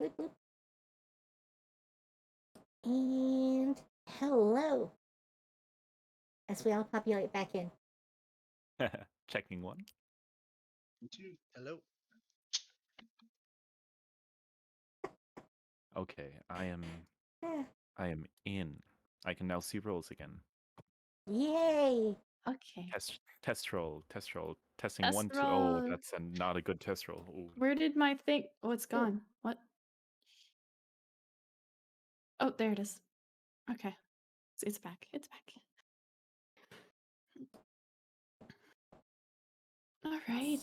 Boop, boop. And hello. As we all populate back in. Checking one. Two. Hello. Okay, I am Ah, in. I can now see rolls again. yay! Okay. Test roll. Testing Test 1, 2. roll. Oh, that's not a good test roll. Ooh. Where did my thing? Oh, it's gone. What? Oh, there it is. Okay. It's back. It's back. All right.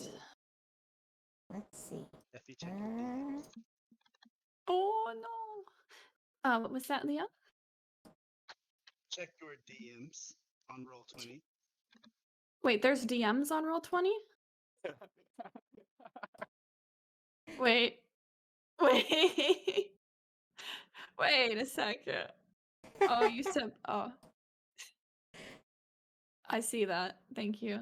Let's see. Effie, check your DMs. Oh no. What was that, Leah? Check your DMs on Roll20. Wait, there's DMs on Roll20? Wait. Wait. Wait a second. Oh, you said. Oh. I see that. Thank you.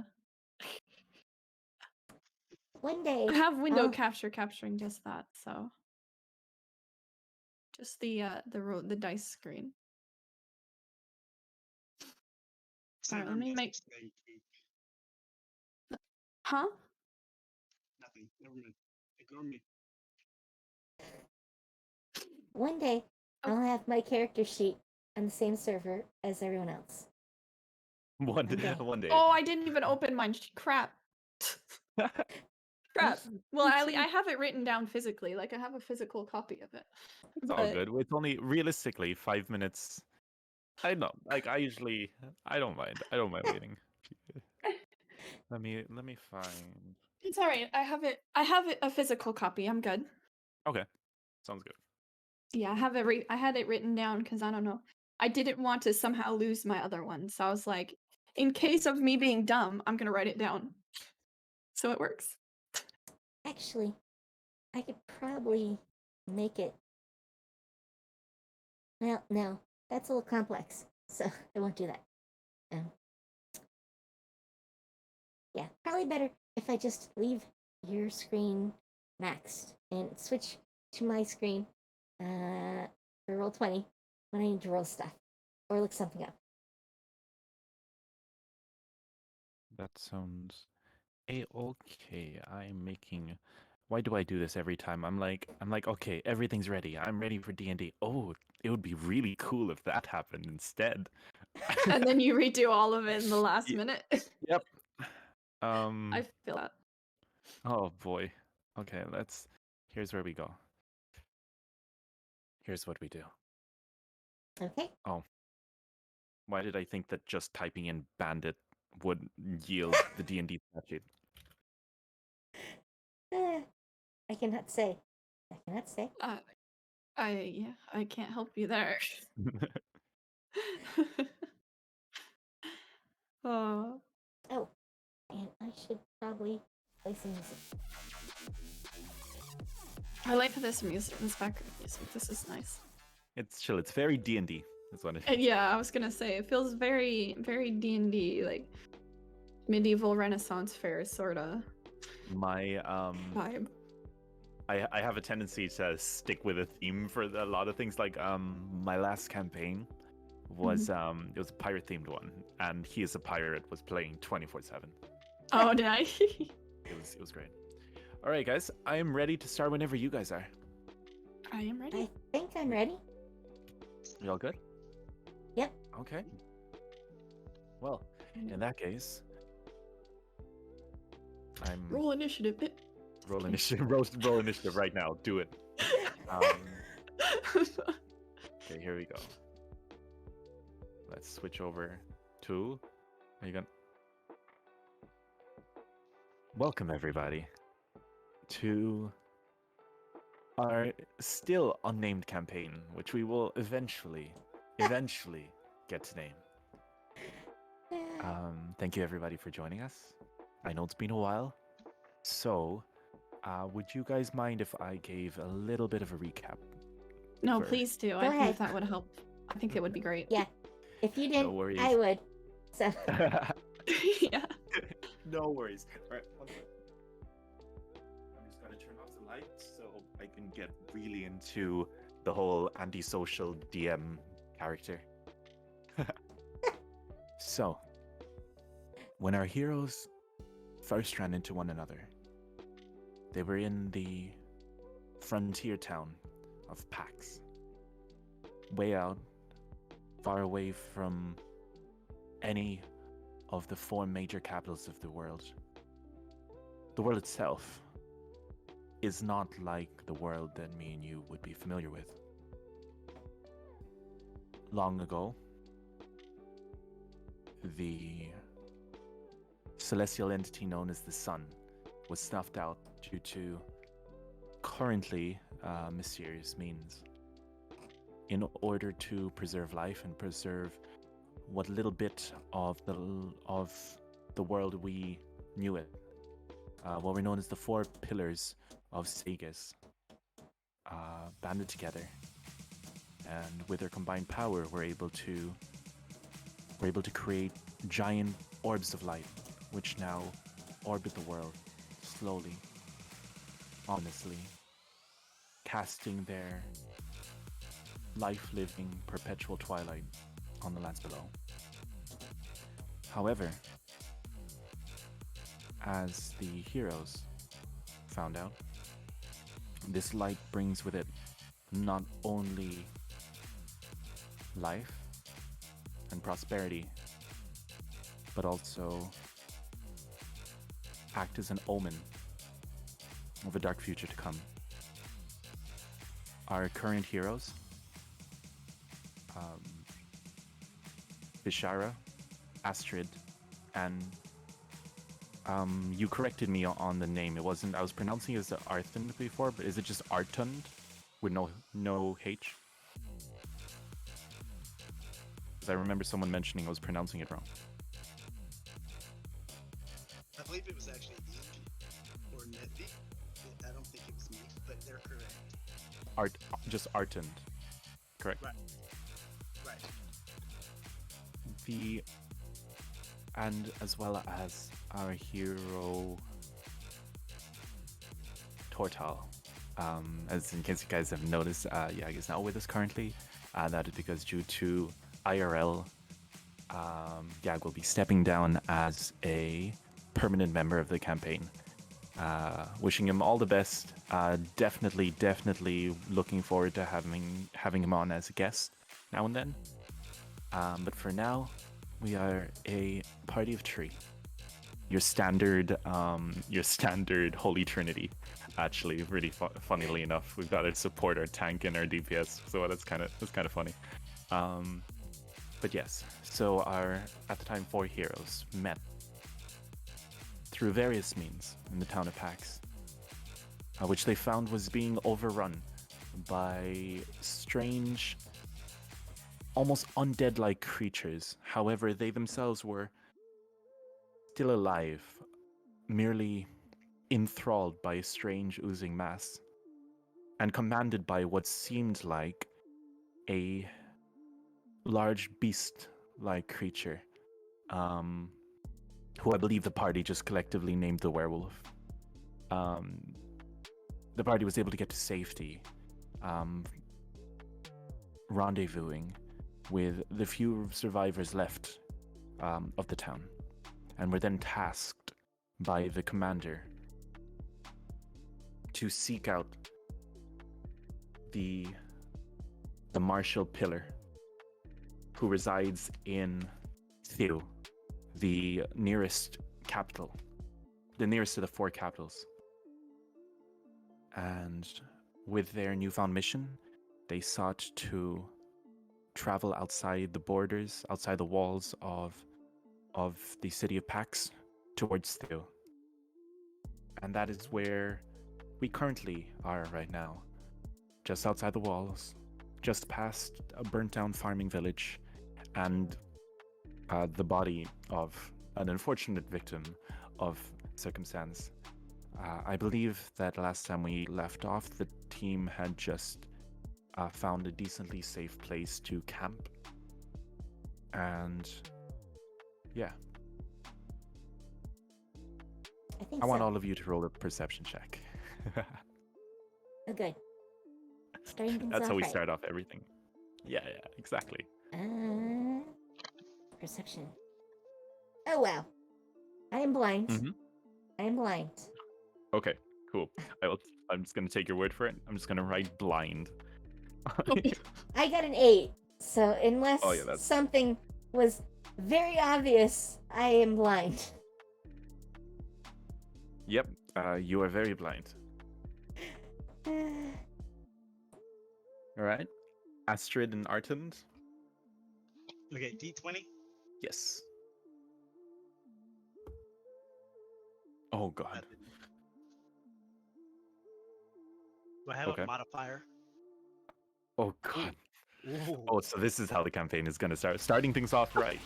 One day. I have window I'll- capture capturing just that, so just the dice screen. Alright, let me make. Thank you. Huh? Nothing. Never mind. Ignore me. One day, Oh. I'll have my character sheet on the same server as everyone else. One Okay. day. Oh, I didn't even open mine. Crap. Crap. Well, I have it written down physically. Like I have a physical copy of it. It's all good. It's only realistically 5 minutes. I know. Like I don't mind. I don't mind waiting. Let me find. It's all right. I have it a physical copy. I'm good. Okay. Sounds good. Yeah, I had it written down because I don't know. I didn't want to somehow lose my other one, so I was like, in case of me being dumb, I'm gonna write it down. So it works. Actually, I could probably make it. Well, no, that's a little complex, so I won't do that. Yeah, probably better if I just leave your screen maxed and switch to my screen for Roll20 when I need to roll stuff or look something up. That sounds okay. I'm making. Why do I do this every time? I'm like, okay, everything's ready. I'm ready for D&D. Oh, it would be really cool if that happened instead. And then you redo all of it in the last minute. Yep. I feel that. Oh boy. Okay, here's where we go. Here's what we do. Okay. Oh. Why did I think that just typing in bandit would yield the D&D statute? I cannot say. I can't help you there. Oh. Oh, and I should probably play some music. I like this music, this background music. This is nice. It's chill. It's very D&D. That's what it is. Yeah, I was gonna say it feels very, very D&D, like medieval Renaissance fair sorta My vibe. I have a tendency to stick with a theme for a lot of things. Like my last campaign was it was a pirate themed one, and he is a pirate was playing 24/7. Oh, nice. It was great. All right, guys, I am ready to start whenever you guys are. I am ready. I think I'm ready. You all good? Yep. Okay. Well, in that case, I'm Roll initiative. roll initiative. Roll initiative right now. Do it. Okay, here we go. Let's switch over to. Are you gonna? Welcome everybody to our still unnamed campaign, which we will eventually get to name. Thank you everybody for joining us. I know it's been a while, so would you guys mind if I gave a little bit of a recap? No, please do. I ahead. think that would help. I think it would be great. Yeah. If you didn't, No worries. I would. So. Yeah. No worries. All right, one second. I'm just gonna turn off the lights so I can get really into the whole antisocial DM character. So, when our heroes first ran into one another, they were in the frontier town of Pax, way out, far away from any of the 4 major capitals of the world. The world itself is not like the world that me and you would be familiar with. Long ago, the celestial entity known as the Sun was snuffed out due to currently mysterious means. In order to preserve life and preserve what little bit of the world we knew it, what were known as the 4 pillars of Sagas, banded together, and with their combined power, were able to create giant orbs of light, which now orbit the world slowly, ominously, casting their life-living perpetual twilight on the lands below. However, as the heroes found out, this light brings with it not only life and prosperity, but also act as an omen of a dark future to come. Our current heroes, Bishara, Astrid, and you corrected me on the name. It wasn't. I was pronouncing it as Arthund before, but is it just Artund with no H? Because I remember someone mentioning I was pronouncing it wrong. I believe it was actually Ink or Netby. I don't think it was me, but they're correct. Just Artund, correct? Right. And as well as our hero Tortal, as in case you guys have noticed, Yag is not with us currently. That is because due to IRL, Yag will be stepping down as a permanent member of the campaign. Wishing him all the best. Definitely looking forward to having him on as a guest now and then. But for now, we are a party of 3. Your standard Holy Trinity. Actually, really funnily enough, we've got to support our tank and our DPS, so that's kind of funny. But yes, so our at the time 4 heroes met through various means in the town of Pax, which they found was being overrun by strange, almost undead-like creatures. However, they themselves were still alive, merely enthralled by a strange oozing mass, and commanded by what seemed like a large beast-like creature, who I believe the party just collectively named the werewolf. The party was able to get to safety, rendezvousing with the few survivors left of the town, and were then tasked by the commander to seek out the martial pillar who resides in Theo, the nearest capital, the nearest to the 4 capitals. And with their newfound mission, they sought to travel outside the borders, outside the walls of the city of Pax towards Theo. And that is where we currently are right now. Just outside the walls, just past a burnt down farming village, and the body of an unfortunate victim of circumstance. I believe that last time we left off, the team had just found a decently safe place to camp. And yeah, I think I want so. all of you to roll a perception check. Oh, good. Starting things That's how off we right. start off everything. Yeah, exactly. Perception. Oh wow. I am blind. Mhm. I am blind. Okay, cool. I'm just gonna take your word for it. I'm just gonna write blind. I got an 8. So unless Oh, yeah, that's- something was very obvious, I am blind. Yep, you are very blind. All right. Astrid and Artund? Okay, D20. Yes. Oh, God. Do I have Okay. a modifier? Oh, God. Ooh. Oh, so this is how the campaign is going to start. Starting things off right.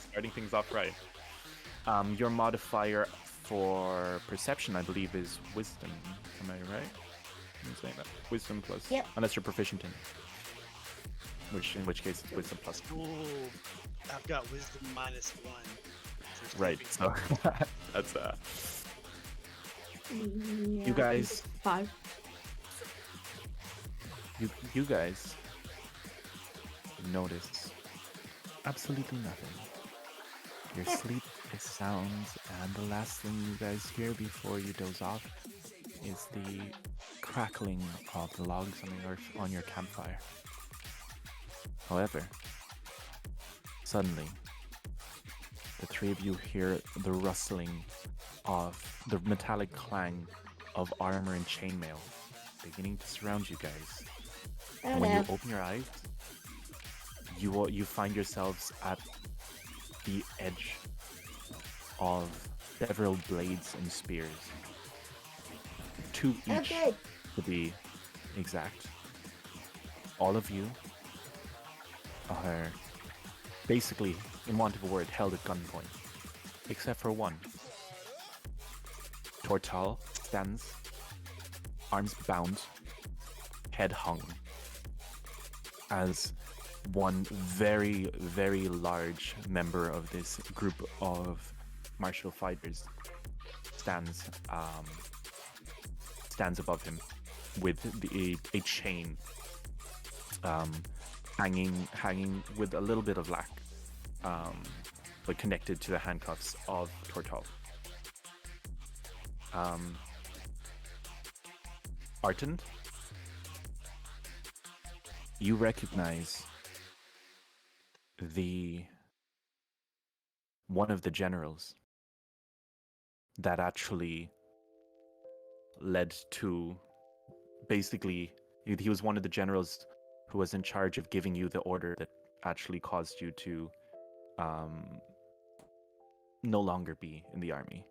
Your modifier for perception, I believe, is wisdom. Am I right? I'm saying that. Wisdom plus. Yep. Unless you're proficient in it. In which case, it's wisdom plus. Ooh. I've got wisdom -1. for Right. saving. So that's Yeah, You guys. 5. You guys notice absolutely nothing. Your sleep is sound, and the last thing you guys hear before you doze off is the crackling of the logs on your campfire. However, suddenly, the three of you hear the rustling of the metallic clang of armor and chainmail beginning to surround you guys. Oh And when no. you open your eyes, you find yourselves at the edge of several blades and spears. 2 each, Okay. to be exact. All of you are basically, in want of a word, held at gunpoint. Except for one. Tortal stands, arms bound, head hung, as one very, very large member of this group of martial fighters stands above him with a chain hanging with a little bit of lack, but connected to the handcuffs of Tortal. Artund, you recognize one of the generals that actually led to, basically, he was one of the generals who was in charge of giving you the order that actually caused you to no longer be in the army,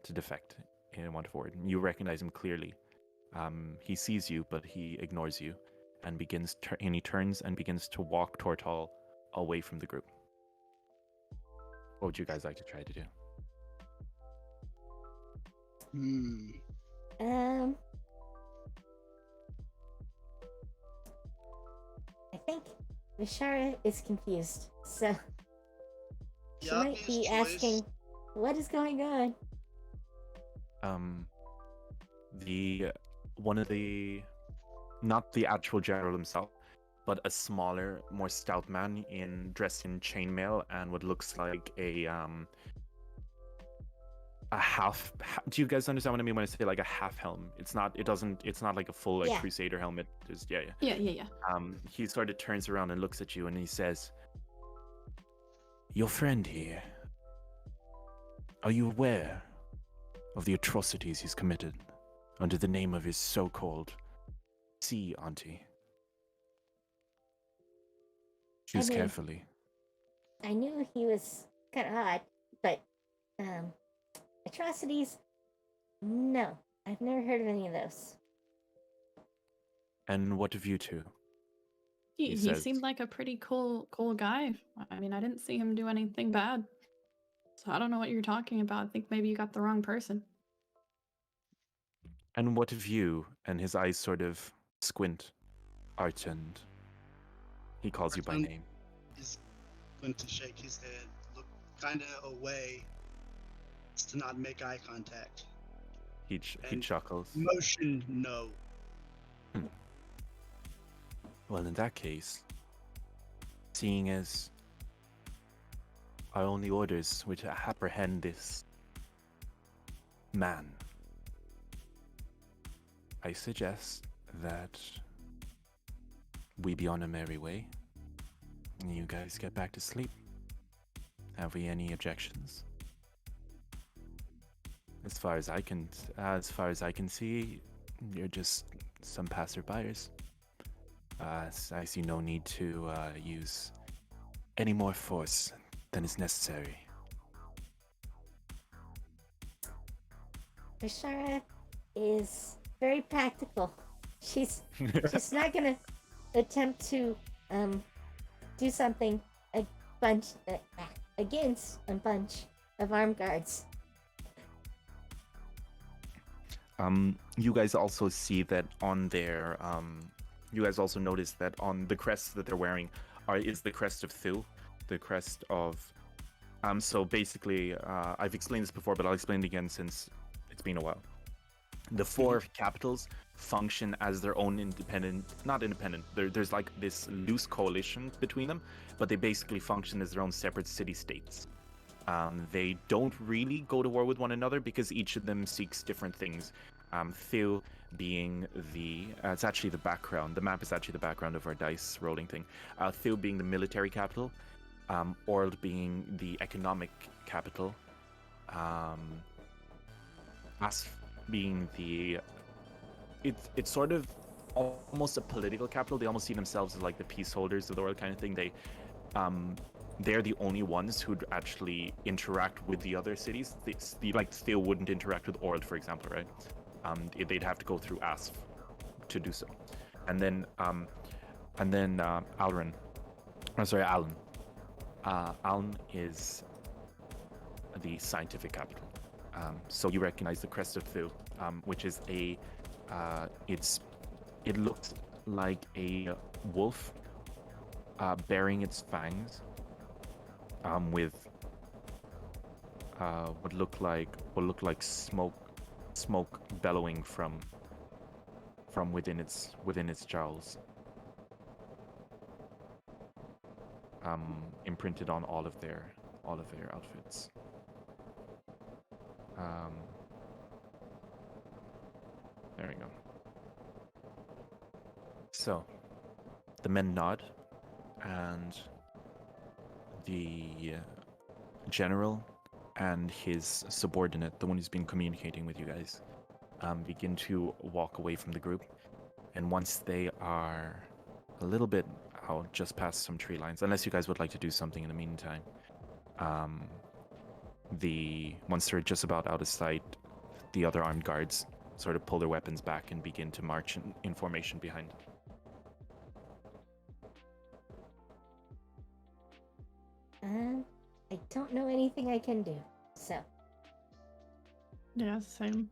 to defect, in want of a word. You recognize him clearly. He sees you, but he ignores you, and he turns and begins to walk Tortal away from the group. What would you guys like to try to do? I think Vishara is confused, so she The might obvious be choice- asking, "What is going on?" Not the actual general himself, but a smaller, more stout man dressed in chainmail and what looks like a half. Do you guys understand what I mean when I say like a half helm? It's not like a full like Yeah. crusader helmet. Just yeah. Yeah. He sort of turns around and looks at you and he says, "Your friend here, are you aware of the atrocities he's committed under the name of his so-called sea auntie? Choose mean- carefully." I knew he was kind of odd, but atrocities? No, I've never heard of any of those. "And what of you two?" He says- seemed like a pretty cool guy. I mean, I didn't see him do anything bad. So I don't know what you're talking about. I think maybe you got the wrong person. "And what of you?" And his eyes sort of squint. Artund. He calls you by Artund. name. Is going to shake his head, look kind of away, to not make eye contact. He And- chuckles. Motion no. Well, in that case, seeing as our only orders were to apprehend this man, I suggest that we be on a merry way and you guys get back to sleep. Have we any objections? As far as I can see, you're just some passerbyers. I see no need to use any more force than is necessary. Bashara is very practical. She's not gonna attempt to do something against a bunch of armed guards. You guys also see that on their you guys also notice that on the crests that they're wearing is the crest of Thu, the crest of so basically I've explained this before, but I'll explain it again since it's been a while. The four capitals function as their own not independent. There's like this loose coalition between them, but they basically function as their own separate city-states. They don't really go to war with one another because each of them seeks different things. Thu being it's actually the background. The map is actually the background of our dice rolling thing. Thu being the military capital, Orld being the economic capital, Asf being it's sort of almost a political capital. They almost see themselves as like the peace holders of the world kind of thing. They're the only ones who'd actually interact with the other cities. Like Theo wouldn't interact with Orld, for example, right? They'd have to go through Asf to do so. And then Aylin. Aylin is the scientific capital. So you recognize the crest of Thu, which is it looks like a wolf bearing its fangs, with what look like smoke bellowing from within its jowls, imprinted on all of their outfits. There we go. So, the men nod, and the general and his subordinate, the one who's been communicating with you guys, begin to walk away from the group. And once they are a little bit out, just past some tree lines, unless you guys would like to do something in the meantime, once they're just about out of sight, the other armed guards sort of pull their weapons back and begin to march in formation behind. I don't know anything I can do, so. Yeah, same.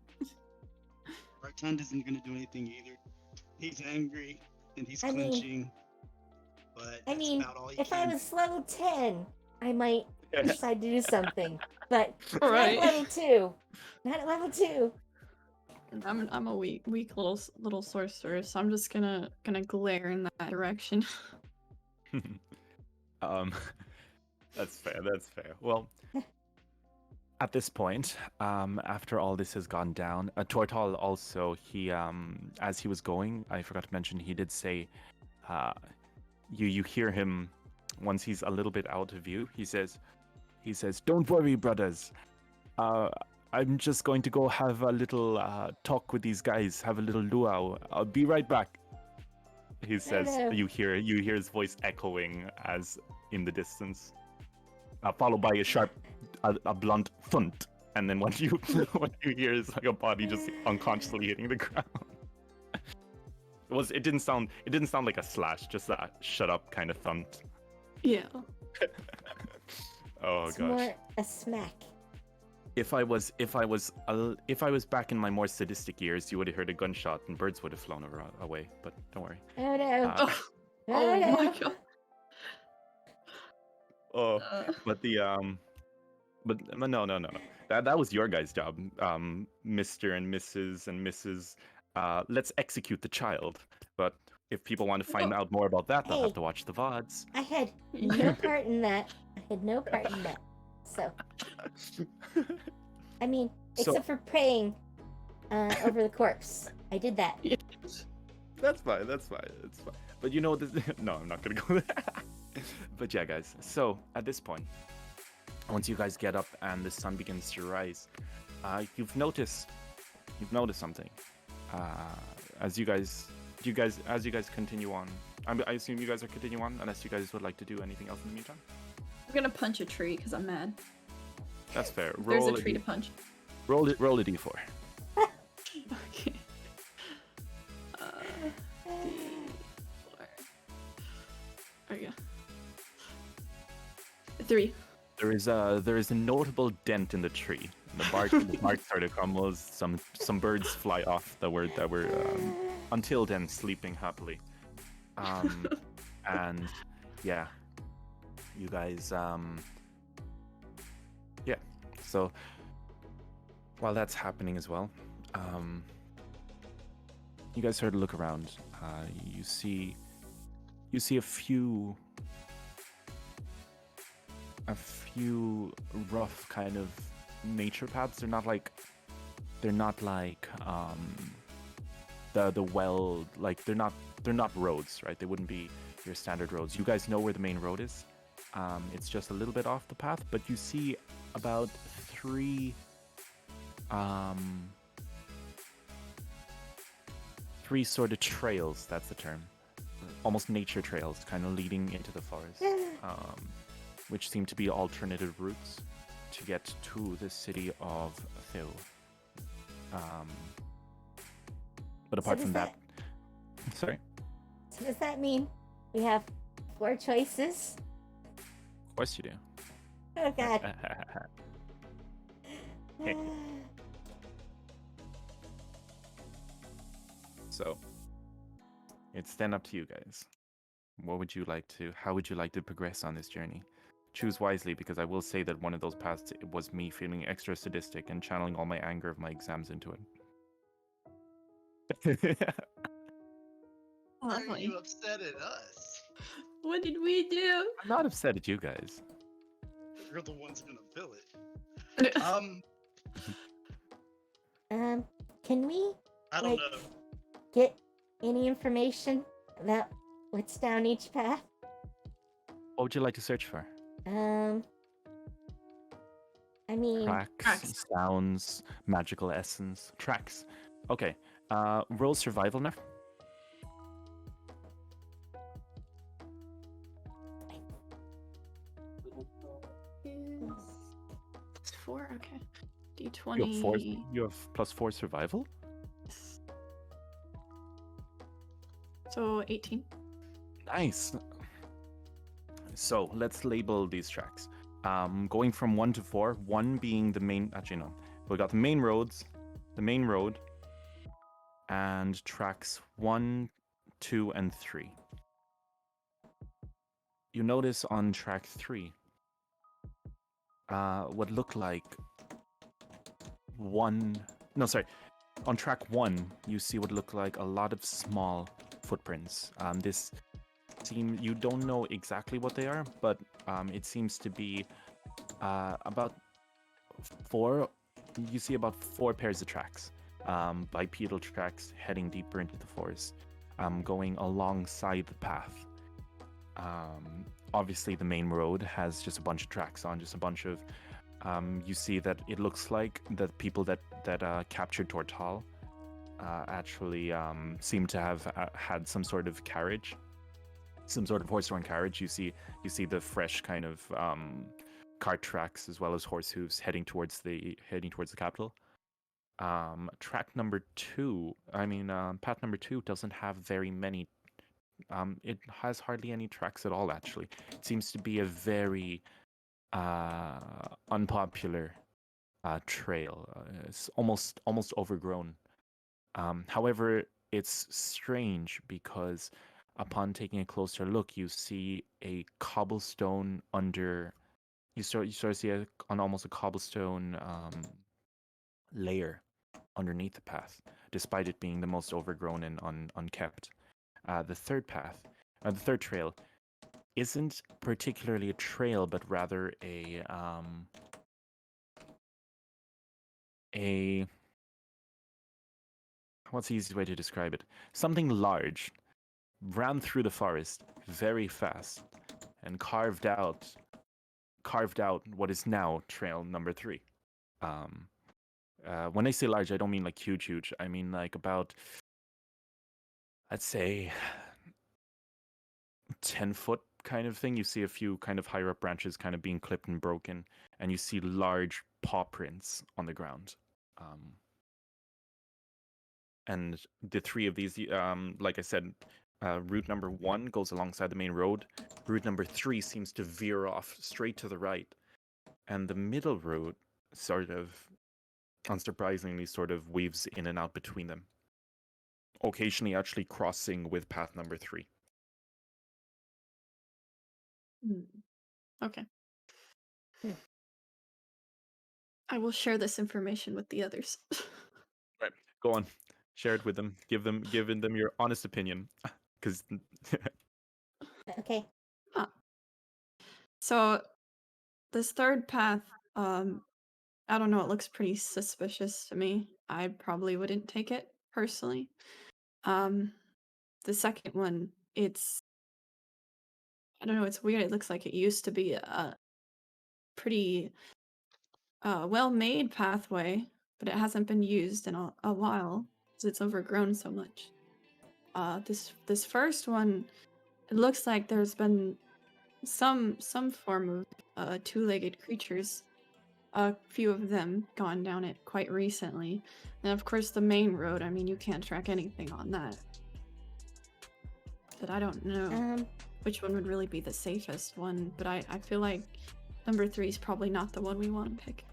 Bartend isn't gonna do anything either. He's angry and he's I mean- clenching. But that's about all he if can. I was level 10, I might decide to do something. But Right. not at level 2. Not at level 2. I'm a weak little sorcerer, so I'm just gonna glare in that direction. That's fair. Well, at this point, after all this has gone down, Tortal also, he as he was going, I forgot to mention, he did say, you hear him once he's a little bit out of view. He says, "Don't worry, brothers. I'm just going to go have a little talk with these guys, have a little luau. I'll be right back." He says. Hello. You hear his voice echoing as in the distance, followed by a blunt thump, and then what you hear is like a body just unconsciously hitting the ground. It didn't sound like a slash, just a shut up kind of thump. Yeah. Oh It's gosh. more a smack. If I was back in my more sadistic years, you would have heard a gunshot and birds would have flown away. But don't worry. Oh no. Uh, Oh no. my god. Oh, Uh, but no. That was your guys' job, Mr. and Mrs. and Mrs. Let's execute the child. But If people want to find Well, out more about that, they'll have Hey. to watch the VODs. I had no part in that. I had no part in that. So, I mean, So- except for praying over the corpse. I did that. That's fine. That's fine. That's fine. But you know, this, no, I'm not gonna go there. But yeah, guys. So at this point, once you guys get up and the sun begins to rise, you've noticed something. As you guys continue on. I assume you guys are continuing on, unless you guys would like to do anything else in the meantime. I'm gonna punch a tree because I'm mad. That's fair. There's a tree to punch. Roll a d4. Okay. There you go. 3. There is a notable dent in the tree. The bark sort of crumbles. Some birds fly off that were until then sleeping happily. And yeah, you guys yeah. So while that's happening as well, you guys start to look around. You see a few rough kind of nature paths. They're not like the well, like they're not roads, right? They wouldn't be your standard roads. You guys know where the main road is. It's just a little bit off the path, but you see about three sort of trails, that's the term. Almost nature trails, kind of leading into the forest. Which seem to be alternative routes to get to the city of Theo. But apart from that, sorry. So does that mean we have 4 choices? Of course you do. Oh God. So, it's then up to you guys. How would you like to progress on this journey? Choose wisely, because I will say that one of those paths was me feeling extra sadistic and channeling all my anger of my exams into it. Why are Lovely. you upset at us? What did we do? I'm not upset at you guys. You're the ones gonna fill it. Can we I don't Like- know. get any information about what's down each path? What would you like to search for? I mean, Tracks, sounds, magical essence, tracks. Okay. Roll survival now. It's 4, okay. You D20. have four. You have +4 survival. So 18. Nice. So let's label these tracks. Going from 1 to 4. 1 being the main. Actually, no. We got the main roads, the main road, and tracks 1, 2, and 3. You notice on track 3, what looked like one. No, sorry. On track 1, you see what looked like a lot of small footprints. You don't know exactly what they are, but it seems to be about 4. You see about 4 pairs of tracks, bipedal tracks heading deeper into the forest, going alongside the path. Obviously, the main road has just a bunch of tracks on, just a bunch of. You see that it looks like the people that captured Tortal actually seem to have had some sort of carriage, some sort of horse-drawn carriage. You see the fresh kind of cart tracks as well as horse hooves heading towards the capital. Path number 2 doesn't have very many. It has hardly any tracks at all. Actually, it seems to be a very unpopular trail. It's almost overgrown. However, it's strange because upon taking a closer look, you see a cobblestone under. You sort of see almost a cobblestone layer underneath the path, despite it being the most overgrown and unkept. The third path, the third trail, isn't particularly a trail, but rather a what's the easiest way to describe it? Something large ran through the forest very fast and carved out what is now trail number 3. Um, when I say large, I don't mean like huge. I mean like about, let's say, 10-foot kind of thing. You see a few kind of higher up branches kind of being clipped and broken, and you see large paw prints on the ground. And the 3 of these, like I said, route number 1 goes alongside the main road. Route number 3 seems to veer off straight to the right. And the middle route sort of, unsurprisingly, sort of weaves in and out between them, occasionally actually crossing with path number 3. Okay. Hmm. I will share this information with the others. Right. Go on. Share it with them. Giving them your honest opinion. Because Okay. So this third path, I don't know, it looks pretty suspicious to me. I probably wouldn't take it personally. The second one, I don't know, it's weird. It looks like it used to be a pretty well-made pathway, but it hasn't been used in a while because it's overgrown so much. This first one, it looks like there's been some form of two-legged creatures, a few of them gone down it quite recently. And of course the main road, I mean, you can't track anything on that. But I don't know which one would really be the safest one, but I feel like number 3 is probably not the one we want to pick.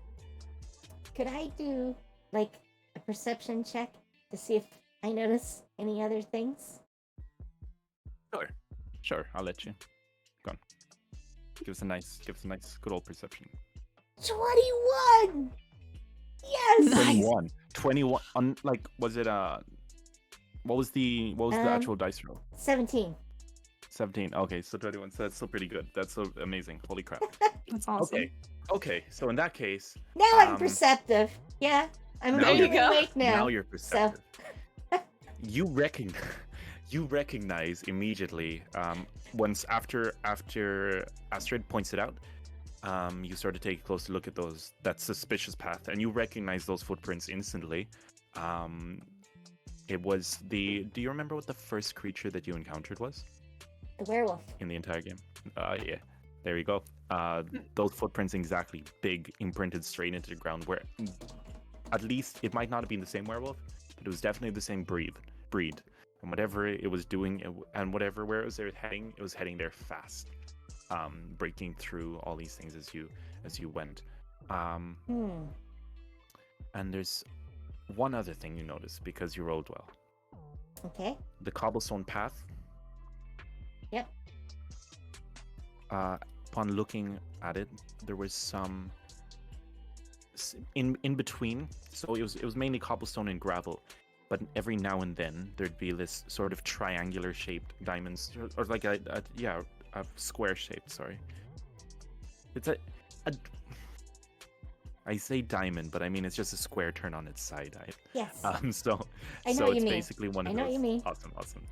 Could I do like a perception check to see if I notice any other things? Sure, I'll let you. Go on. Give us a nice good old perception. 21! Yes! Nice. 21 on, like, was it what was the actual dice roll? 17. 17. Okay, so 21. So that's still pretty good. That's so amazing. Holy crap. That's awesome. Okay. So in that case, Now I'm perceptive. Yeah, I'm now immediately you're- awake now. now you're perceptive. You recognize immediately, once after Astrid points it out. You sort of take a closer look at that suspicious path, and you recognize those footprints instantly. It was do you remember what the first creature that you encountered was The werewolf. in the entire game? Yeah, there you go. Those footprints exactly, big, imprinted straight into the ground, where at least it might not have been the same werewolf, but it was definitely the same breed. And whatever it was doing, and where it was heading, it was heading there fast. Breaking through all these things as you went. And there's one other thing you notice, because you rolled well. Okay. The cobblestone path. Yep. Upon looking at it, there was some in between. So it was mainly cobblestone and gravel, but every now and then there'd be this sort of triangular shaped diamonds, or like a square shaped. Sorry, it's a I say diamond, but I mean it's just a square turned on its side. Yes. So I know so what it's you mean. basically one of I know those. what you mean. Awesome.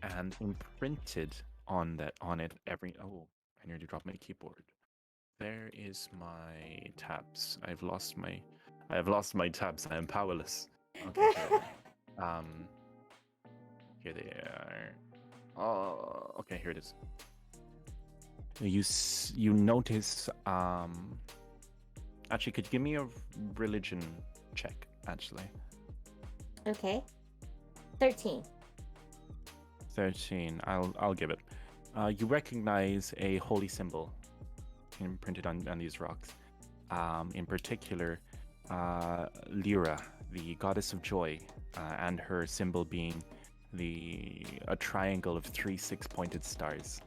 And imprinted on it every. Oh, I nearly dropped my keyboard. There is my tabs. I have lost my tabs. I am powerless. Okay. Here they are. Oh, okay. Here it is. You notice. Actually, could you give me a religion check? Actually. Okay. 13. 13. I'll give it. You recognize a holy symbol imprinted on these rocks. In particular, Lira, the goddess of joy, and her symbol being a triangle of 3 6-pointed stars,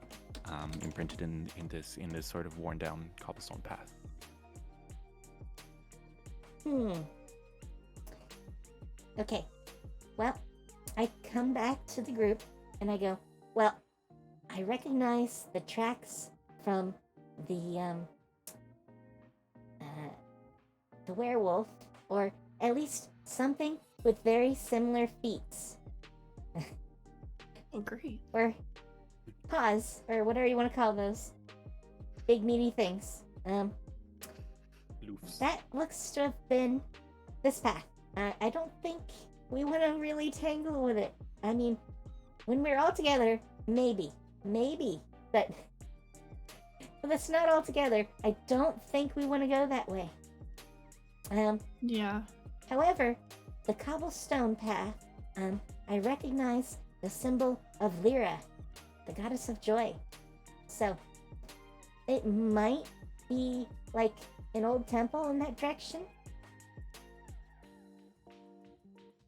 imprinted in this sort of worn down cobblestone path. Okay. Well, I come back to the group and I go, well, I recognize the tracks from the werewolf, or at least something with very similar feats. Oh, great. Or paws, or whatever you want to call those. Big meaty things. Loofs. That looks to have been this path. I don't think we want to really tangle with it. I mean, when we're all together, maybe. But if it's not all together, I don't think we want to go that way. Yeah. However, the cobblestone path, I recognize the symbol of Lira, the goddess of joy. So, it might be like an old temple in that direction.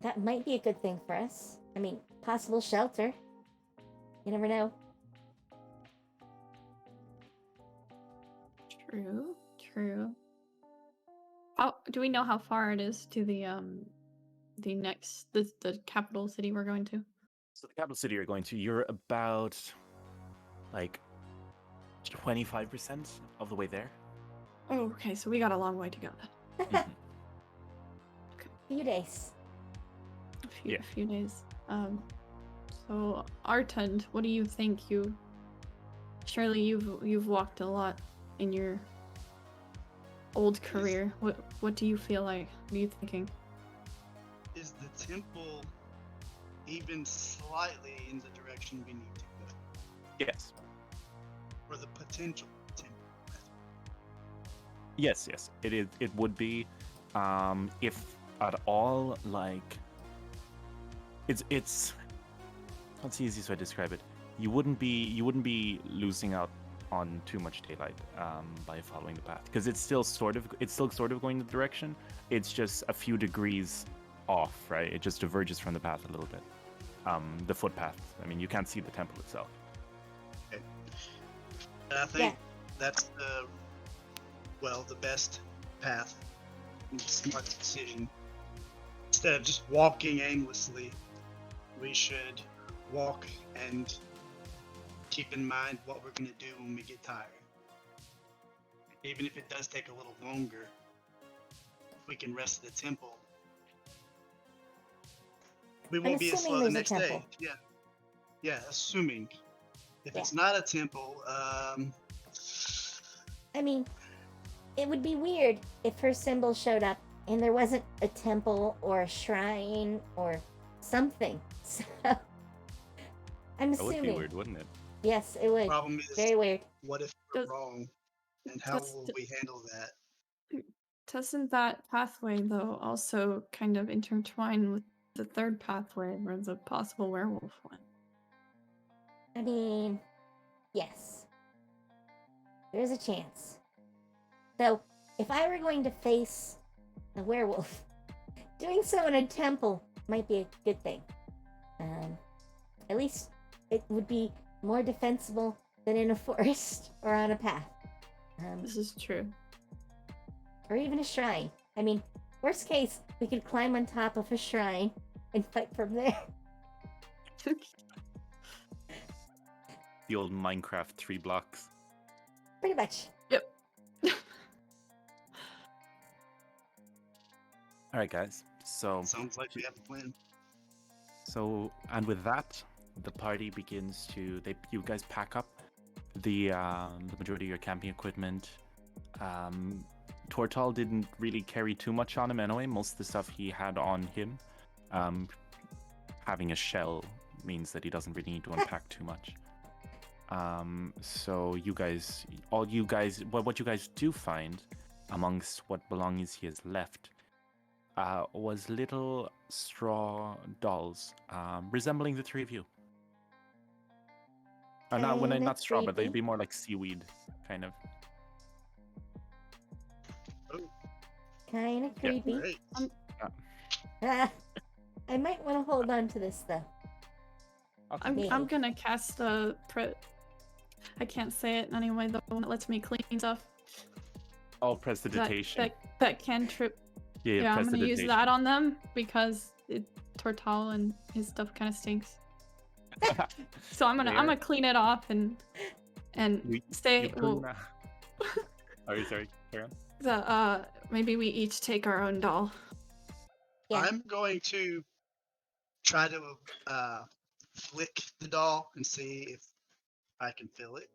That might be a good thing for us. I mean, possible shelter. You never know. True. How do we know how far it is to the capital city we're going to? So the capital city you're going to, you're about like 25% of the way there. Oh, okay, so we got a long way to go then. Mhm. Few days. A few days. So Artund, what do you think? Surely you've walked a lot in your old career. What do you feel like? What are you thinking? Is the temple even slightly in the direction we need to go? Yes. Or the potential temple? Yes, it is. It would be, if at all, like it's. What's the easiest way to describe it? You wouldn't be losing out on too much daylight by following the path, because it's still sort of going the direction. It's just a few degrees off, right? It just diverges from the path a little bit. The footpath. I mean, you can't see the temple itself. Okay. And I think that's the best path. And smart decision. Instead of just walking aimlessly, we should walk and keep in mind what we're going to do when we get tired. Even if it does take a little longer, if we can rest at the temple, we won't be as slow the there's a next day. temple. Yeah, assuming. If Yeah. it's not a temple, I mean, it would be weird if her symbol showed up and there wasn't a temple or a shrine or something. So, I'm That would assuming. be weird, wouldn't it? Yes, it would. problem is, Very weird. what if we're Does- wrong? And how does- will we handle that? Doesn't that pathway though also kind of intertwine with the third pathway where the possible werewolf one? I mean, yes. There's a chance. So, if I were going to face a werewolf, doing so in a temple might be a good thing. At least it would be more defensible than in a forest or on a path. This is true. Or even a shrine. I mean, worst case, we could climb on top of a shrine and fight from there. The old Minecraft 3 blocks. Pretty much. All right, guys. So Sounds like we have a plan. And with that, the party begins to. You guys pack up the majority of your camping equipment. Tortal didn't really carry too much on him anyway. Most of the stuff he had on him. Having a shell means that he doesn't really need to unpack too much. So what you guys do find amongst what belongings he has left was little straw dolls resembling the three of you. Not straw, but they'd creepy. be more like seaweed, kind of. Kind of creepy. Great. I might want to hold on to this though. I'm Maybe. gonna cast a I can't say it anyway. The one that lets me clean stuff. Oh, prestidigitation. That cantrip. Yeah, Yeah, I'm gonna use prestidigitation. that on them because Tortal and his stuff kind of stinks. So I'm There. gonna clean it off and stay. You Well, sorry. Carry on. maybe we each take our own doll. Yeah. I'm going to try to flick the doll and see if I can feel it.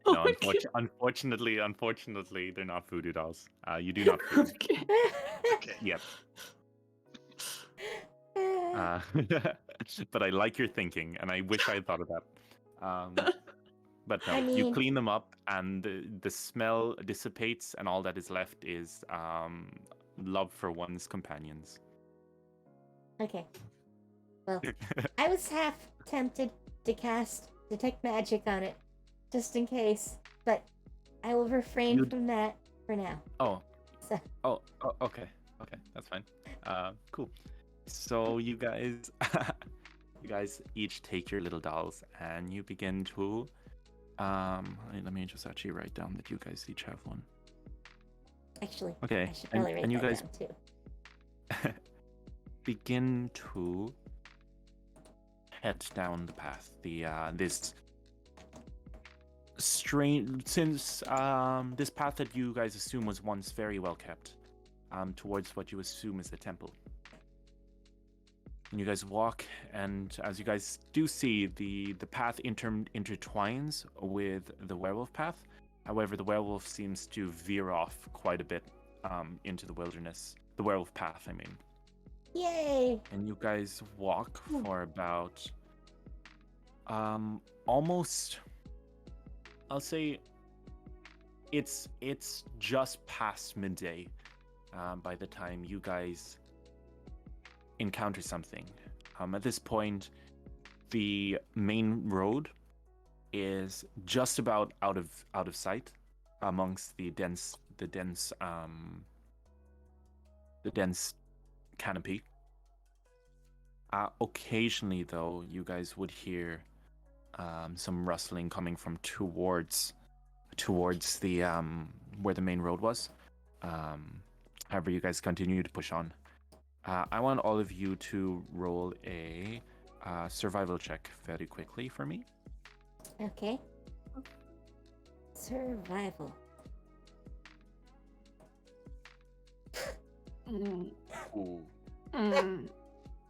No, Oh my God. unfortunately, they're not voodoo dolls. You do not food. Okay. Okay. Yep. But I like your thinking, and I wish I had thought of that. But no, I you mean- clean them up, and the smell dissipates, and all that is left is love for one's companions. Okay. Well, I was half tempted to cast Detect Magic on it, just in case, but I will refrain from that for now. Oh. So. Oh, okay. Okay, that's fine. Cool. So you guys each take your little dolls and you begin to let me just actually write down that you guys each have one. Actually, Okay. I should probably write you that guys down too. begin to head down the path. This strange, since this path that you guys assume was once very well kept, towards what you assume is the temple. And you guys walk, and as you guys do see, the path intertwines with the werewolf path. However, the werewolf seems to veer off quite a bit into the wilderness. The werewolf path, I mean. Yay! And you guys walk for about almost, I'll say it's just past midday by the time you guys encounter something. At this point, the main road is just about out of sight amongst the dense canopy. Occasionally, though, you guys would hear some rustling coming from towards the where the main road was. However, you guys continue to push on. I want all of you to roll a survival check very quickly for me. Okay. Survival. Ooh.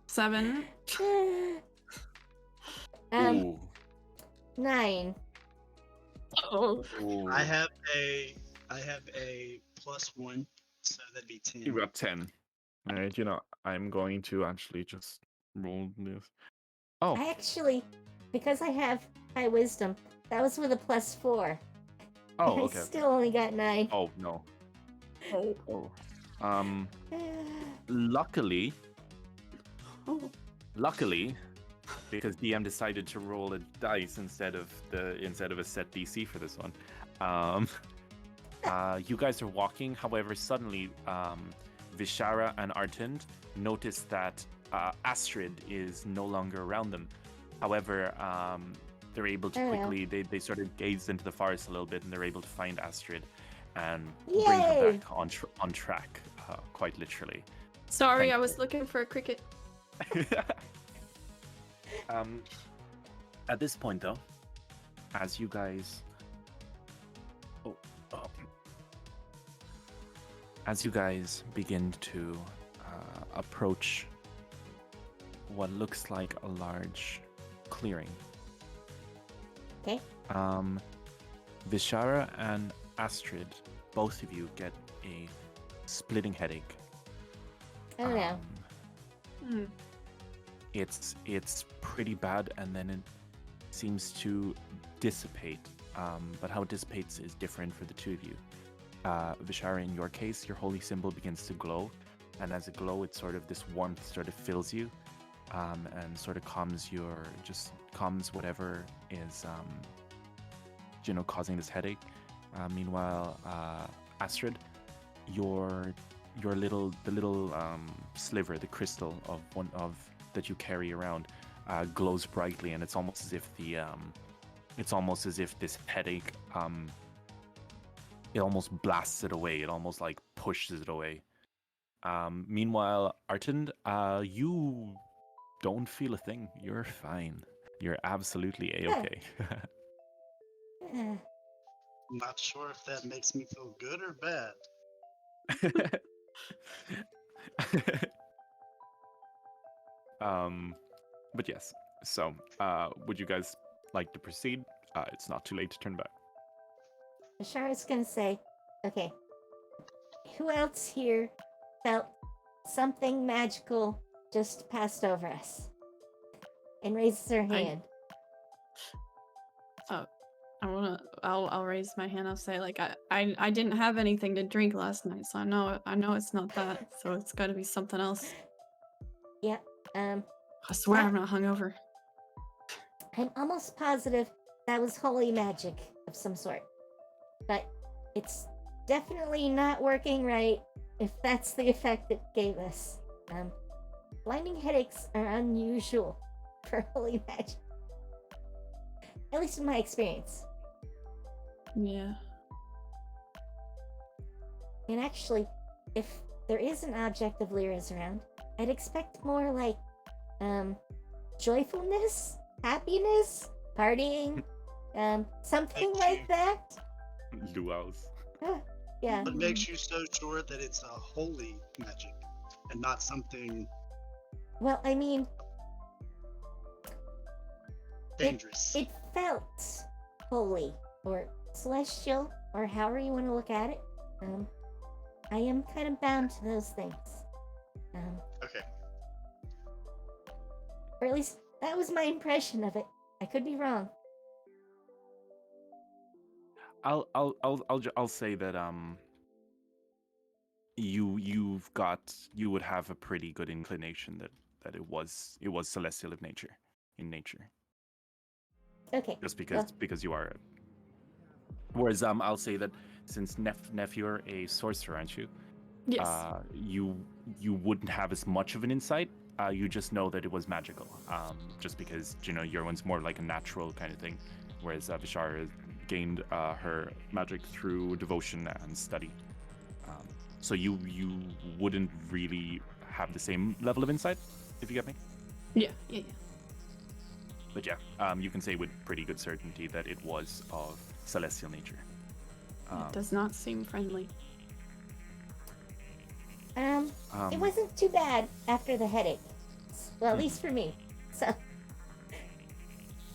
7. Ooh. 9. Oh. Ooh. I have a +1, so that'd be 10. You got 10. All right, I'm going to actually just roll this. Oh, I actually, because I have high wisdom, that was with a +4. oh, and okay. I still only got 9. Oh no. Oh. Luckily, Oh. because DM decided to roll a dice instead of a set DC for this one. You guys are walking. However, suddenly, Vishara and Artund notice that Astrid is no longer around them. However, they're able to quickly, they sort of gaze into the forest a little bit, and they're able to find Astrid and bring her back on track, quite literally. Sorry, I was looking for a cricket. At this point, though, as you guys... as you guys begin to approach what looks like a large clearing. Okay. Vishara and Astrid, both of you get a splitting headache. Oh no. It's pretty bad, and then it seems to dissipate. But how it dissipates is different for the two of you. Vishara, in your case, your holy symbol begins to glow, and as it glows, it sort of, this warmth sort of fills you, and sort of calms whatever is causing this headache. Meanwhile, Astrid, the little sliver, the crystal of that you carry around, glows brightly, and it's almost as if this headache it almost blasts it away. It almost like pushes it away. Meanwhile, Artund, you don't feel a thing. You're fine. You're absolutely a-okay. Uh, I'm not sure if that makes me feel good or bad. But yes. So, would you guys like to proceed? It's not too late to turn back. Ashara's gonna say, okay, who else here felt something magical just passed over us? And raises her hand. I'll raise my hand. I'll say like I didn't have anything to drink last night, so I know it's not that. So it's got to be something else. Yep. I swear that- I'm not hungover. I'm almost positive that was holy magic of some sort. But it's definitely not working right if that's the effect it gave us. Blinding headaches are unusual for holy magic. At least in my experience. Yeah. And actually, if there is an object of Lyra's around, I'd expect more like, joyfulness, happiness, partying, something like that. Luau's. Yeah. What makes you so sure that it's a holy magic and not something Well, I mean, dangerous? it felt holy or celestial or however you want to look at it. I am kind of bound to those things. Okay. Or at least that was my impression of it. I could be wrong. I'll say that you would have a pretty good inclination that it was celestial in nature. Okay. Just well, because you are. Whereas I'll say that since you're a sorcerer, aren't you? Yes. You wouldn't have as much of an insight. You just know that it was magical. Just because your one's more like a natural kind of thing, whereas Vishara gained her magic through devotion and study. So you wouldn't really have the same level of insight, if you get me. Yeah. But yeah, you can say with pretty good certainty that it was of celestial nature. It does not seem friendly. It wasn't too bad after the headache. Well, at least for me. So,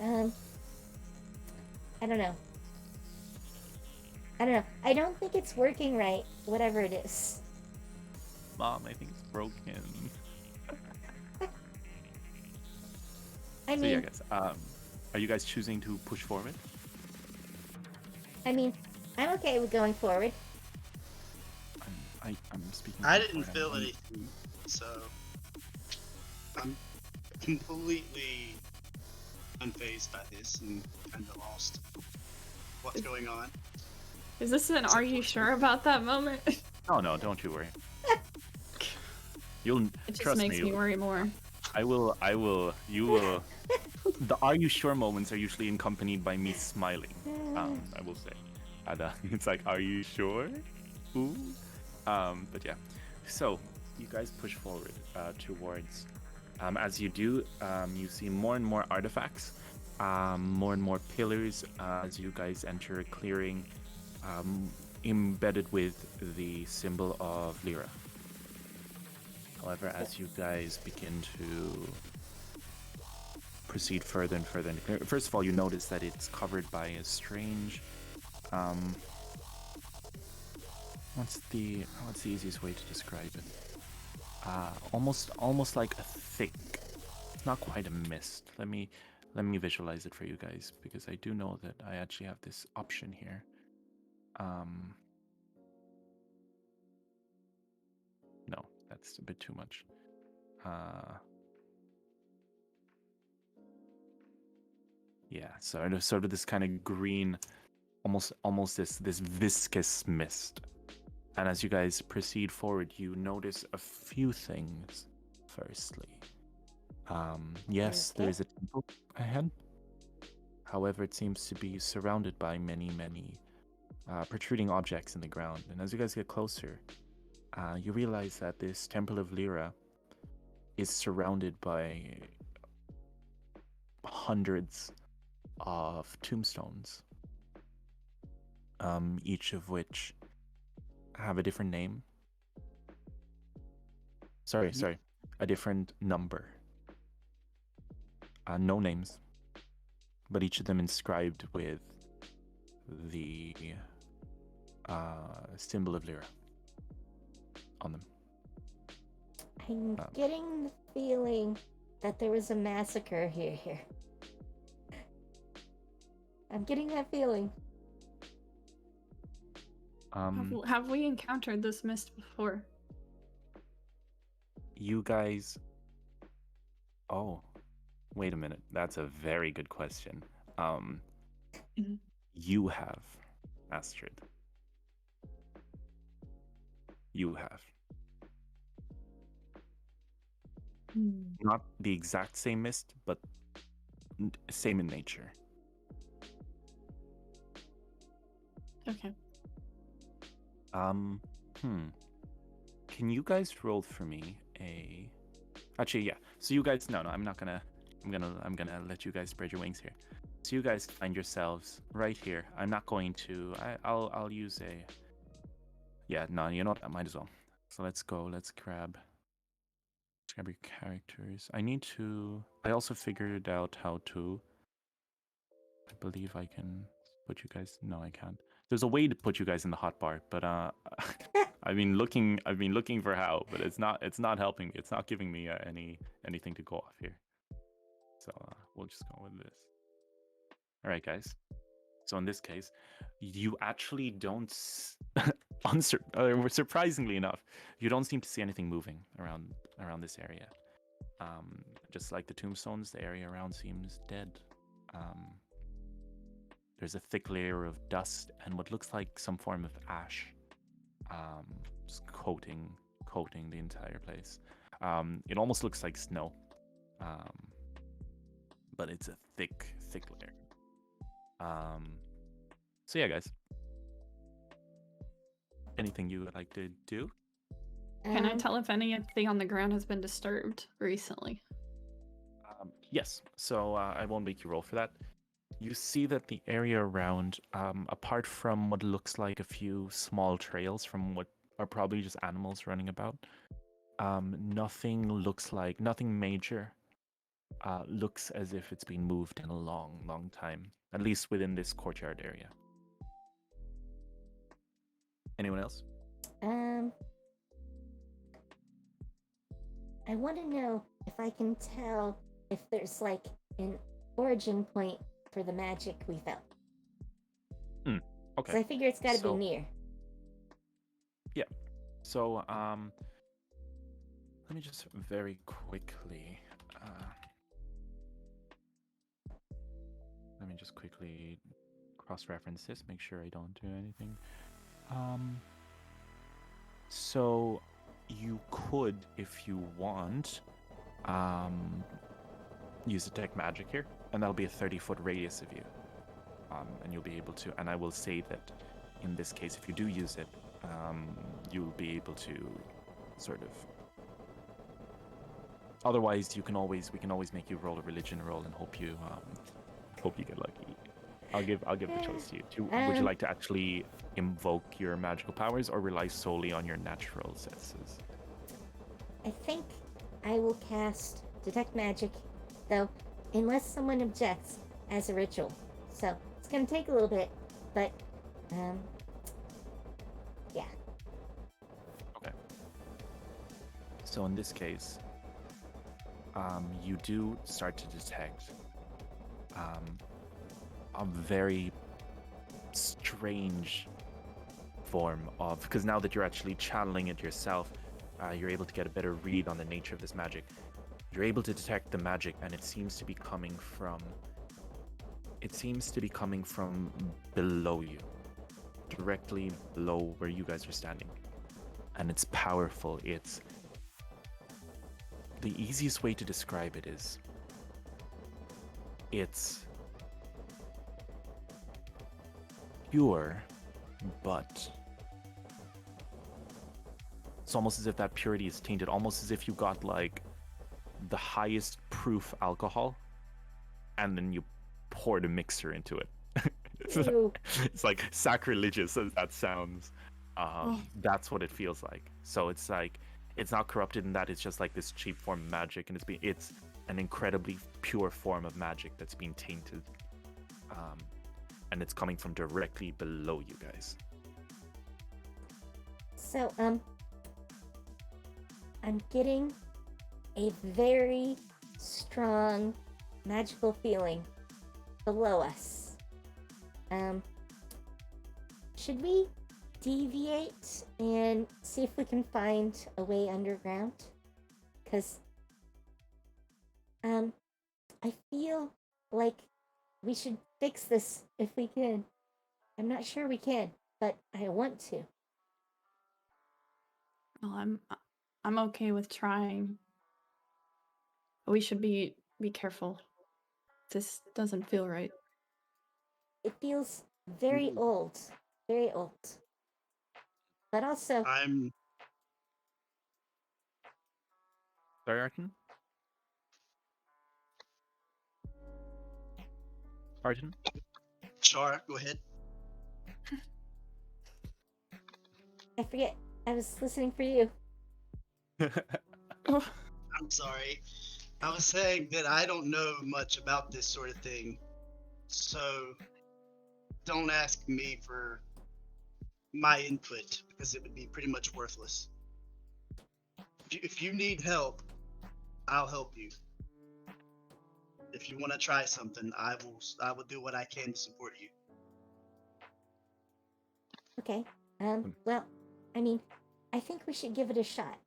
I don't know. I don't think it's working right, whatever it is. Mom, I think it's broken. I So mean, yeah, guys. Are you guys choosing to push forward? I'm okay with going forward. I'm speaking. I from didn't Fray. feel anything, so I'm completely unfazed by this and kind of lost what's going on. Is this an "Are you sure about that" moment? No, don't you worry. You'll It just trust makes me worry more. I will. You will. The "Are you sure" moments are usually accompanied by me smiling. I will say, and it's like, "Are you sure?" Ooh. But yeah. So you guys push forward towards. As you do, you see more and more artifacts, more and more pillars as you guys enter a clearing, embedded with the symbol of Lira. However, as you guys begin to proceed further and further, first of all, you notice that it's covered by a strange. What's the easiest way to describe it? Almost like a thick. It's not quite a mist. Let me visualize it for you guys because I do know that I actually have this option here. No, that's a bit too much. Yeah, sort of this kind of green, almost this viscous mist. And as you guys proceed forward, you notice a few things. Firstly, yes, Okay. there is a temple ahead. However, it seems to be surrounded by many protruding objects in the ground. And as you guys get closer, you realize that this Temple of Lira is surrounded by hundreds of tombstones, each of which have a different name. Sorry, a different number. No names, but each of them inscribed with the symbol of Lira on them. I'm getting the feeling that there was a massacre here. I'm getting that feeling. Have we encountered this mist before? You guys... Oh, wait a minute. That's a very good question. You have, Astrid. You have. Not the exact same mist, but same in nature. Okay. Can you guys roll for me a... Actually, yeah. So you guys... No, I'm not gonna... I'm gonna let you guys spread your wings here. So you guys find yourselves right here. I'm not going to... I'll use a... Yeah, no, you know what? I might as well. So let's go. Let's grab your characters. I also figured out how to... I believe I can put you guys... No, I can't. There's a way to put you guys in the hotbar, but I've been looking for how, but it's not helping me. It's not giving me anything to go off here. So we'll just go with this. All right, guys. So in this case, you actually don't, surprisingly enough, you don't seem to see anything moving around this area. Just like the tombstones, the area around seems dead. There's a thick layer of dust and what looks like some form of ash, just coating the entire place. It almost looks like snow, but it's a thick layer. So yeah, guys. Anything you would like to do? Can I tell if anything on the ground has been disturbed recently? Yes. So I won't make you roll for that. You see that the area around, apart from what looks like a few small trails from what are probably just animals running about, nothing major looks as if it's been moved in a long time, at least within this courtyard area. Anyone else? I want to know if I can tell if there's like an origin point for the magic we felt. Okay. Because I figure it's got to be near. Yeah. So, let me just very quickly. Let me just quickly cross-reference this, make sure I don't do anything. So you could, if you want, use detect magic here, and that'll be a 30-foot radius of you. And you'll be able to, and I will say that in this case, if you do use it, you'll be able to sort of... Otherwise, we can always make you roll a religion roll and hope you get lucky. I'll give the choice to you. Would you like to actually invoke your magical powers or rely solely on your natural senses? I think I will cast detect magic, though, unless someone objects, as a ritual. So it's gonna take a little bit, but yeah. Okay. So in this case, you do start to detect a very strange form of, because now that you're actually channeling it yourself, you're able to get a better read on the nature of this magic. You're able to detect the magic, and it seems to be coming from below you, directly below where you guys are standing, and it's powerful. It's the easiest way to describe it is it's pure, but it's almost as if that purity is tainted, almost as if you got like the highest proof alcohol and then you pour the mixer into it. Ew. It's like sacrilegious as that sounds. That's what it feels like. So it's like it's not corrupted in that it's just like this cheap form of magic, and it's an incredibly pure form of magic that's been tainted, and it's coming from directly below you guys. So, I'm getting a very strong magical feeling below us. Should we deviate and see if we can find a way underground? Because, I feel like we should fix this if we can. I'm not sure we can, but I want to. Well, I'm okay with trying. We should be careful. This doesn't feel right. It feels very old, very old. But also, I'm Sorry, Arton? Arton? Char. Go ahead. I forget. I was listening for you. Oh, I'm sorry. I was saying that I don't know much about this sort of thing, so don't ask me for my input because it would be pretty much worthless. If you need help, I'll help you. If you want to try something, I will do what I can to support you. Okay. Well, I mean, I think we should give it a shot.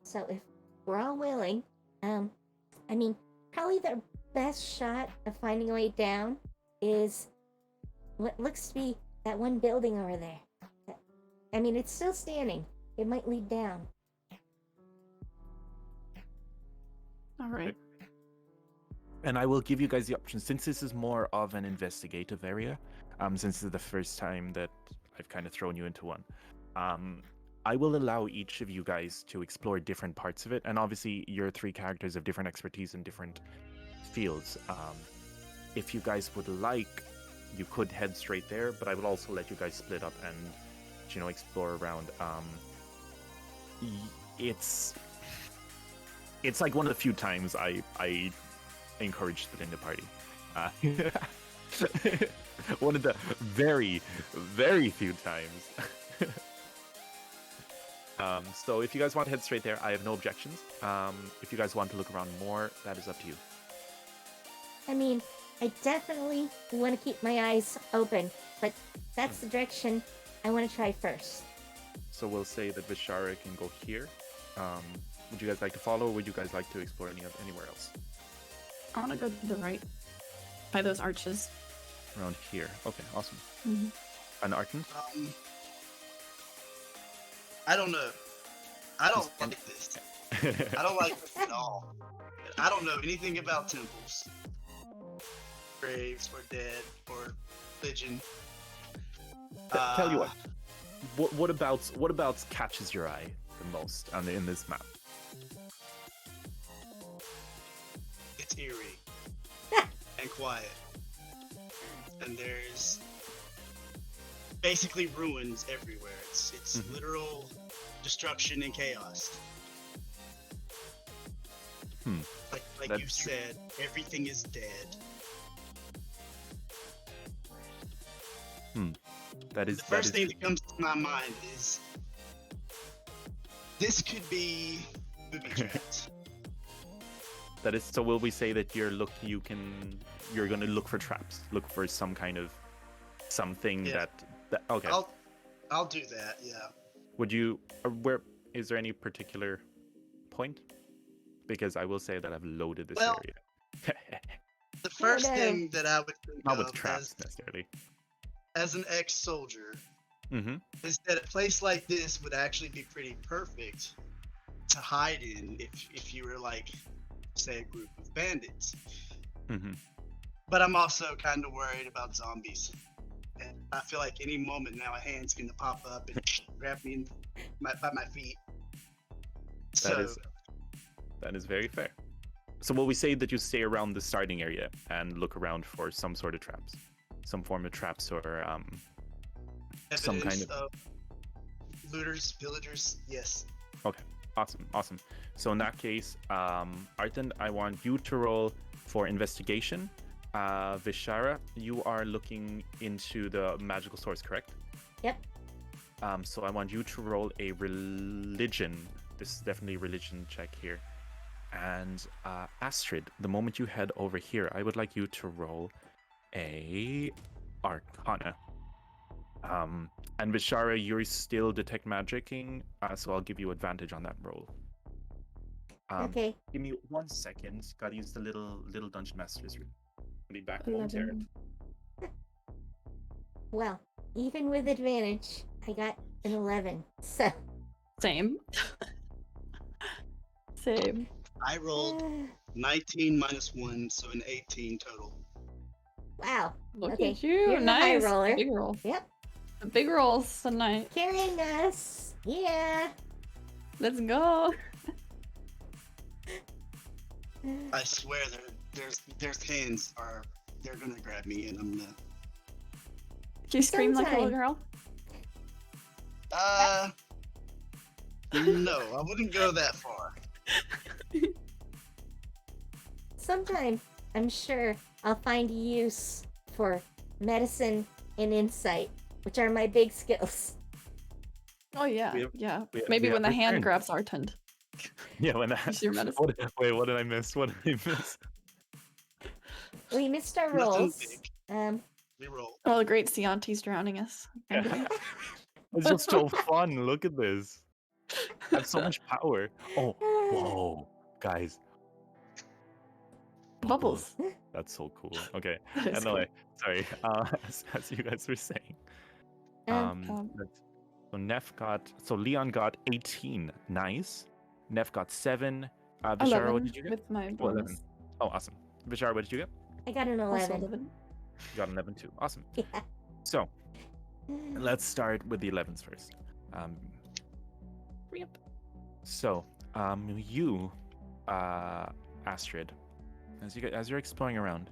So if we're all willing, I mean, probably the best shot of finding a way down is what looks to be that one building over there. I mean, it's still standing. It might lead down. all right. And I will give you guys the option, since this is more of an investigative area, since this is the first time that I've kind of thrown you into one, I will allow each of you guys to explore different parts of it. And obviously, your three characters have different expertise in different fields. If you guys would like, you could head straight there, but I will also let you guys split up and, explore around. It's like one of the few times I encourage splitting the party. One of the very, very few times. So if you guys want to head straight there, I have no objections. If you guys want to look around more, that is up to you. I mean, I definitely want to keep my eyes open, but that's the direction I want to try first. So we'll say that Vishara can go here. Would you guys like to follow, or would you guys like to explore anywhere else? I want to go to the right, by those arches. Around here. Okay, awesome. Mm-hmm. And Arton? I don't know. I don't like this. I don't like this at all. I don't know anything about temples, graves, or dead, or religion. Tell you what about catches your eye the most in this map? It's eerie and quiet, and there's basically ruins everywhere. It's literal destruction and chaos. Like you said, everything is dead. That is the first thing that comes to my mind is this could be booby trapped. That is. So will we say that you're going to look for traps, look for some kind of something that okay. I'll do that. Yeah. Would you? Where is there any particular point? Because I will say that I've loaded this area. The first thing that I would think not of with traps necessarily. As an ex-soldier, is that a place like this would actually be pretty perfect to hide in if you were like, say, a group of bandits. But I'm also kind of worried about zombies. And I feel like any moment now a hand's gonna pop up and grab me by my feet. That is very fair. So will we say that you stay around the starting area and look around for some sort of traps, some form of traps, or some kind Evidence of. Looters, villagers, yes. Okay, awesome. So in that case, Arten, I want you to roll for investigation. Vishara, you are looking into the magical source, correct? Yep. So I want you to roll a religion. This is definitely a religion check here. And Astrid, the moment you head over here, I would like you to roll a Arcana. And Vishara, you're still detect magicking, so I'll give you advantage on that roll. Okay. Give me 1 second. Gotta use the little dungeon master's room. I'll be back momentarily. 11. Well, even with advantage, I got an 11. So. Same. Same. I rolled 19 minus 1, so an 18 total. Wow. Look Okay, at you. you're the high Nice. roller. Big roll. Yep. The big rolls tonight. Carrying us. Yeah. Let's go. I swear their hands are they're gonna grab me and I'm gonna Can you scream like a little Sometime. girl? no, I wouldn't go that far. Sometime, I'm sure I'll find use for medicine and insight, which are my big skills. Oh yeah, We have- yeah. we have- Maybe we when the have hand returned. grabs Artund. Yeah, when Use your medicine. Wait, what did I miss? What did I miss? We missed our Nothing rolls. big. We roll. Oh, the great Cianti's drowning us. Yeah. It's just so fun. Look at this. I have so much power. Oh, whoa, guys. Bubbles. That's so cool. Okay. That is Anyway, cool. sorry. As you guys were saying. Um, So Leon got 18. Nice. Neff got 7. Vishara, 11 what did you get? with my Oh, 11. bonus. Oh, awesome. Vishara, what did you get? I got an Also 11. 11. You got an 11 too. Awesome. Yeah. So let's start with the 11s first. So, you, Astrid, as you're exploring around,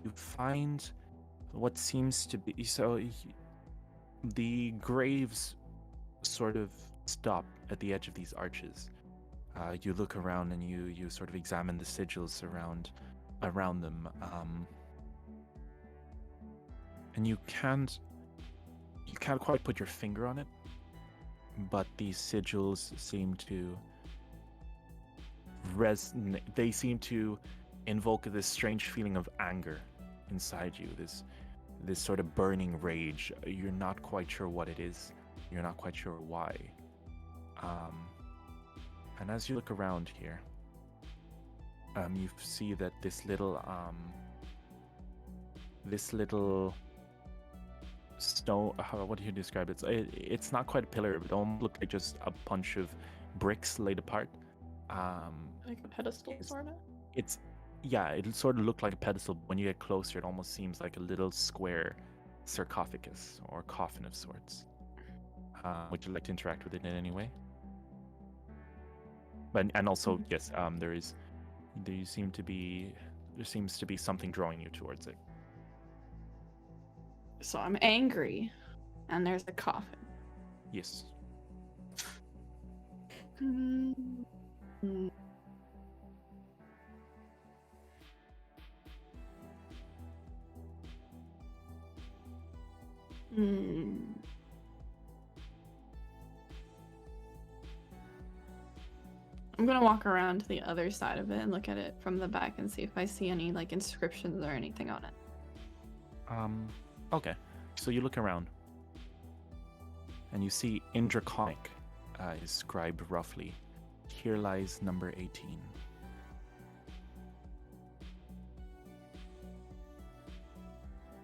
you find what seems to be the graves sort of stop at the edge of these arches. You look around and you sort of examine the sigils around them, and you can't quite put your finger on it, but these sigils seem to resonate. They seem to invoke this strange feeling of anger inside you, this sort of burning rage. You're not quite sure what it is. You're not quite sure why. And as you look around here, you see that this little stone. What do you describe it? It's not quite a pillar. It almost looks like just a bunch of bricks laid apart. Like a pedestal, sort of. It sort of looked like a pedestal. When you get closer, it almost seems like a little square sarcophagus or coffin of sorts. Would you like to interact with it in any way? And also, yes, there seems to be something drawing you towards it. So I'm angry, and there's a coffin. Yes. I'm gonna walk around to the other side of it and look at it from the back and see if I see any like inscriptions or anything on it. Okay. So you look around, and you see in Draconic is scribed roughly. Here lies number 18.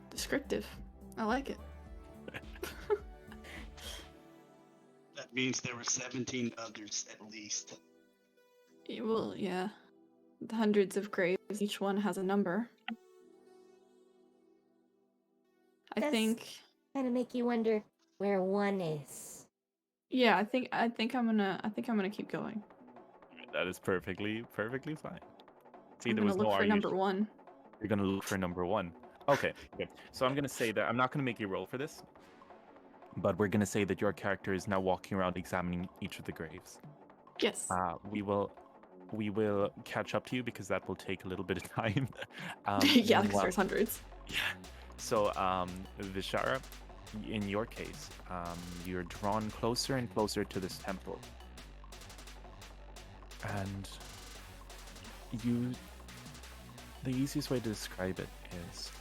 Descriptive. I like it. That means there were 17 others at least. Well, yeah. The hundreds of graves, each one has a number. I Does think. kind of make you wonder where one is. Yeah, I think I'm gonna keep going. That is perfectly fine. See, I'm there gonna was no look for are you number one. You're gonna look for number one. Okay. So I'm gonna say that I'm not gonna make you roll for this, but we're gonna say that your character is now walking around examining each of the graves. Yes. We will catch up to you because that will take a little bit of time. Yeah, because Meanwhile, there's hundreds. yeah. So, Vishara, in your case, you're drawn closer and closer to this temple, and the easiest way to describe it is,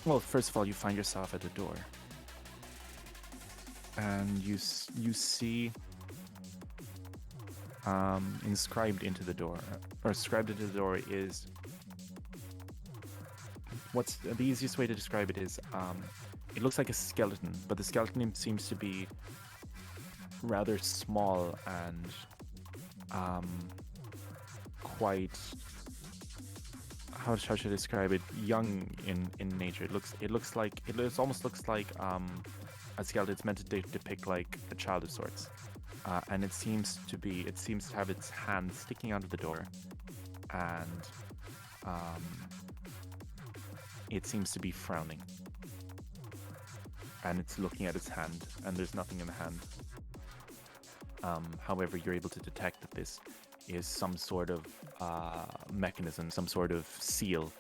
well, first of all, you find yourself at a door, and you see inscribed into the door, or inscribed into the door is, what's the easiest way to describe it is, it looks like a skeleton, but the skeleton seems to be rather small and quite, how should I describe it, young in nature. It almost looks like a skeleton. It's meant to depict like a child of sorts, and it seems to have its hand sticking out of the door, and it seems to be frowning, and it's looking at its hand, and there's nothing in the hand. However, you're able to detect that this is some sort of mechanism, some sort of seal,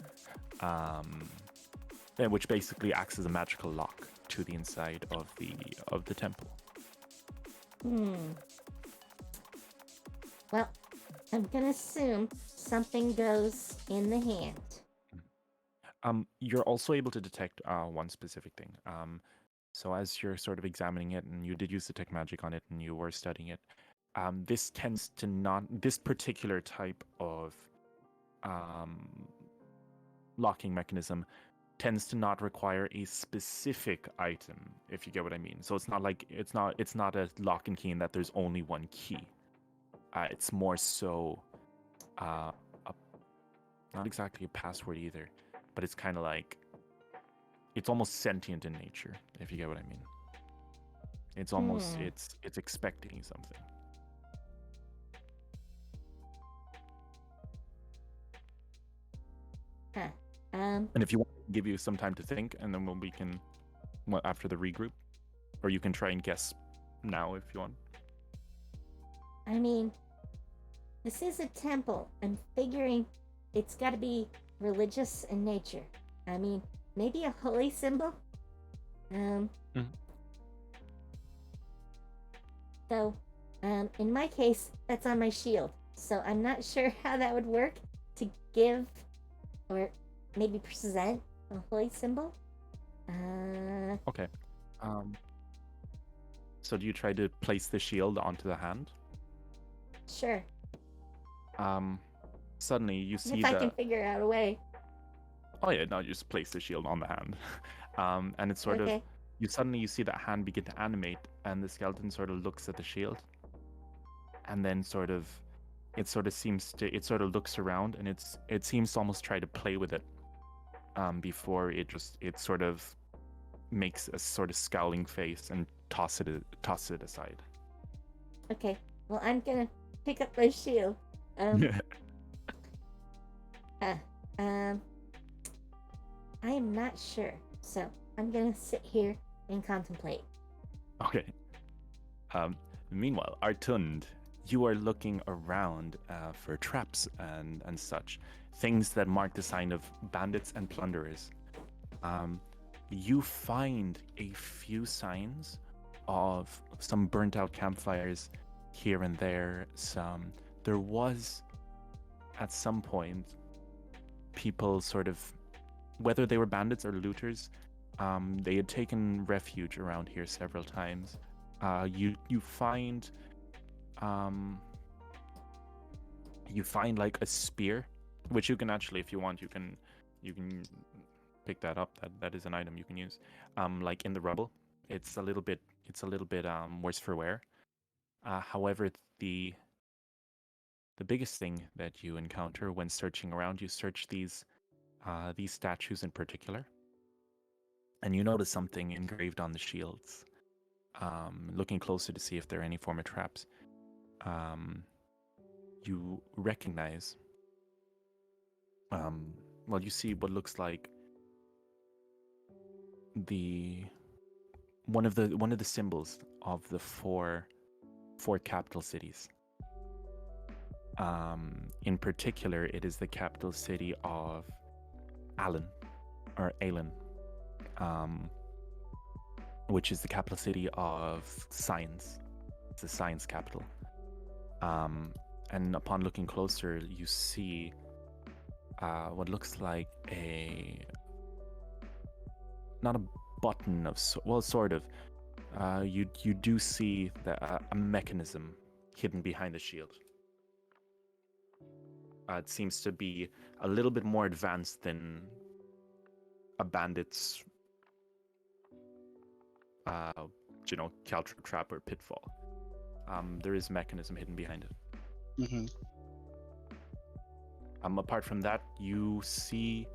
which basically acts as a magical lock to the inside of the temple. Well, I'm gonna assume something goes in the hand. You're also able to detect one specific thing. So as you're sort of examining it, and you did use detect magic on it, and you were studying it, this particular type of locking mechanism tends to not require a specific item, if you get what I mean. So it's not a lock and key in that there's only one key. It's more so not exactly a password either, but it's kind of like, it's almost sentient in nature, if you get what I mean. It's almost it's expecting something. Huh. And if you want, to give you some time to think, and then we can, after the regroup, or you can try and guess now if you want. I mean, this is a temple. I'm figuring it's got to be religious in nature. I mean, maybe a holy symbol? Though, in my case, that's on my shield. So I'm not sure how that would work to give or maybe present a holy symbol. Okay. So do you try to place the shield onto the hand? Sure. Suddenly you see If I can figure out a way. Oh yeah, no, you just place the shield on the hand. And it's sort of, you see that hand begin to animate, and the skeleton sort of looks at the shield, and then it sort of looks around, and it seems to almost try to play with it, before it sort of makes a sort of scowling face and toss it aside. Okay, well, I'm gonna pick up my shield. I am not sure, so I'm gonna sit here and contemplate. Okay. Meanwhile, Artund, you are looking around for traps and such, things that mark the sign of bandits and plunderers. You find a few signs of some burnt out campfires here and there. There was, at some point, people sort of, whether they were bandits or looters, they had taken refuge around here several times. You find like a spear, which you can actually, if you want, you can pick that up. That is an item you can use. Like in the rubble, it's a little bit worse for wear. However, the biggest thing that you encounter when searching around, you search these statues in particular, and you notice something engraved on the shields. Looking closer to see if there are any form of traps, you recognize well, you see what looks like the one of the symbols of the four capital cities. In particular, it is the capital city of Aylin, which is the capital city of science. It's the science capital. And upon looking closer, you see what looks like not a button of sort of. You do see a mechanism hidden behind the shield. It seems to be a little bit more advanced than a bandit's, caltrip trap or pitfall. There is mechanism hidden behind it. Mm-hmm. Apart from that, you see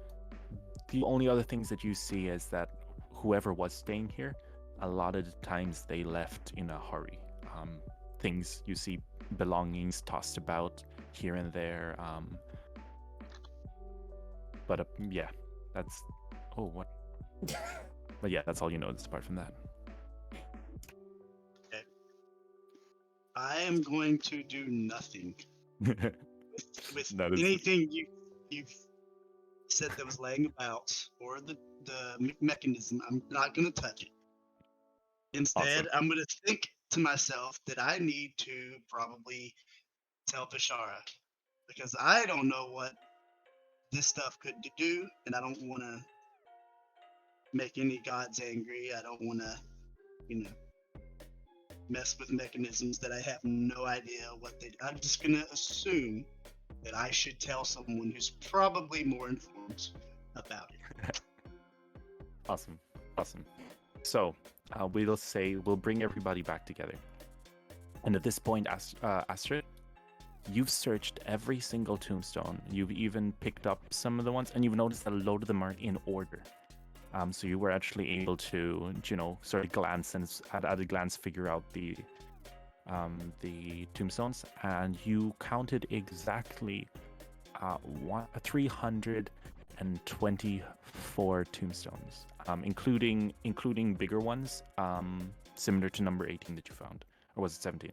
the only other things that you see is that whoever was staying here, a lot of the times they left in a hurry. Things you see, belongings tossed about here and there. But yeah, that's what. But yeah, that's all you notice apart from that. Okay. I am going to do nothing with anything you've said that was laying about or the mechanism. I'm not going to touch it. Instead, Awesome. I'm going to think to myself that I need to probably tell Bashara, because I don't know what this stuff could do, and I don't want to make any gods angry. I don't want to, mess with mechanisms that I have no idea what they. I'm just going to assume that I should tell someone who's probably more informed about it. Awesome. So we'll bring everybody back together. And at this point, Astrid, you've searched every single tombstone. You've even picked up some of the ones, and you've noticed that a load of them are in order. So you were actually able to, sort of glance and at a glance figure out the tombstones, and you counted exactly 324 tombstones, including bigger ones, similar to number 18 that you found, or was it 17?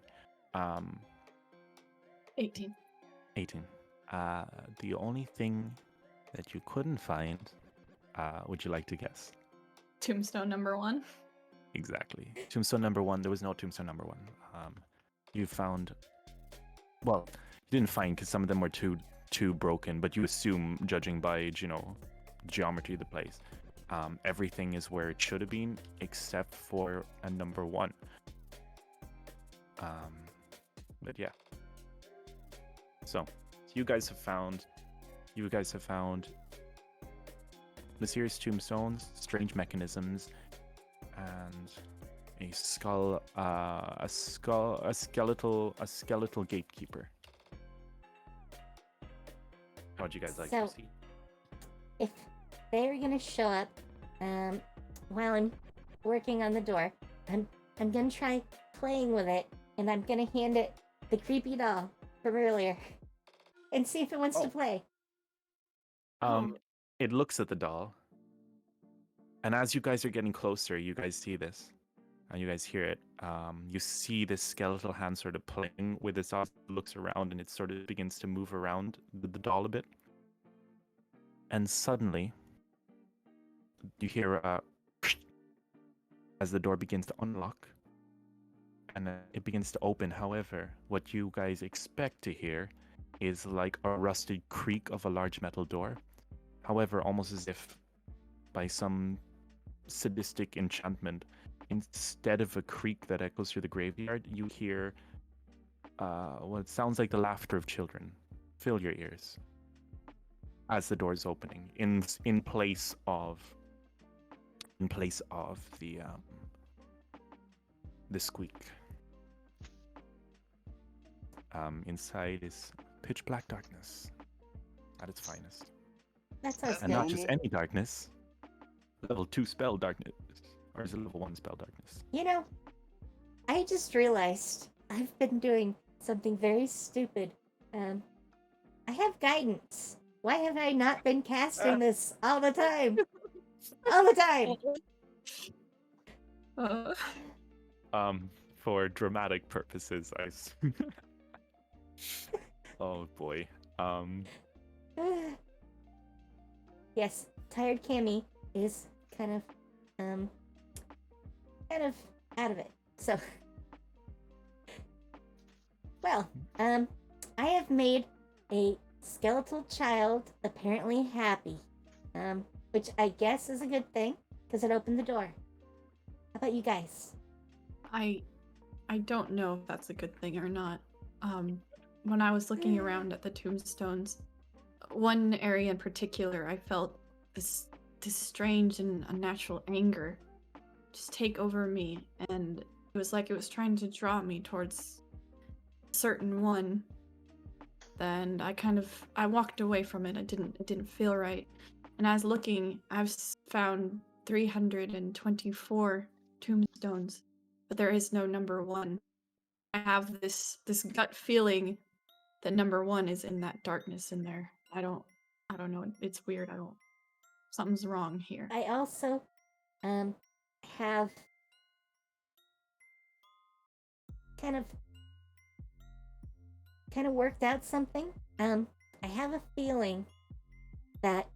18. 18. The only thing that you couldn't find, would you like to guess? Tombstone number 1. Exactly. Tombstone number 1. There was no tombstone number 1. You found, well, you didn't find because some of them were too broken, but you assume, judging by geometry of the place, everything is where it should have been except for a number 1. But yeah. So you guys have found mysterious tombstones, strange mechanisms, and a skeletal gatekeeper. How'd you guys like to proceed? If they're gonna show up while I'm working on the door, I'm gonna try playing with it, and I'm gonna hand it the creepy doll from earlier and see if it wants to play. It looks at the doll, and as you guys are getting closer, you guys see this, and you guys hear it. You see this skeletal hand sort of playing with its eyes, looks around, and it sort of begins to move around the doll a bit. And suddenly, you hear as the door begins to unlock, and it begins to open. However, what you guys expect to hear is like a rusted creak of a large metal door. However, almost as if by some sadistic enchantment, instead of a creak that echoes through the graveyard, you hear what sounds like the laughter of children fill your ears as the door is opening, in place of the squeak. Inside is pitch black darkness at its finest. That sounds And good. not just any darkness, level 2 spell darkness. Or is it level 1 spell darkness? I just realized I've been doing something very stupid. I have guidance, Why have I not been casting this all the time? All the time. For dramatic purposes, oh boy. Yes, tired Cammy is kind of out of it. So, well, I have made a skeletal child apparently happy, which I guess is a good thing because it opened the door. How about you guys? I don't know if that's a good thing or not. When I was looking around at the tombstones, one area in particular, I felt this strange and unnatural anger just take over me, and it was like it was trying to draw me towards a certain one. Then I walked away from it. It didn't feel right. And I was looking, I've found 324 tombstones, but there is no number 1. I have this gut feeling that number 1 is in that darkness in there. I don't know. It's weird. Something's wrong here. I also have kind of worked out something. I have a feeling that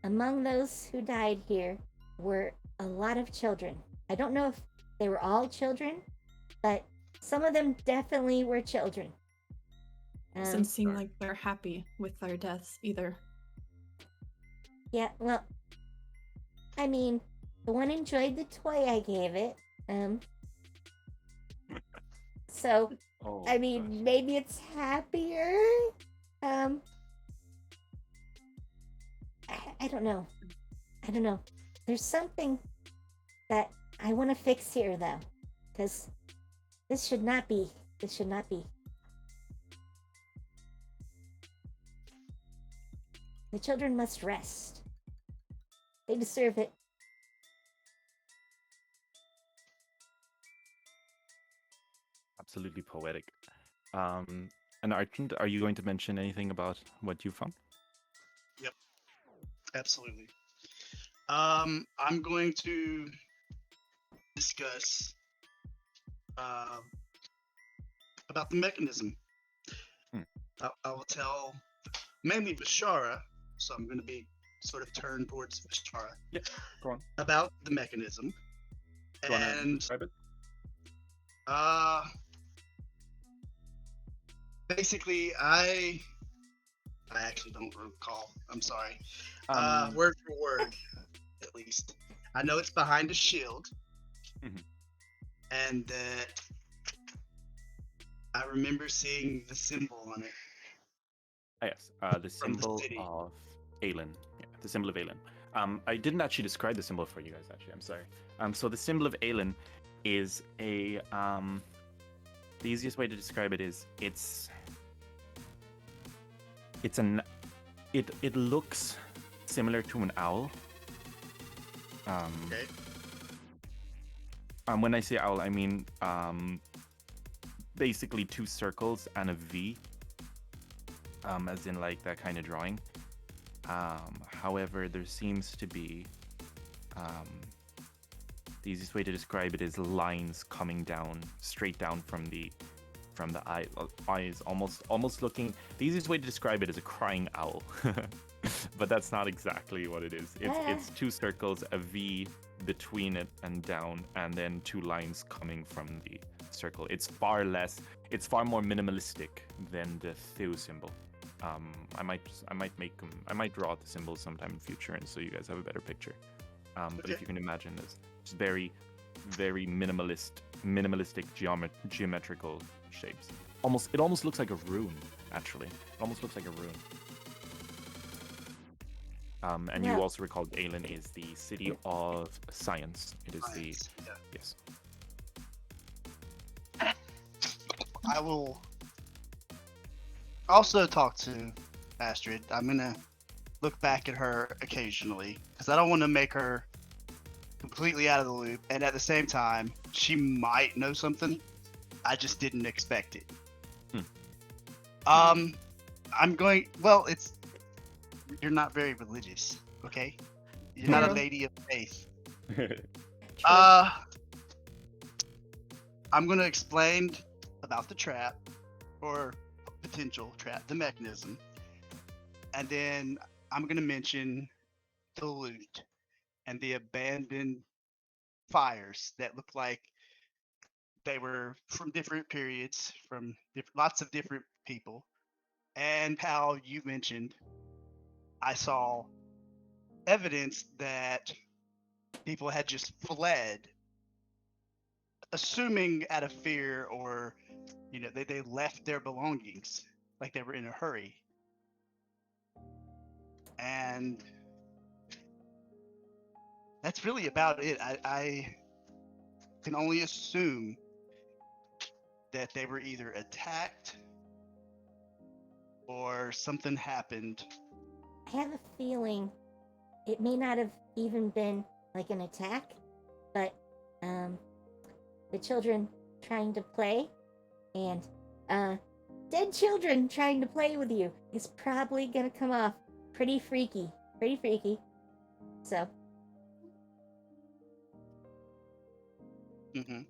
among those who died here were a lot of children. I don't know if they were all children, but some of them definitely were children. Doesn't seem like they're happy with their deaths either. Yeah, well, I mean, the one enjoyed the toy I gave it. So, I mean, maybe it's happier. I don't know. There's something that I want to fix here, though, because this should not be. The children must rest. They deserve it. Absolutely poetic. And Archant, are you going to mention anything about what you found? Yep, absolutely. I'm going to discuss about the mechanism. I will tell mainly Bashara, so I'm going to be sort of turned towards Bashara. Yeah, go on. About the mechanism. Do you want to describe it? Basically, I actually don't recall. I'm sorry. Word for word, at least. I know it's behind a shield, and that I remember seeing the symbol on it. Yes, the symbol of Aylin. Yeah, the symbol of Aylin. I didn't actually describe the symbol for you guys. Actually, I'm sorry. So the symbol of Aylin is a. The easiest way to describe it is it looks similar to an owl. Okay. When I say owl, I mean basically 2 circles and a V, as in like that kind of drawing. However, there seems to be the easiest way to describe it is lines coming down, straight down from the eyes, almost looking. The easiest way to describe it is a crying owl, but that's not exactly what it is. It's 2 circles, a V between it and down, and then 2 lines coming from the circle. It's far more minimalistic than the Thew symbol. I might draw out the symbols sometime in future, and so you guys have a better picture. But if you can imagine this, it's very, very minimalistic geometrical shapes. It almost looks like a rune, actually. It almost looks like a rune. And you also recalled Aylin is the city of science. It is yes. I will also talk to Astrid. I'm gonna look back at her occasionally because I don't want to make her completely out of the loop, and at the same time, she might know something. I just didn't expect it. I'm going. Well, you're not very religious, okay? You're not a True. lady of faith. True. I'm going to explain about the trap, or potential trap, the mechanism, and then I'm going to mention the loot and the abandoned fires that look like they were from different periods, from lots of different people, and how you mentioned I saw evidence that people had just fled, assuming out of fear, or they left their belongings like they were in a hurry. And that's really about it. I can only assume that they were either attacked or something happened. I have a feeling it may not have even been like an attack, but the children trying to play, and dead children trying to play with you is probably gonna come off pretty freaky. So Mm-hmm.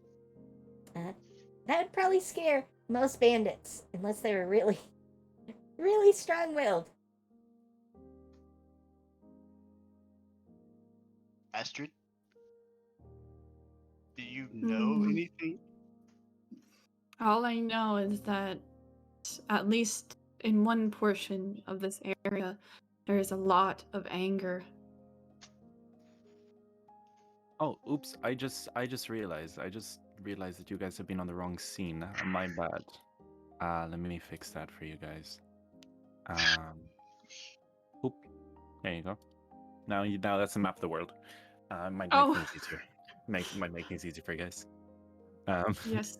that would probably scare most bandits, unless they were really, really strong-willed. Astrid, do you know anything? All I know is that at least in one portion of this area, there is a lot of anger. Oh, oops! I just realized that you guys have been on the wrong scene. My bad. Let me fix that for you guys. Oop. There you go. Now that's a map of the world. Might make Oh. things easier. Might make things easier for you guys. Yes.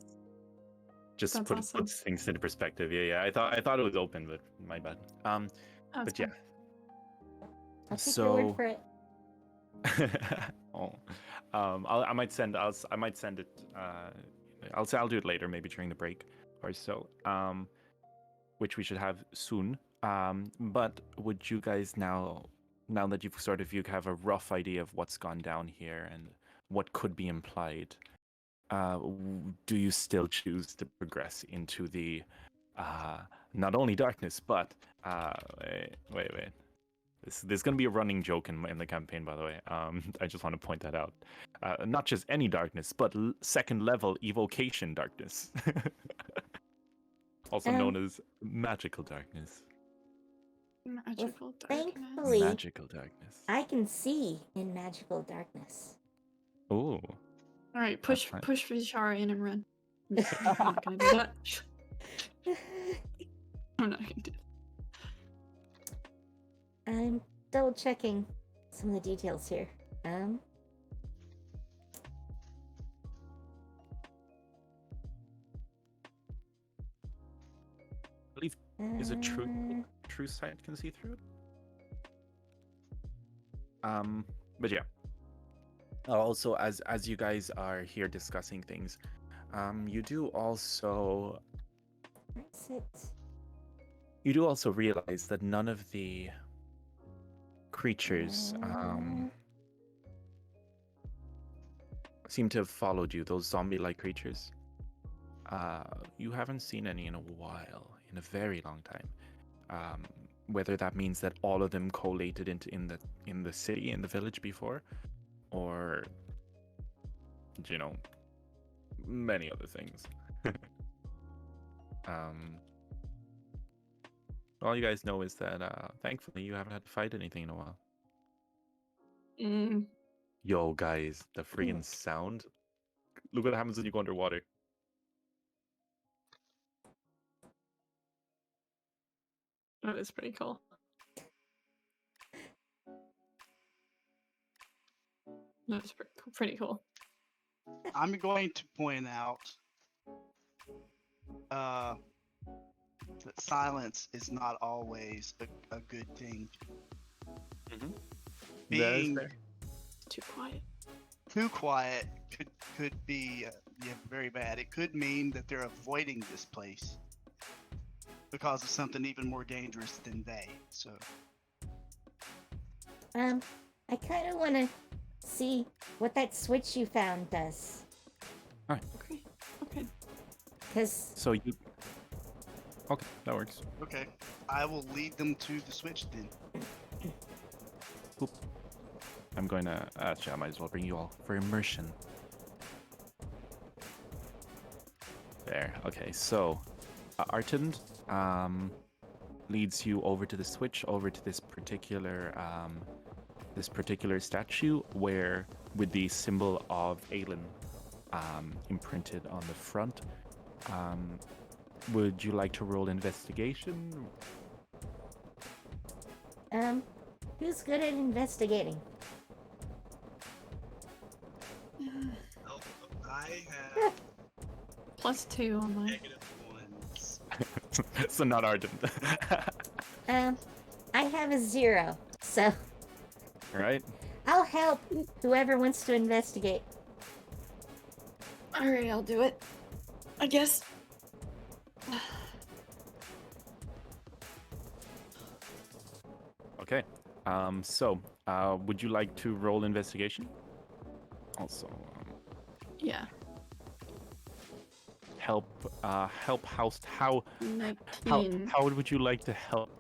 Just That's puts awesome. things into perspective. Yeah. I thought it was open, but my bad. That's But yeah. I'll take your word for it. Oh, I might send it. I'll do it later, maybe during the break or so. Which we should have soon. But would you guys now that you have a rough idea of what's gone down here and what could be implied, do you still choose to progress into the not only darkness, but wait. There's going to be a running joke in the campaign, by the way. I just want to point that out. Not just any darkness, but second level evocation darkness. Also known as magical darkness. Magical darkness. Thankfully, Magical darkness. I can see in magical darkness. Oh. All right, That's push fine. Vishara in and run. I'm not gonna do that. I'm not gonna do that. I'm double checking some of the details here. I believe is it true sight can see through it? But yeah. Also, as you guys are here discussing things, you do also realize that none of the creatures seem to have followed you. Those zombie-like creatures. You haven't seen any in a while, in a very long time. Whether that means that all of them collated in the city, in the village before, or many other things. All you guys know is that thankfully you haven't had to fight anything in a while. Yo, guys, the freaking sound. Look what happens when you go underwater. That is pretty cool. That's pretty cool. I'm going to point out that silence is not always a good thing. Mm-hmm. Being Too quiet. too quiet could be very bad. It could mean that they're avoiding this place. because of something even more dangerous than they. So I kind of want to see what that switch you found does. Okay. Okay. Because, So you. Okay, that works. okay, I will lead them to the switch then. Oop. I'm going to. Actually, I might as well bring you all for immersion. There. Okay, so Artend leads you over to the switch, over to this particular statue, where with the symbol of Aylin imprinted on the front. Would you like to roll investigation? who's good at investigating? Oh, I have +2 on mine. -1s. So not Artend. I have a 0, so Right? I'll help whoever wants to investigate. Alright, I'll do it. I guess. Okay. So, would you like to roll investigation? Also, Yeah. help. How 19. would you like to help?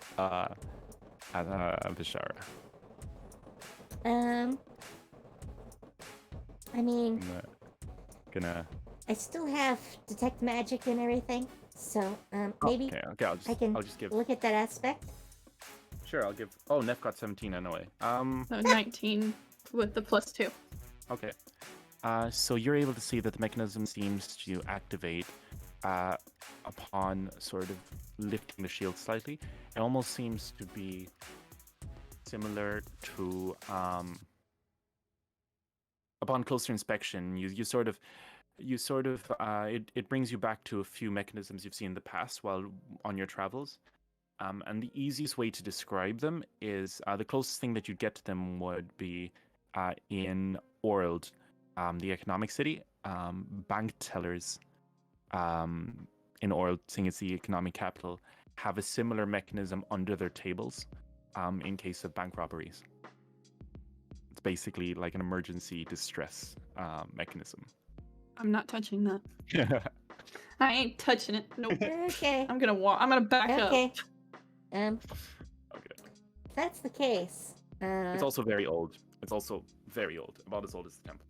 Vishara. I mean, Gonna. I still have detect magic and everything, so maybe Okay. I'll just give. look at that aspect. Sure, I'll give. Oh, Neff got 17 anyway. So 19 with the +2. Okay. So you're able to see that the mechanism seems to activate upon sort of lifting the shield slightly. It almost seems to be similar to upon closer inspection. It brings you back to a few mechanisms you've seen in the past while on your travels. And the easiest way to describe them is the closest thing that you'd get to them would be in Orld, the economic city. Bank tellers in Orld, seeing it's the economic capital, have a similar mechanism under their tables in case of bank robberies. It's basically like an emergency distress mechanism. I'm not touching that. I ain't touching it. Nope. Okay. I'm gonna walk. I'm gonna back up. Okay. Okay. If that's the case, It's also very old. It's also very old. About as old as the temple.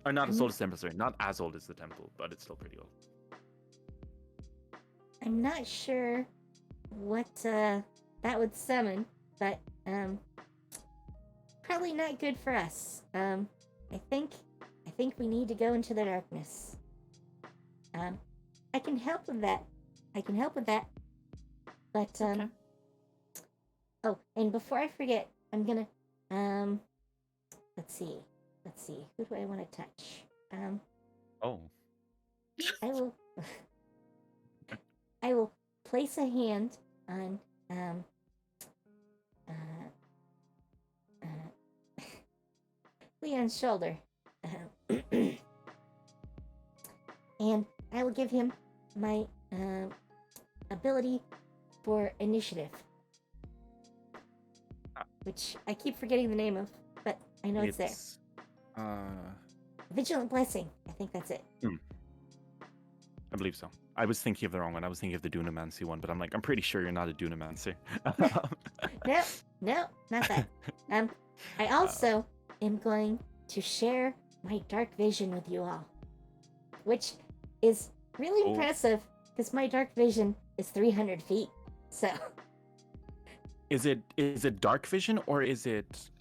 Or not as old as the temple, sorry. Not as old as the temple, but it's still pretty old. I'm not sure what that would summon, but probably not good for us. I think we need to go into the darkness. I can help with that. But Okay. oh, and before I forget, I'm gonna let's see. Who do I want to touch? Oh. I will place a hand on Leon's shoulder. And I will give him my ability for initiative. Which I keep forgetting the name of, but I know it's there. Vigilant Blessing. I think that's it. I believe so. I was thinking of the wrong one. I was thinking of the Dunamancy one, but I'm pretty sure you're not a Dunamancer. No, not that. I also am going to share my dark vision with you all, which is really impressive because my dark vision is 300 feet. So, is it dark vision or is it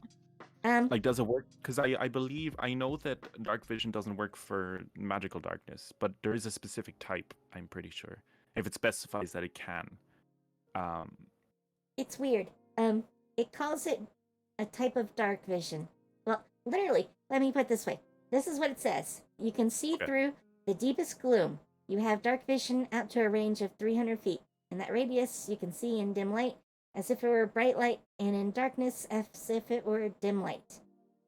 like does it work? Because I know that dark vision doesn't work for magical darkness, but there is a specific type. I'm pretty sure if it specifies that it can. It's weird. It calls it a type of dark vision. Well, literally, let me put it this way. This is what it says. You can see through the deepest gloom. You have dark vision out to a range of 300 feet. In that radius, you can see in dim light as if it were bright light, and in darkness as if it were dim light.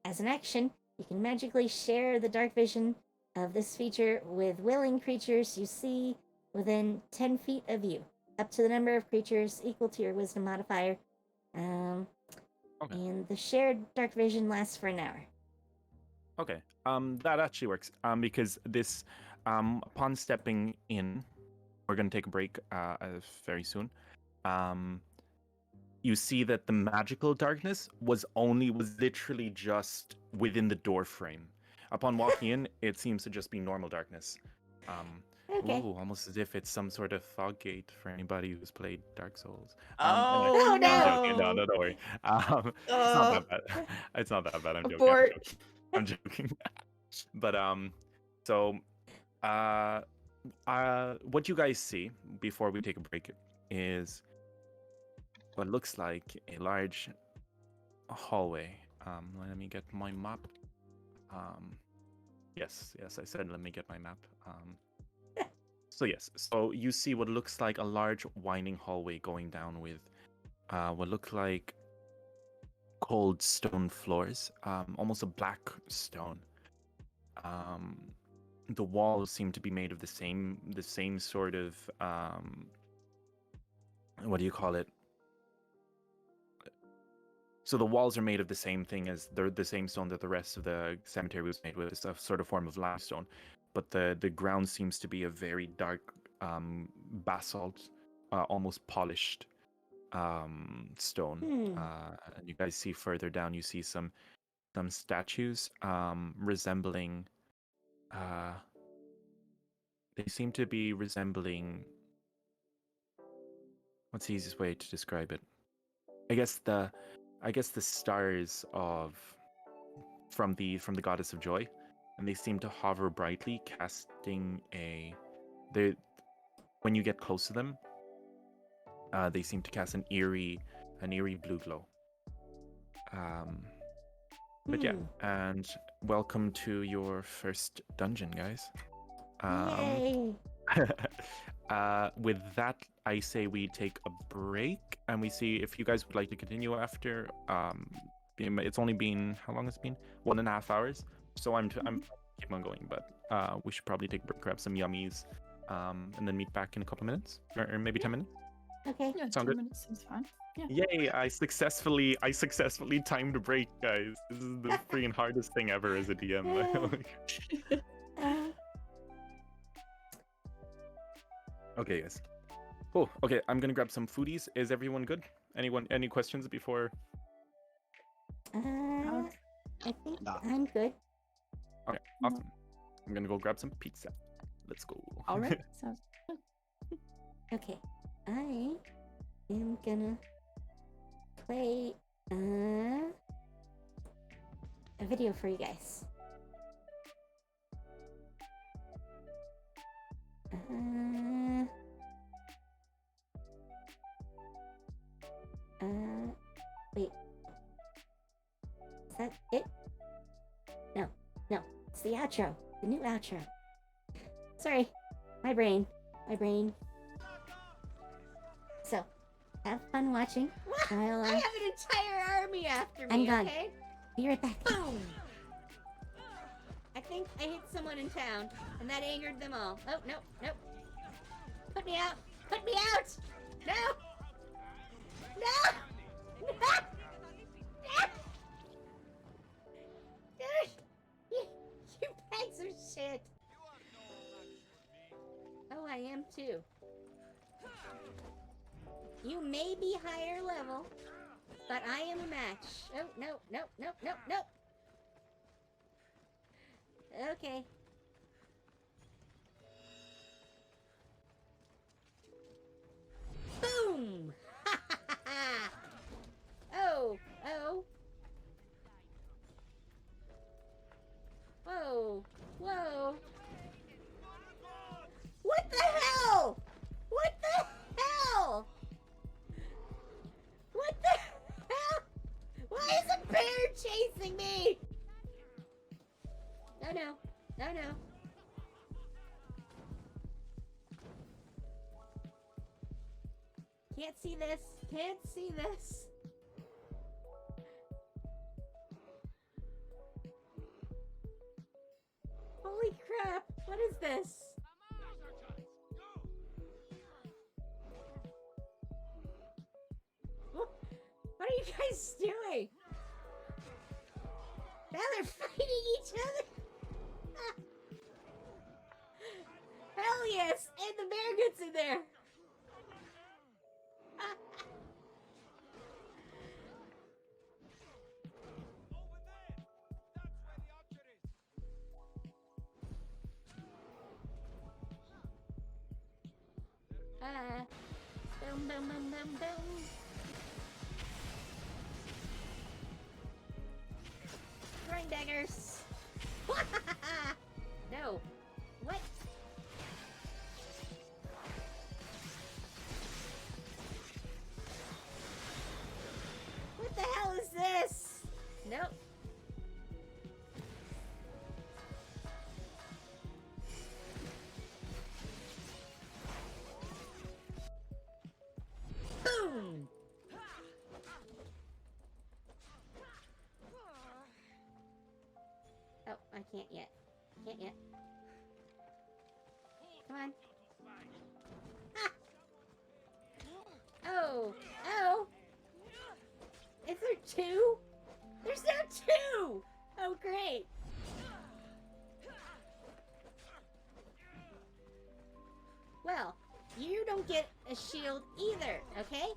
As an action, you can magically share the dark vision of this feature with willing creatures you see within 10 feet of you. up to the number of creatures equal to your wisdom modifier. Okay. And the shared dark vision lasts for an hour. Okay. That actually works. Because this, upon stepping in, we're gonna take a break. Very soon. You see that the magical darkness was literally just within the door frame. Upon walking in, it seems to just be normal darkness. Okay. Ooh, almost as if it's some sort of fog gate for anybody who's played Dark Souls. Oh, Oh, I'm no! joking. No, don't worry. It's not that bad. It's not that bad. I'm joking. Abort. I'm joking. But so what you guys see before we take a break is what looks like a large hallway. Let me get my map. Yes, I said let me get my map. So yes, so you see what looks like a large winding hallway going down with what look like cold stone floors, almost a black stone. The walls seem to be made of the same sort of what do you call it? So the walls are made of the same thing as the same stone that the rest of the cemetery was made with. It's a sort of form of limestone, but the ground seems to be a very dark basalt, almost polished stone. And you guys see further down, you see some statues resembling. They seem to be resembling. What's the easiest way to describe it? I guess the stars from the goddess of joy, and they seem to hover brightly, casting they when you get close to them, they seem to cast an eerie blue glow. But yeah, and welcome to your first dungeon, guys. Yay! With that, I say we take a break and we see if you guys would like to continue after. It's only been, how long has it been? 1.5 hours. So I'm keep on going, but we should probably take a break, grab some yummies, and then meet back in a couple minutes or maybe 10 minutes. Okay. Yeah, Sound 10 good? minutes seems fine. Yeah. Yay! I successfully timed a break, guys. This is the freaking hardest thing ever as a DM. Okay, guys. Oh, okay. I'm gonna grab some foodies. Is everyone good? Any questions before? I think Nah. I'm good. Okay, awesome. I'm gonna go grab some pizza. Let's go. All right. Sounds Okay, I am gonna play a video for you guys. Wait. Is that it? No, it's the outro. The new outro. Sorry, my brain. So, have fun watching. While I have an entire army after me, I'm gone. okay? Be right back. Boom! I think I hit someone in town, and that angered them all. Oh, nope. Put me out! Put me out! No! No! No! You bags of shit! Oh, I am too. You may be higher level, but I am a match. Oh, no. Okay. Boom! Ha ha ha ha! Oh. Whoa. What the hell? What the hell? Why is a bear chasing me? No. Can't see this. Holy crap, what is this? you guys doing? Now they're fighting each other. Hell yes! And the bear gets in there. Boom, boom, boom, boom, boom. Throwing daggers. No. What? What the hell is this? Nope. Boom! Oh, I can't yet. Can't yet. Come on. Ah! Oh! Oh! Is there two? There's now two! Oh, great. Well, you don't get a shield either, okay?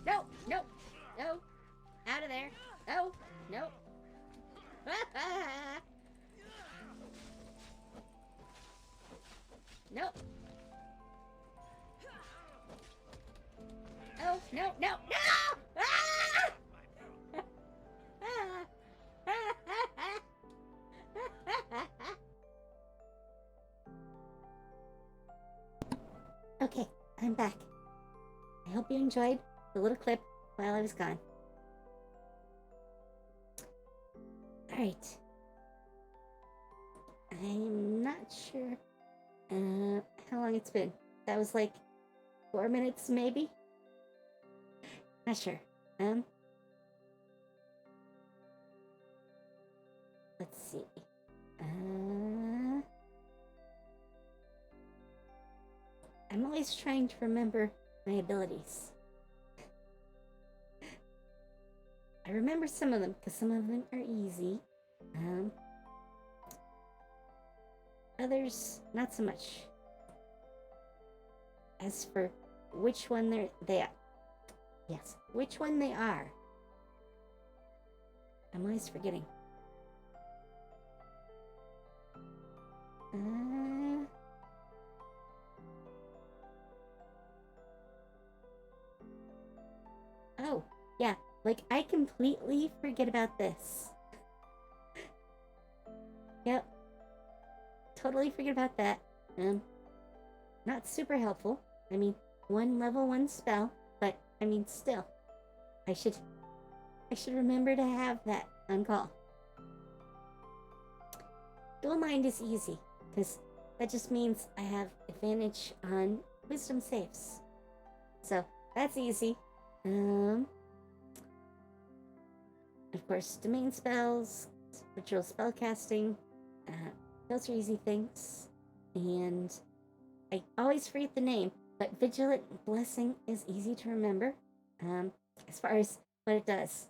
No, no, no. Out of there. No, no. Nope. Oh, no, no, no! Ah! Okay, I'm back. I hope you enjoyed the little clip while I was gone. Alright. I'm not sure how long it's been. That was like 4 minutes, maybe? Not sure. Let's see. I'm always trying to remember my abilities. I remember some of them because some of them are easy. Others, not so much. As for which one they are. Yes, which one they are. I'm always forgetting. Oh, yeah, like I completely forget about this. Yep. Totally forget about that. Not super helpful. I mean, one level 1 spell, but I mean still. I should remember to have that on call. Dual Mind is easy, because that just means I have advantage on wisdom saves. So that's easy. Of course, domain spells, ritual spellcasting, those are easy things. And I always forget the name, but Vigilant Blessing is easy to remember, as far as what it does.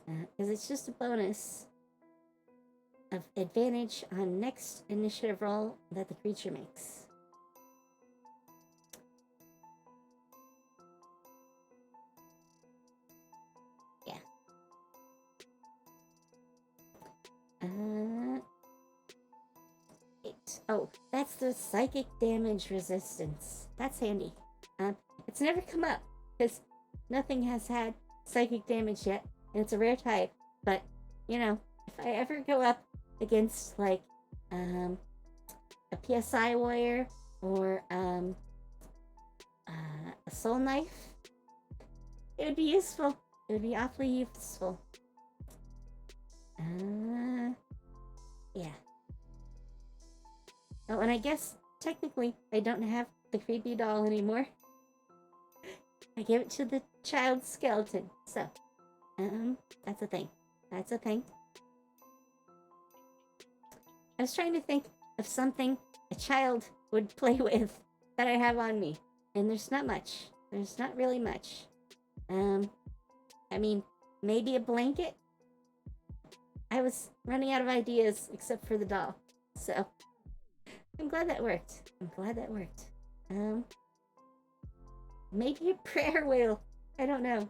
Because it's just a bonus of advantage on next initiative roll that the creature makes. Yeah. Oh, that's the psychic damage resistance. That's handy. It's never come up because nothing has had psychic damage yet, and it's a rare type. But you know, if I ever go up against like a PSI warrior or a soul knife, it would be useful. It would be awfully useful. Yeah. Oh, and I guess technically I don't have the creepy doll anymore. I gave it to the child skeleton. So, that's a thing. That's a thing. I was trying to think of something a child would play with that I have on me, and there's not much. There's not really much. I mean, maybe a blanket. I was running out of ideas except for the doll, so I'm glad that worked. Maybe a prayer wheel. I don't know.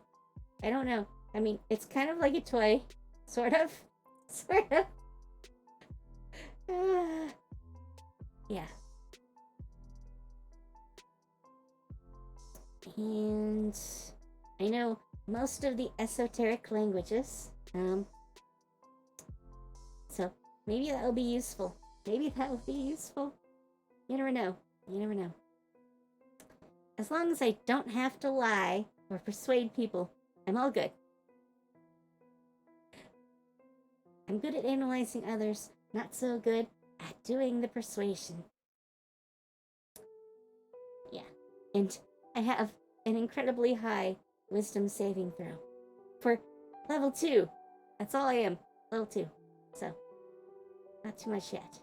I mean, it's kind of like a toy, sort of. Yeah. And I know most of the esoteric languages. So maybe that will be useful. You never know. As long as I don't have to lie or persuade people, I'm all good. I'm good at analyzing others, not so good at doing the persuasion. Yeah, and I have an incredibly high wisdom saving throw. For level 2. That's all I am. Level 2. So, not too much yet.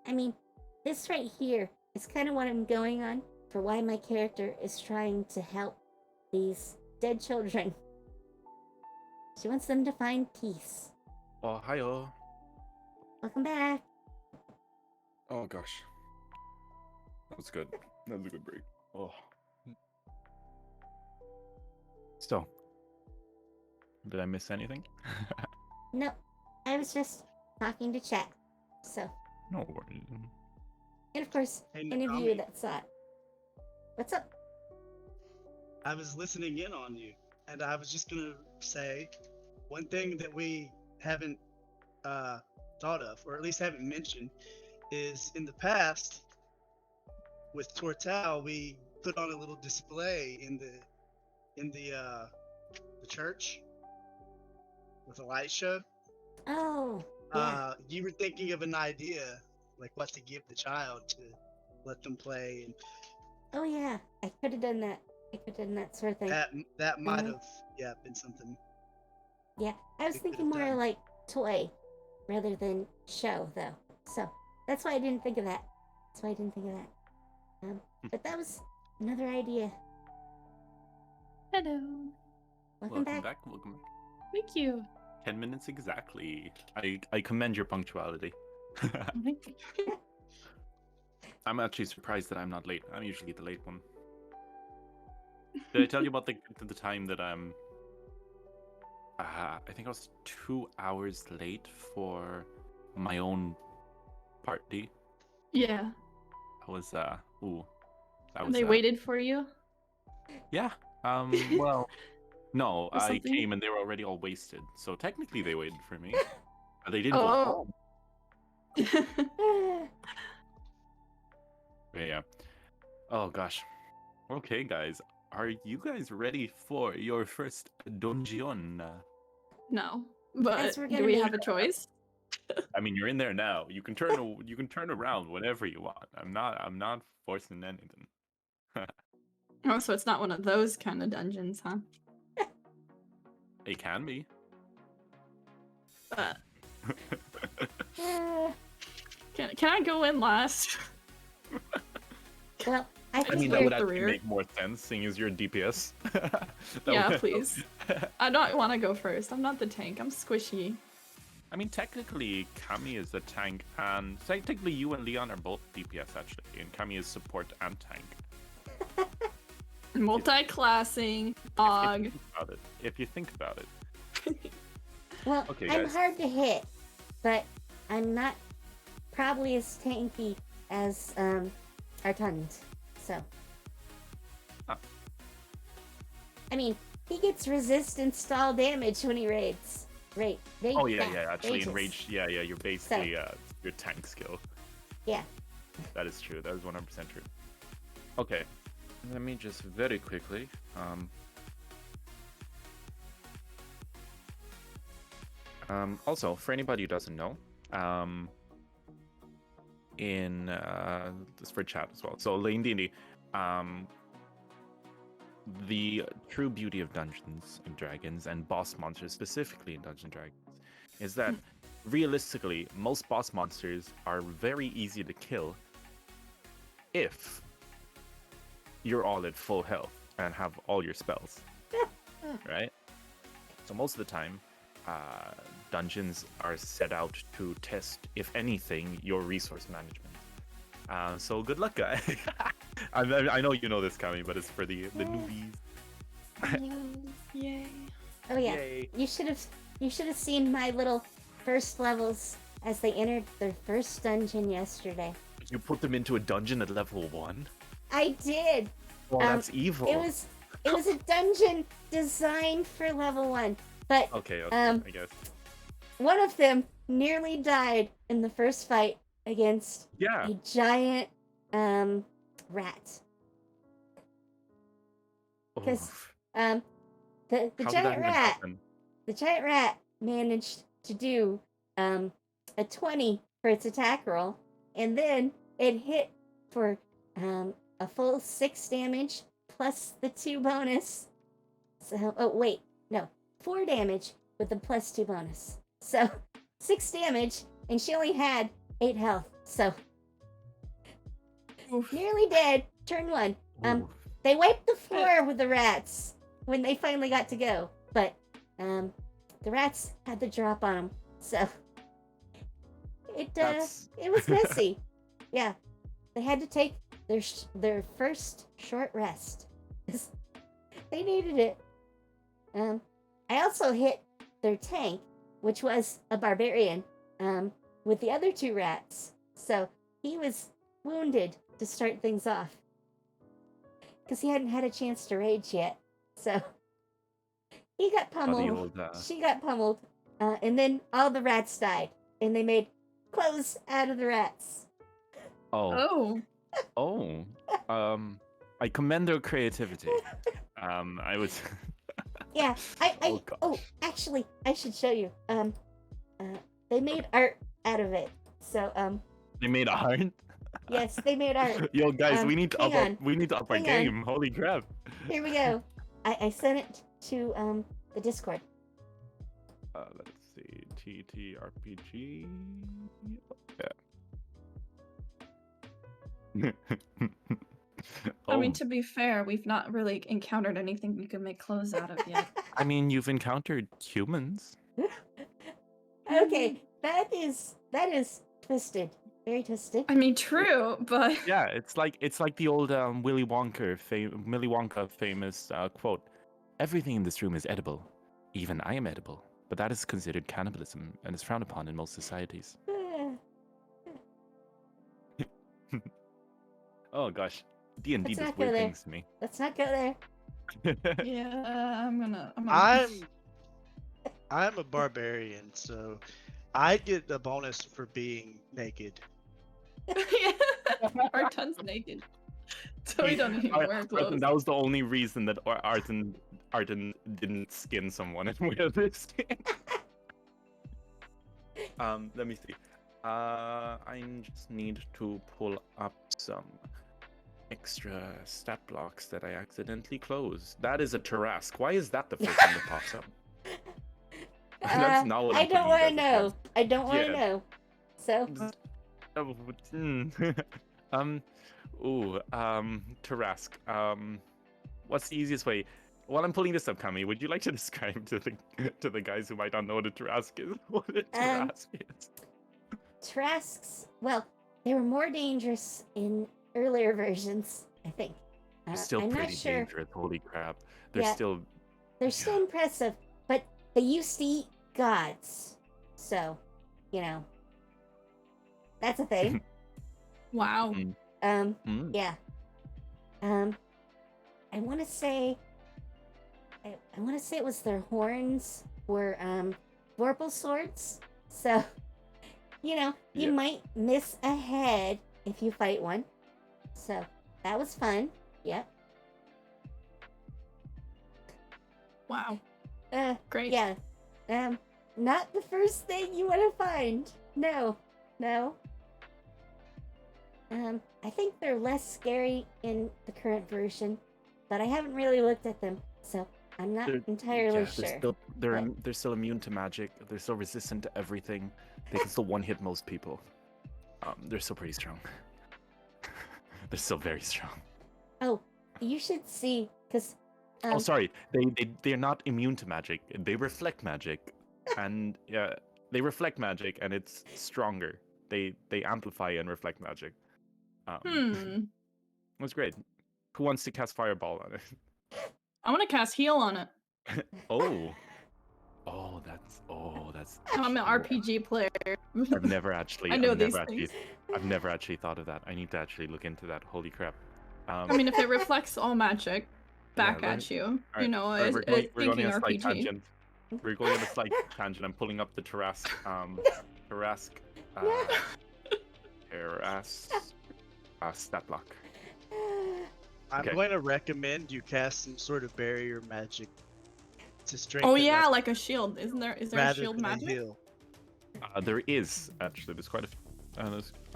I mean, this right here is kind of what I'm going on for why my character is trying to help these dead children. She wants them to find peace. Oh, hi-oh. Welcome back. Oh, gosh. That was good. That was a good break. Oh. So, did I miss anything? No, I was just talking to chat. So, No worries. and of course, Hey, any of you Nakami. that saw it. What's up? I was listening in on you, and I was just gonna say one thing that we haven't thought of, or at least haven't mentioned, is in the past with Tortal, we put on a little display in the church with a light show. Oh, yeah. You were thinking of an idea, like what to give the child to let them play, and Oh, yeah. I could have done that. Sort of thing. that might have been something. Yeah, I was we could thinking have more done. like toy rather than show, though. So that's why I didn't think of that. But that was another idea. Hello. Welcome back. Welcome back. Thank you. 10 minutes exactly. I commend your punctuality. I'm actually surprised that I'm not late. I'm usually the late one. Did I tell you about the time that I think I was 2 hours late for my own party? Yeah. I was that And was they waited for you? yeah. Well, no, Or I something? came and they were already all wasted. So technically they waited for me. But they didn't go Oh. home. But yeah. Oh gosh. Okay, guys. Are you guys ready for your first dungeon? No. Guys, But we're do gonna we make- have a choice? I mean, you're in there now. You can turn around whenever you want. I'm not forcing anything. Oh, so it's not one of those kind of dungeons, huh? It can be. But Uh, can I go in last? well, I I think mean, that we're would the actually rear. make more sense, seeing as you're a DPS. Yeah, please. I don't want to go first. I'm not the tank. I'm squishy. I mean, technically, Kami is the tank, and technically you and Leon are both DPS, actually, and Kami is support and tank. Multi-classing, og. If you think about it. well. Okay, I'm guys. hard to hit, but I'm not probably as tanky as Artund. So, Ah. I mean, he gets resistance stall damage when he raids. Rage. Oh yeah. Actually, in rages. rage, yeah, you're basically your tank skill. Yeah. That is true. That is 100% true. Okay, let me just very quickly. Also, for anybody who doesn't know, in this for chat as well. So in D&D, the true beauty of Dungeons and Dragons and boss monsters, specifically in Dungeons and Dragons, is that realistically, most boss monsters are very easy to kill if you're all at full health and have all your spells, right? So most of the time, dungeons are set out to test, if anything, your resource management. So good luck, guys. I know you know this, Kami, but it's for the newbies. Yay. Oh yeah, Yay. you should have seen my little first levels as they entered their first dungeon yesterday. You put them into a dungeon at level 1? I did. Oh, that's evil. It was a dungeon designed for level 1, but Okay, I guess. one of them nearly died in the first fight against Yeah. a giant rat. Because Oof. the How did that giant even rat happen? the giant rat managed to do a 20 for its attack roll, and then it hit for a full 6 damage plus the 2 bonus. So, 4 damage with the plus 2 bonus. So, 6 damage, and she only had 8 health. So, Oof. nearly dead. Turn 1. Oof. They wiped the floor with the rats when they finally got to go, but the rats had the drop on them, so That's- it was messy. Yeah, they had to take their first short rest. They needed it. I also hit their tank, which was a barbarian, with the other 2 rats, so he was wounded to start things off. Because he hadn't had a chance to rage yet. So he got Oh, the pummeled. old, She got pummeled. And then all the rats died. And they made clothes out of the rats. Oh. Oh. I commend their creativity. I was. Yeah. Oh, gosh. Actually, I should show you. They made art out of it. So, They made art. yes, they made art. Yo, guys, we need to hang up our, on. we need to up our Hang on. game. Holy crap! Here we go. I sent it to the Discord. Let's see. TTRPG. Yeah. I mean, Oh, to be fair, we've not really encountered anything we can make clothes out of yet. I mean, you've encountered humans. Okay, that is twisted. Very twisted. I mean, true, but Yeah, it's like the old Willy Wonka famous quote. Everything in this room is edible. Even I am edible. But that is considered cannibalism and is frowned upon in most societies. Oh gosh, D&D Let's does not go weird there. things to me. Let's not go there. yeah, I'm gonna. I'm a barbarian, so I get the bonus for being naked. Our ton's naked, so we don't need to wear clothes. That was the only reason that Arden didn't skin someone and wear this skin. Let me see. I just need to pull up some extra stat blocks that I accidentally closed. That is a Tarrasque. Why is that the first thing that pops up? That's not what I I'm don't want to putting down. know. I don't want to Yeah. know. So, Tarrasque. What's the easiest way? While I'm pulling this up, Kami, would you like to describe to the guys who might not know what a Tarrasque is? What a Tarrasque is? Tarrasques, well, they were more dangerous in earlier versions, I think. They're still I'm pretty not sure. dangerous. Holy crap! They're Yeah. still. They're still impressive, but they used to eat gods. So, that's a thing. Wow. Mm. Yeah. I want to say it was their horns were vorpal swords. So, you Yeah. might miss a head if you fight one. So, that was fun. Yep. Wow. Uh, Great. yeah. Not the first thing you want to find. No. I think they're less scary in the current version. but I haven't really looked at them, so I'm not entirely sure. They're still immune to magic. They're still resistant to everything. They can still one-hit most people. They're still pretty strong. They're still very strong. Oh, you should see, because... oh, sorry. They're not immune to magic. They reflect magic. And they reflect magic, and it's stronger. They amplify and reflect magic. That's great. Who wants to cast Fireball on it? I want to cast Heal on it. Oh, that's. I'm an RPG player. I've never actually. I know these things. I've never actually thought of that. I need to actually look into that. Holy crap. I mean, if it reflects all magic back at you, right, you know, we're going thinking on a slight RPG. tangent. We're going on a slight tangent. I'm pulling up the Tarrasque. Stat block. I'm Okay. going to recommend you cast some sort of barrier magic to strengthen. Oh yeah, that like a shield. Is there a rather shield than a magic? heal. There is actually. There's quite a.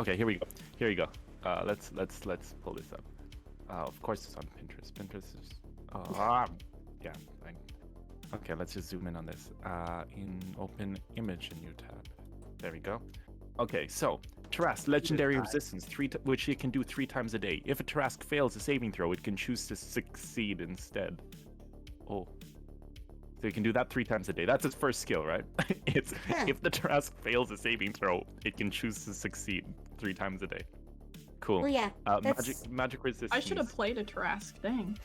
Okay, here we go. Here you go. Let's pull this up. Of course, it's on Pinterest. Pinterest is. Yeah. Okay, let's just zoom in on this. In open image in new tab. There we go. Okay, so Tarrasque legendary resistance which it can do 3 times a day. If a Tarrasque fails a saving throw, it can choose to succeed instead. Oh. So you can do that 3 times a day. That's its first skill, right? If the Tarrasque fails a saving throw, it can choose to succeed 3 times a day. Cool. Well, yeah. Magic resistance. I should have played a Tarrasque. Dang.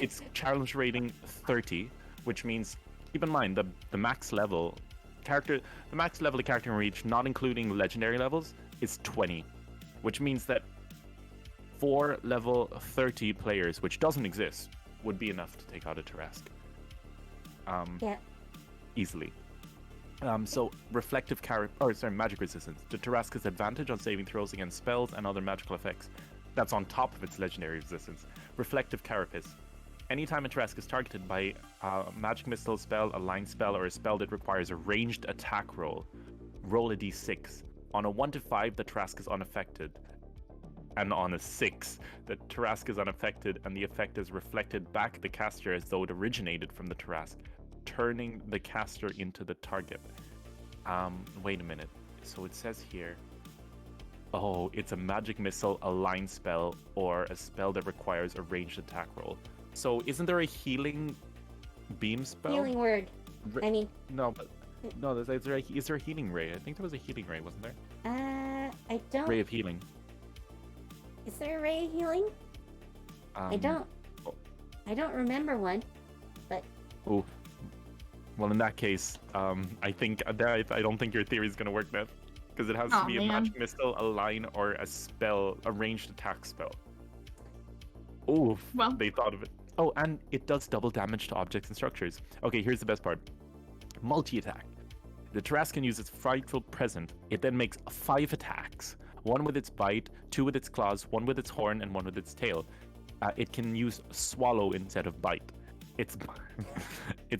It's challenge rating 30, which means keep in mind the max level character the character can reach, not including legendary levels, is 20, which means that 4 level 30 players, which doesn't exist, would be enough to take out a Tarrasque. Easily. So magic resistance. The Tarrasque has advantage on saving throws against spells and other magical effects. That's on top of its legendary resistance. Reflective Carapace. Anytime a Tarrasque is targeted by a magic missile spell, a line spell, or a spell that requires a ranged attack roll a d6. On a 1 to 5, the Tarrasque is unaffected. And on a 6, the Tarrasque is unaffected, and the effect is reflected back at the caster as though it originated from the Tarrasque, turning the caster into the target. Wait a minute. So it says here... Oh, it's a magic missile, a line spell, or a spell that requires a ranged attack roll. So isn't there a healing beam spell? Healing word. I mean... No, is there a healing ray? I think there was a healing ray, wasn't there? I don't... Ray of healing. Is there a ray of healing? I don't. Oh. I don't remember one, but... Oh. Well, in that case, I don't think your theory is going to work, Beth. Because it has to be a magic missile, a line, or a spell, a ranged attack spell. Oh, well, they thought of it. Oh, and it does double damage to objects and structures. Okay, here's the best part. Multi-attack. The Tarrasque can use its frightful present. It then makes 5 attacks. 1 with its bite, 2 with its claws, 1 with its horn, and 1 with its tail. It can use swallow instead of bite. Its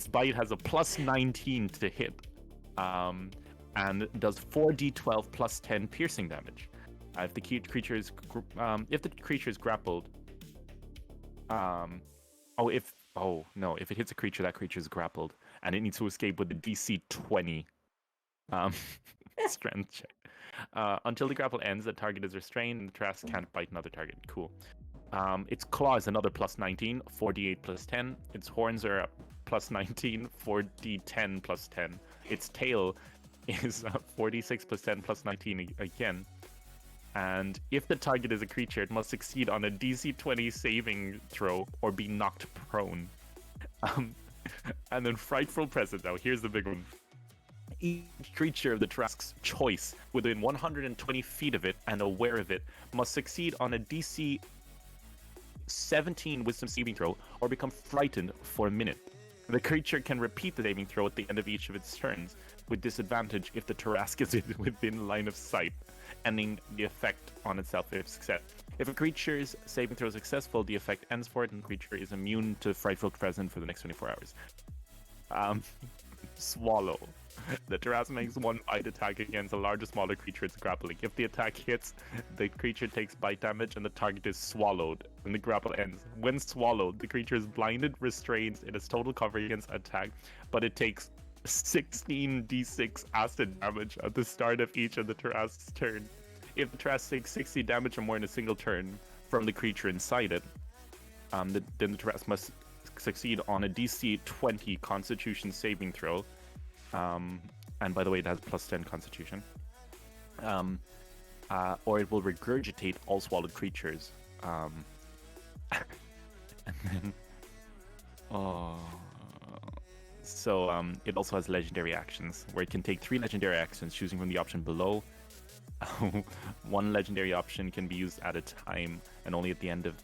bite has a plus 19 to hit. And does 4d12 plus 10 piercing damage. If the creature is grappled, if it hits a creature, that creature is grappled, and it needs to escape with a DC 20 strength check. Until the grapple ends, the target is restrained, and the Tarrasque can't bite another target. Cool. Its claw is another plus 19, 4d8 plus 10. Its horns are plus 19, 4d10 plus 10. Its tail is 46 plus 10 plus 19 again. And if the target is a creature, it must succeed on a DC 20 saving throw or be knocked prone. And then Frightful Present. Now, here's the big one. Each creature of the Tarrasque's choice within 120 feet of it and aware of it must succeed on a DC 17 Wisdom saving throw or become frightened for a minute. The creature can repeat the saving throw at the end of each of its turns, with disadvantage if the Tarrasque is within line of sight, ending the effect on itself if success. If a creature's saving throw is successful, the effect ends for it, and the creature is immune to Frightful Present for the next 24 hours. Swallow. The Taras makes one bite attack against a large or smaller creature it's grappling. If the attack hits, the creature takes bite damage and the target is swallowed, and the grapple ends. When swallowed, the creature is blinded, restrained, it has total cover against attack, but it takes 16d6 acid damage at the start of each of the Taras' turn. If the Taras takes 60 damage or more in a single turn from the creature inside it, then the Taras must succeed on a DC 20 Constitution saving throw. And by the way, it has plus 10 Constitution. Or it will regurgitate all swallowed creatures. And then, it also has legendary actions, where it can take 3 legendary actions, choosing from the option below. One legendary option can be used at a time, and only at the end of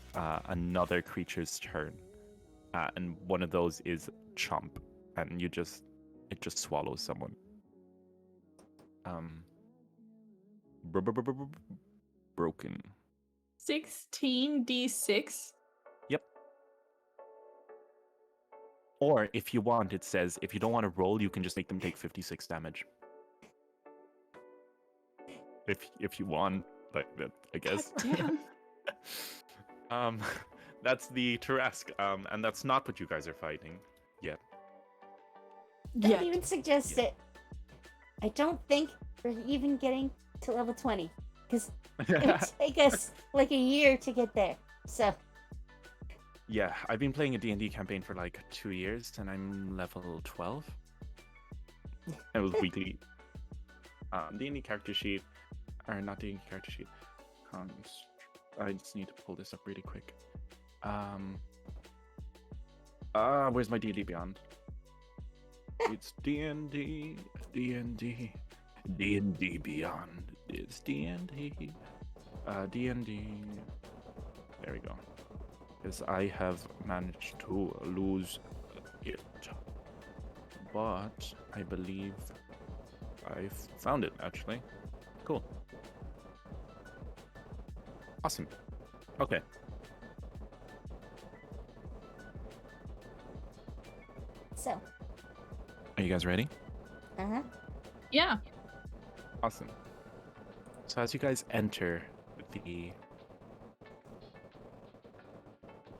another creature's turn. And one of those is Chomp, and it just swallows someone. Broken. 16d6. Yep. Or if you want, it says if you don't want to roll, you can just make them take 56 damage. If you want, like that, I guess. Damn. That's the Tarask, and that's not what you guys are fighting yet. Don't Yet. even suggest it. I don't think we're even getting to level 20. Because it would take us like a year to get there. So, Yeah, I've been playing a D&D campaign for like 2 years, and I'm level 12. It was weekly. D&D character sheet, or not D&D character sheet. I just need to pull this up really quick. Where's my D&D Beyond? It's D&D Beyond. It's D&D. D&D. There we go. Because I have managed to lose it. But I believe I found it, actually. Cool. Awesome. Okay. so. Are you guys ready? Uh-huh. Yeah. Awesome. So as you guys enter the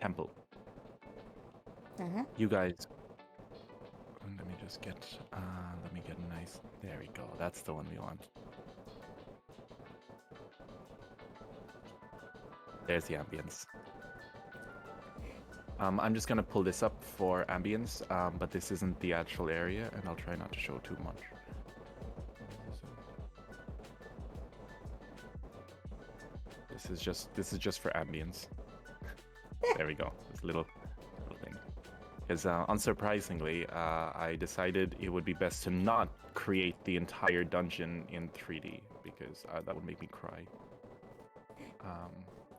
temple, Uh-huh. you guys... Let me just get... let me get a nice... There we go. That's the one we want. There's the ambience. I'm just gonna pull this up for ambience, but this isn't the actual area, and I'll try not to show too much. This is just for ambience. There we go. This little thing. Because unsurprisingly, I decided it would be best to not create the entire dungeon in 3D because that would make me cry.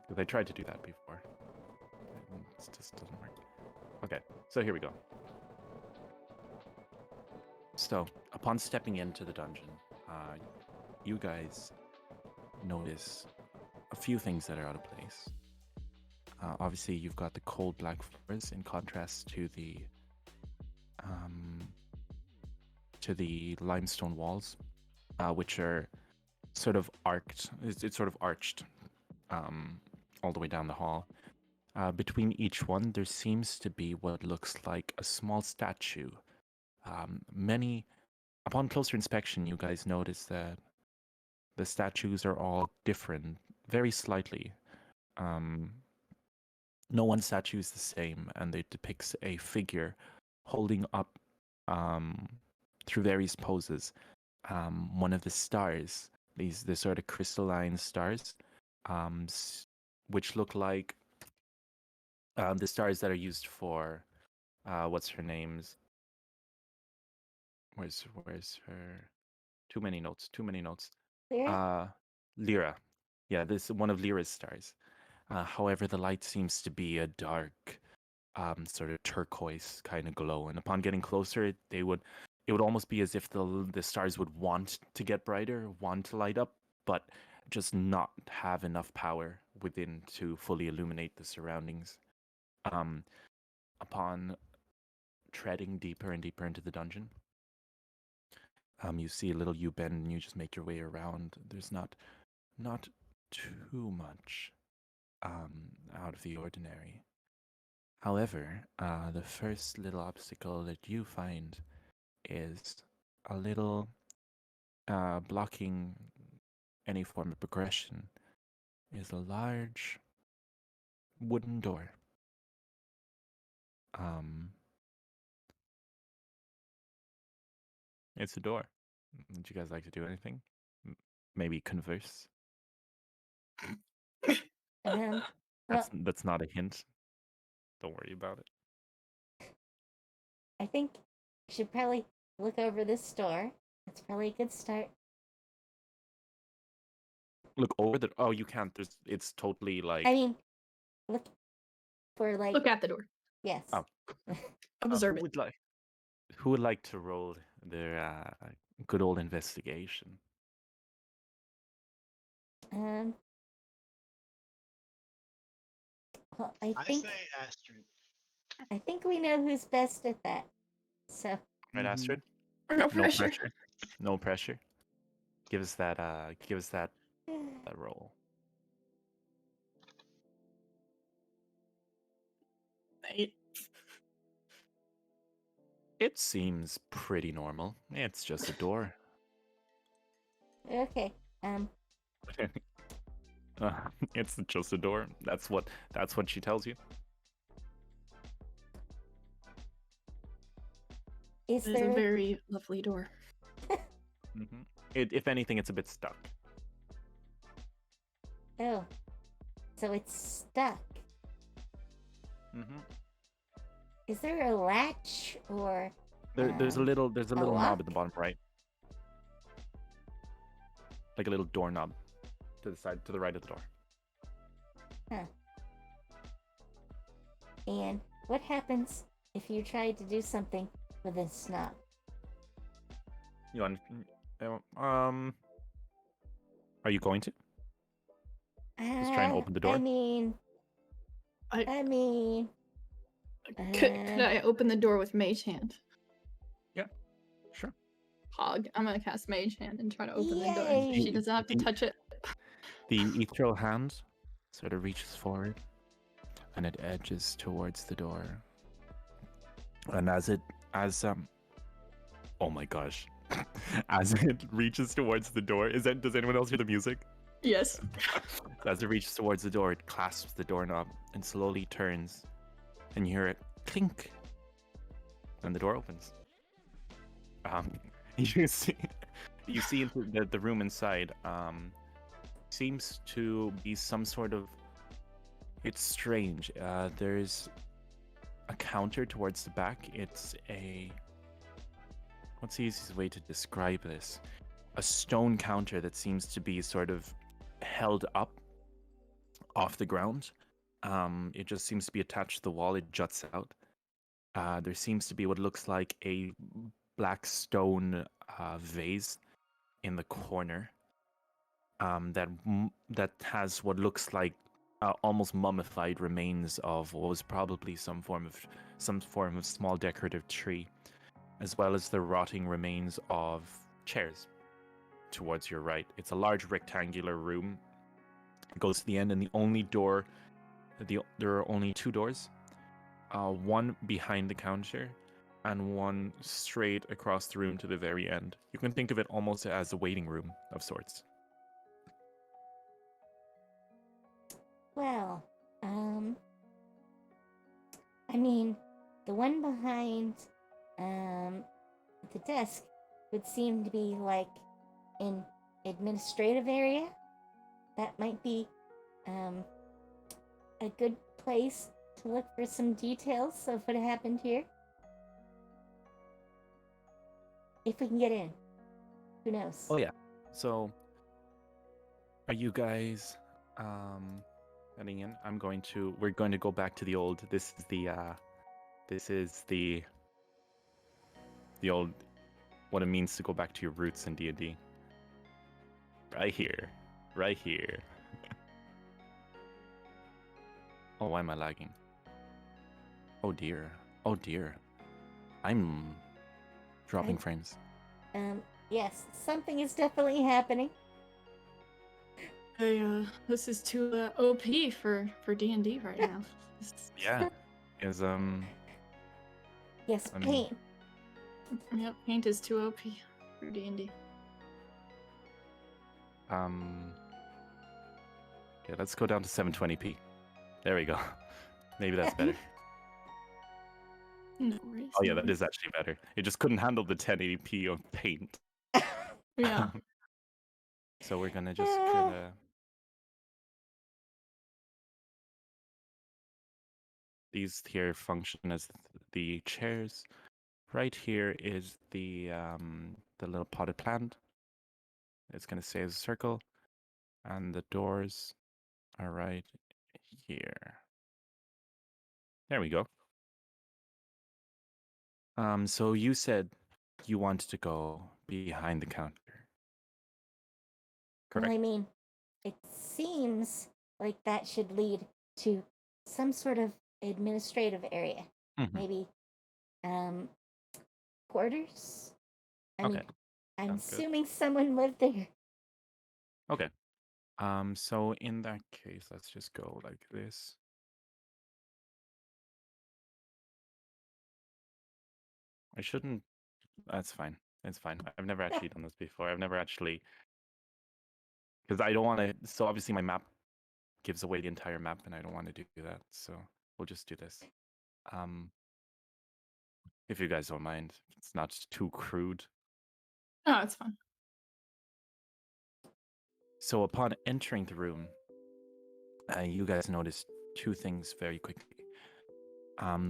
Because I tried to do that before. It just doesn't work. Okay, so here we go. So, upon stepping into the dungeon, you guys notice a few things that are out of place. Obviously, you've got the cold black floors in contrast to the limestone walls, which are sort of arced. It's sort of arched all the way down the hall. Between each one, there seems to be what looks like a small statue. Upon closer inspection, you guys notice that the statues are all different, very slightly. No one statue is the same, and it depicts a figure holding up, through various poses, one of the stars, the sort of crystalline stars, which look like the stars that are used for, what's her name's? Where's her? Too many notes. Lira? Lira. Yeah, this is one of Lyra's stars. However, the light seems to be a dark, sort of turquoise kind of glow, and upon getting closer, it would almost be as if the stars would want to get brighter, want to light up, but just not have enough power within to fully illuminate the surroundings. Upon treading deeper and deeper into the dungeon, You see a little U-bend and you just make your way around. There's not too much out of the ordinary. However, the first little obstacle that you find is a little blocking any form of progression is a large wooden door. It's a door. Would you guys like to do anything? Maybe converse? Well, That's not a hint. Don't worry about it. I think you should probably look over this door. That's probably a good start. Look over the. Oh, you can't. It's totally like. I mean, look for like. Look at the door. Yes. Oh. Observe who it. who would like to roll their good old investigation? Well, I say Astrid. I think we know who's best at that. So. Right, Astrid? No pressure. No pressure. Give us that roll. 8. It seems pretty normal. It's just a door. Okay. It's just a door. That's what she tells you. Is It is there a very lovely door. Mm-hmm. If anything, it's a bit stuck. Oh. So it's stuck. Mm-hmm. Is there a latch or There's a little knob lock? at the bottom right. Like a little doorknob to the right of the door. Huh. And what happens if you try to do something with this knob? You want are you going to? Just try and open the door? I mean, Could I open the door with Mage Hand? Yeah, sure. Hog. I'm gonna cast Mage Hand and try to open the door. Yay! She doesn't have to touch it. The ethereal hand sort of reaches forward and it edges towards the door. And oh my gosh. As it reaches towards the door, does anyone else hear the music? Yes. As it reaches towards the door, it clasps the doorknob and slowly turns, and you hear it clink, and the door opens. You see into the room inside. Seems to be some sort of. It's strange. There's a counter towards the back. It's a. What's the easiest way to describe this? A stone counter that seems to be sort of held up off the ground. It just seems to be attached to the wall. It juts out. There seems to be what looks like a black stone vase in the corner that has what looks like almost mummified remains of what was probably some form of small decorative tree, as well as the rotting remains of chairs towards your right. It's a large rectangular room. It goes to the end, and there are only 2 doors. One behind the counter, and one straight across the room to the very end. You can think of it almost as a waiting room of sorts. Well, I mean, the one behind the desk would seem to be like an administrative area. That might be a good place to look for some details of what happened here. If we can get in. Who knows? Oh yeah. So are you guys heading in? We're going to go back to the old this is the old what it means to go back to your roots in D&D. Right here. Oh, why am I lagging? Oh dear. I'm dropping frames. Yes, something is definitely happening. This is too OP for D&D right now. Yeah. Is Yes, I mean, paint. Yep, paint is too OP for D&D. yeah, let's go down to 720p. There we go. Maybe that's better. No worries. Oh yeah, no that is actually better. It just couldn't handle the 1080p of paint. worries. Yeah. So we're gonna just these here function as the chairs. Right here is the little potted plant. It's gonna stay as a circle, and the doors are right here. There we go. So you said you wanted to go behind the counter, Well, correct? I mean, it seems like that should lead to some sort of administrative area. Mhm. Maybe quarters? I Okay, mean, I'm sounds good. assuming someone lived there. Okay. So in that case, let's just go like this. I shouldn't. That's fine. It's fine. I've never actually done this before. I've never actually, because I don't want to. So obviously my map gives away the entire map, and I don't want to do that. So we'll just do this. If you guys don't mind, it's not too crude. Oh, it's fine. So upon entering the room, you guys notice two things very quickly.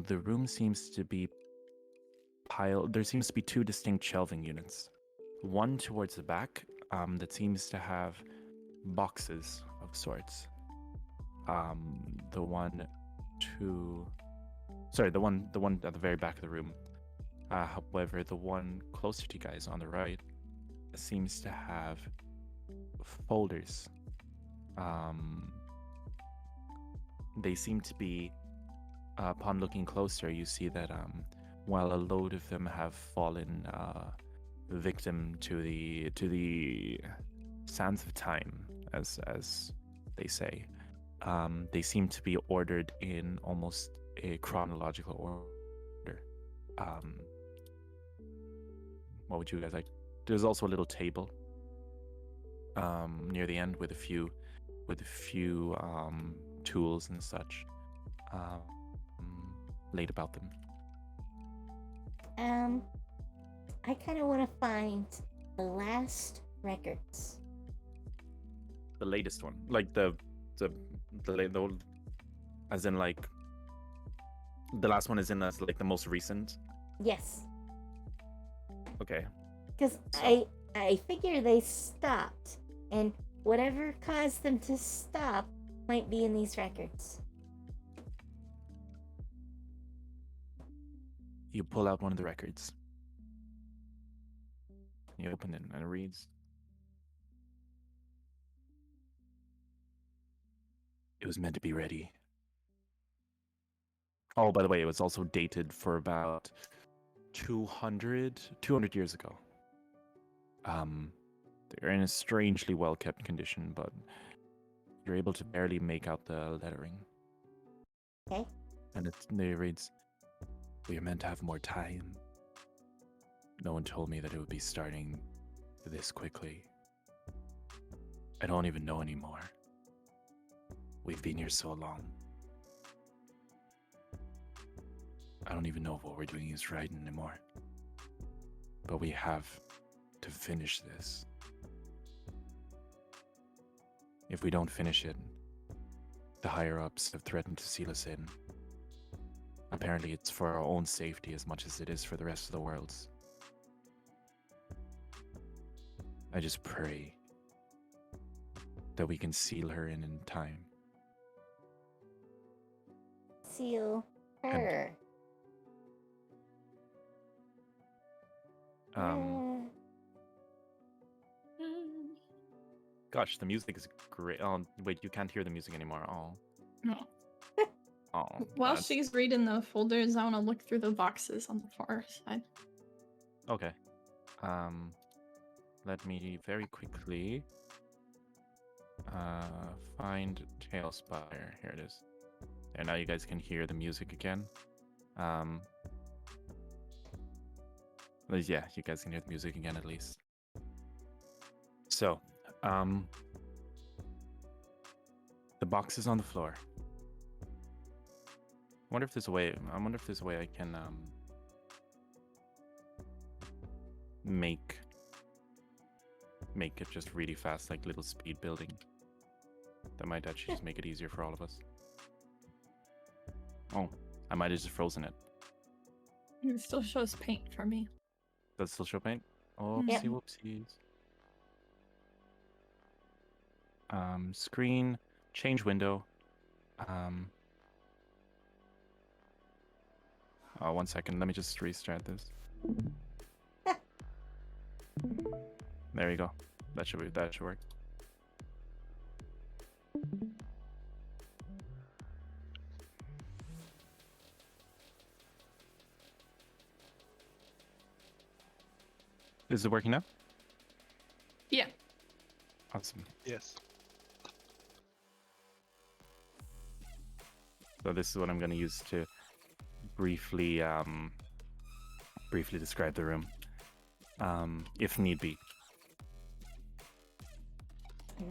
The room seems to be piled. There seems to be two distinct shelving units. One towards the back that seems to have boxes of sorts. The one at the very back of the room. However, the one closer to you guys on the right seems to have folders. They seem to be. Upon looking closer, you see that while a load of them have fallen victim to the sands of time, as they say, they seem to be ordered in almost a chronological order. What would you guys like? There's also a little table near the end with a few tools and such laid about them. I kind of want to find the last records. The latest one, like the as in like the last one is in as like the most recent. Yes, Okay. because So- I figure they stopped, and whatever caused them to stop might be in these records. You pull out one of the records. You open it and it reads, "It was meant to be ready." Oh, by the way, it was also dated for about 200 years ago. They're in a strangely well-kept condition, but you're able to barely make out the lettering. Okay. And it reads, "We are meant to have more time. No one told me that it would be starting this quickly. I don't even know anymore. We've been here so long. I don't even know if what we're doing is right anymore. But we have to finish this. If we don't finish it, the higher-ups have threatened to seal us in. Apparently it's for our own safety as much as it is for the rest of the world's. I just pray that we can seal her in time." Seal her. Gosh, the music is great. Oh, wait, you can't hear the music anymore. Oh. No. Oh. While that's- she's reading the folders, I want to look through the boxes on the far side. Okay. let me very quickly find Tailspire. Here it is. And now you guys can hear the music again. Yeah, you guys can hear the music again at least. So, the box is on the floor. I wonder if there's a way I can make it just really fast, like little speed building. That might actually just make it easier for all of us. Oh, I might have just frozen it. It still shows paint for me. Does it still show paint? Oopsie Yep. whoopsies. Screen, change window. Oh, 1 second. Let me just restart this. There you go. That should work. Is it working now? Yeah. Awesome. Yes. So this is what I'm going to use to briefly describe the room, if need be.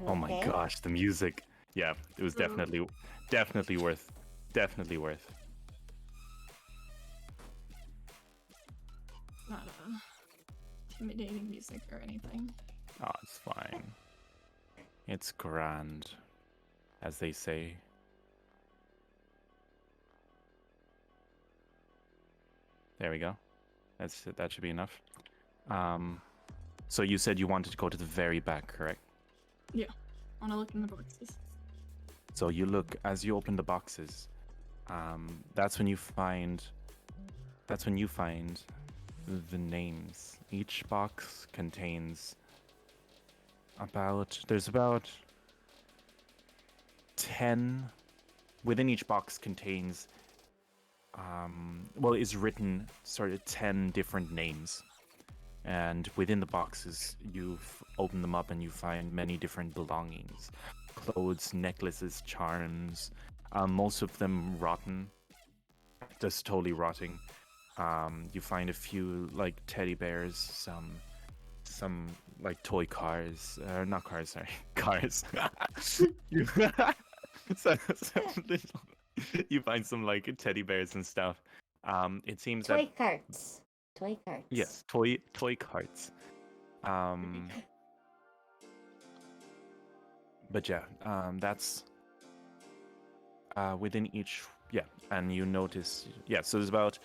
Oh my Okay. gosh, the music! Yeah, it was definitely worth. Not intimidating music or anything. Oh, it's fine. It's grand, as they say. There we go. That should be enough. So you said you wanted to go to the very back, correct? Yeah. I want to look in the boxes. So you look as you open the boxes. That's when you find the names. Each box contains there's about 10 within each box contains is written sort of 10 different names. And within the boxes, you've opened them up and you find many different belongings. Clothes, necklaces, charms, most of them rotten. Just totally rotting. You find a few like teddy bears, some like toy cars, not cars, sorry, cars. you, you find some like teddy bears and stuff. It seems that Toy carts. Toy carts. yes, toy carts. But yeah, that's within each. Yeah, and you notice. Yeah, so there's about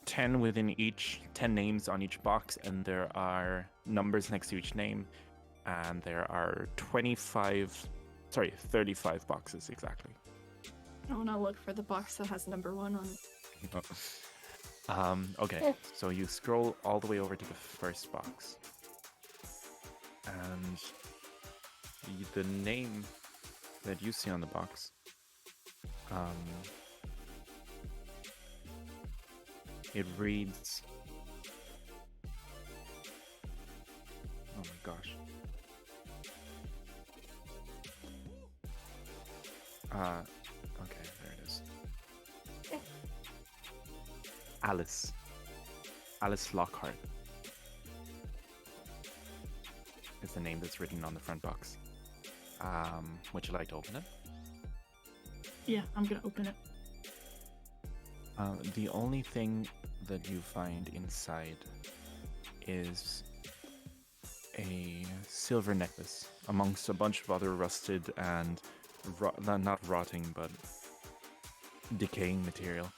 10 within each, 10 names on each box, and there are numbers next to each name, and there are 35 boxes exactly. I want to look for the box that has number 1 on it. Okay, so you scroll all the way over to the first box, and the name that you see on the box, it reads, oh my gosh, okay, there it is. Alice Lockhart is the name that's written on the front box. Would you like to open it? Yeah, I'm gonna open it. The only thing that you find inside is a silver necklace amongst a bunch of other rusted and not rotting but decaying material.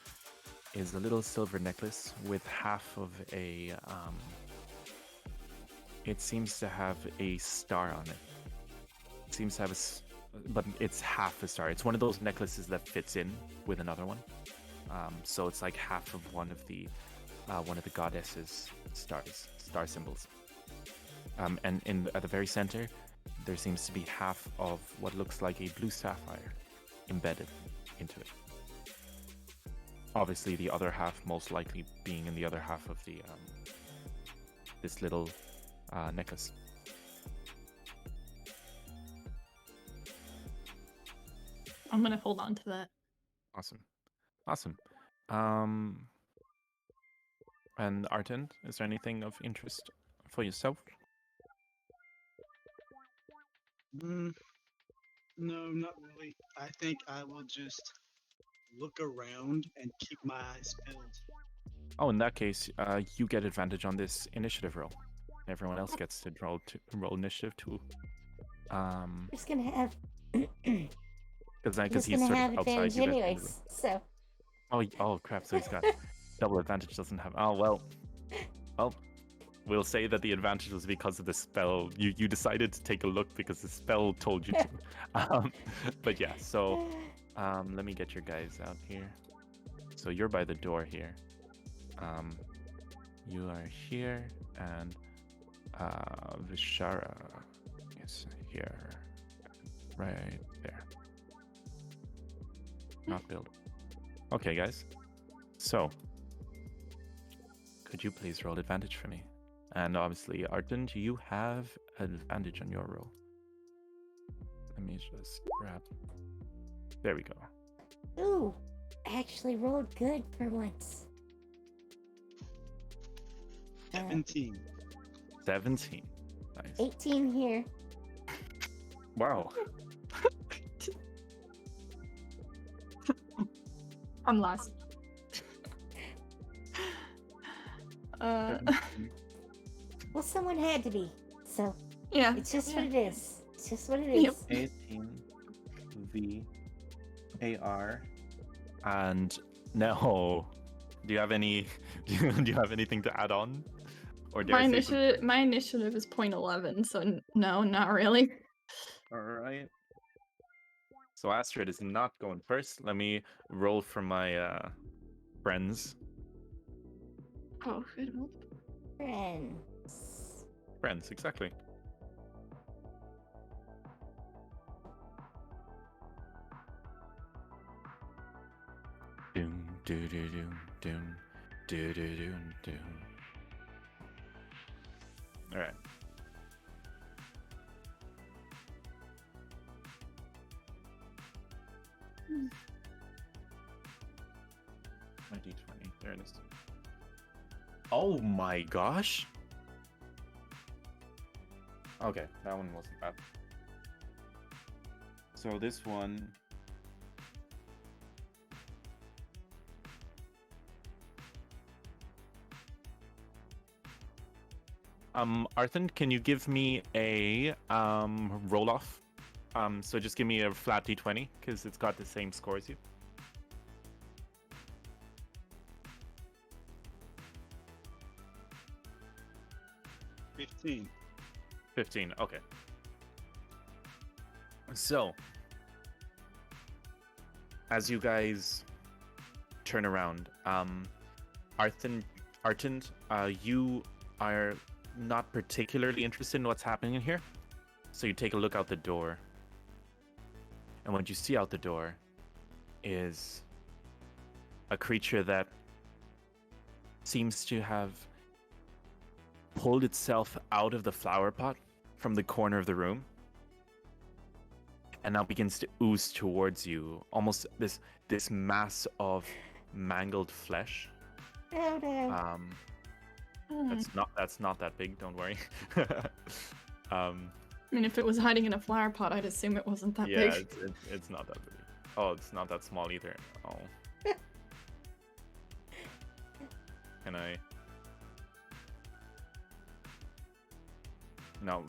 Is a little silver necklace with half of a it seems to have a star on it. It seems to have but it's half a star. It's one of those necklaces that fits in with another one. So it's like half of one of the goddesses' star symbols. And at the very center, there seems to be half of what looks like a blue sapphire embedded into it. Obviously, the other half most likely being in the other half of the this little necklace. I'm gonna hold on to that. Awesome. Awesome. And Arten, is there anything of interest for yourself? No, not really. I think I will just look around and keep my eyes peeled. Oh, in that case, you get advantage on this initiative roll. Everyone else gets to roll initiative too. I'm just gonna have. Because just he's gonna sort have of outside advantage you guys. anyways. So. Oh crap! So he's got double advantage. Doesn't have. Oh well. Well, we'll say that the advantage was because of the spell. You decided to take a look because the spell told you to. But yeah. So let me get your guys out here. So you're by the door here. You are here, and Vishara is here, right there. Not build. Okay, guys. So, could you please roll advantage for me? And obviously, Arden, you have advantage on your roll. Let me just grab. There we go. Ooh, I actually rolled good for once. 17. 17. Nice. 18 here. Wow. I'm last. 17. Well, someone had to be. So Yeah. it's just yeah. what it is. It's just what it is. Yep. 18 V AR. And no. Do you have any? Do you have anything to add on? Or dare My I say my initiative is 0.11, so no, not really. All right. So Astrid is not going first. Let me roll for my friends. Oh, good. Friends. Friends, exactly. Doom, doo doo doom, doom, doo doo doom, doom. All right. My D20. There it is. Oh my gosh. Okay, that one wasn't bad. So this one. Arthur, can you give me a roll off? So just give me a flat D20 because it's got the same score as you. 15. 15. Okay. So, as you guys turn around, Arten, you are not particularly interested in what's happening in here, so you take a look out the door, and what you see out the door is a creature that seems to have pulled itself out of the flower pot from the corner of the room and now begins to ooze towards you, almost this mass of mangled flesh. Oh no. That's not that big, don't worry. I mean, if it was hiding in a flower pot, I'd assume it wasn't that Yeah, big. it's not that big. Oh, it's not that small either. Oh. Can I? No.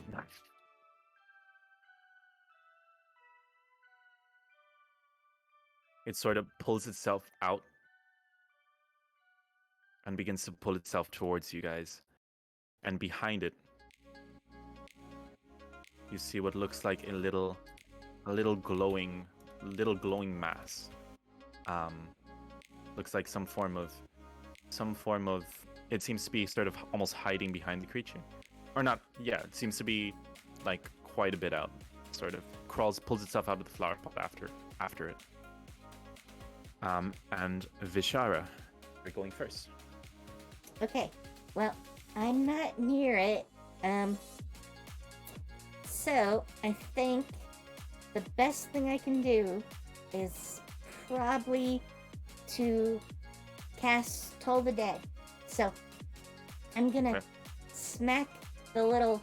It sort of pulls itself out and begins to pull itself towards you guys. And behind it, you see what looks like a little glowing mass. Looks like some form of. It seems to be sort of almost hiding behind the creature, or not. Yeah, it seems to be like quite a bit out. Sort of pulls itself out of the flower pot after it. And Vishara, you're going first. Okay. Well, I'm not near it. So I think the best thing I can do is probably to cast Toll the Dead. So I'm gonna Okay. smack the little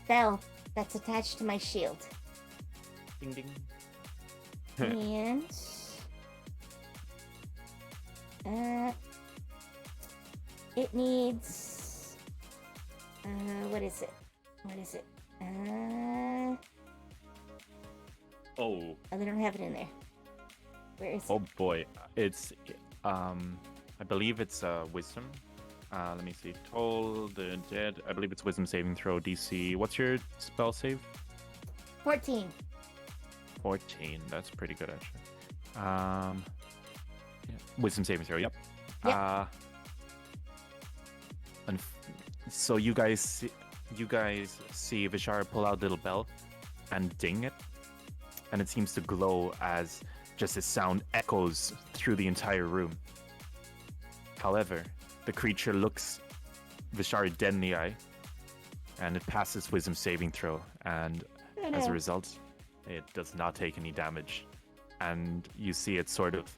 bell that's attached to my shield. Ding ding. And it needs what is it? Oh. They don't have it in there. Where is Oh it? boy. It's I believe it's wisdom. Let me see. Toll the Dead. I believe it's wisdom saving throw DC. What's your spell save? 14. 14. That's pretty good actually. Yeah. Wisdom saving throw. Yep. Yep. So you guys see Vishara pull out a little bell and ding it, and it seems to glow as just its sound echoes through the entire room. However, the creature looks Vishara dead in the eye, and it passes wisdom saving throw, and Oh, as a no. result, it does not take any damage. And you see it sort of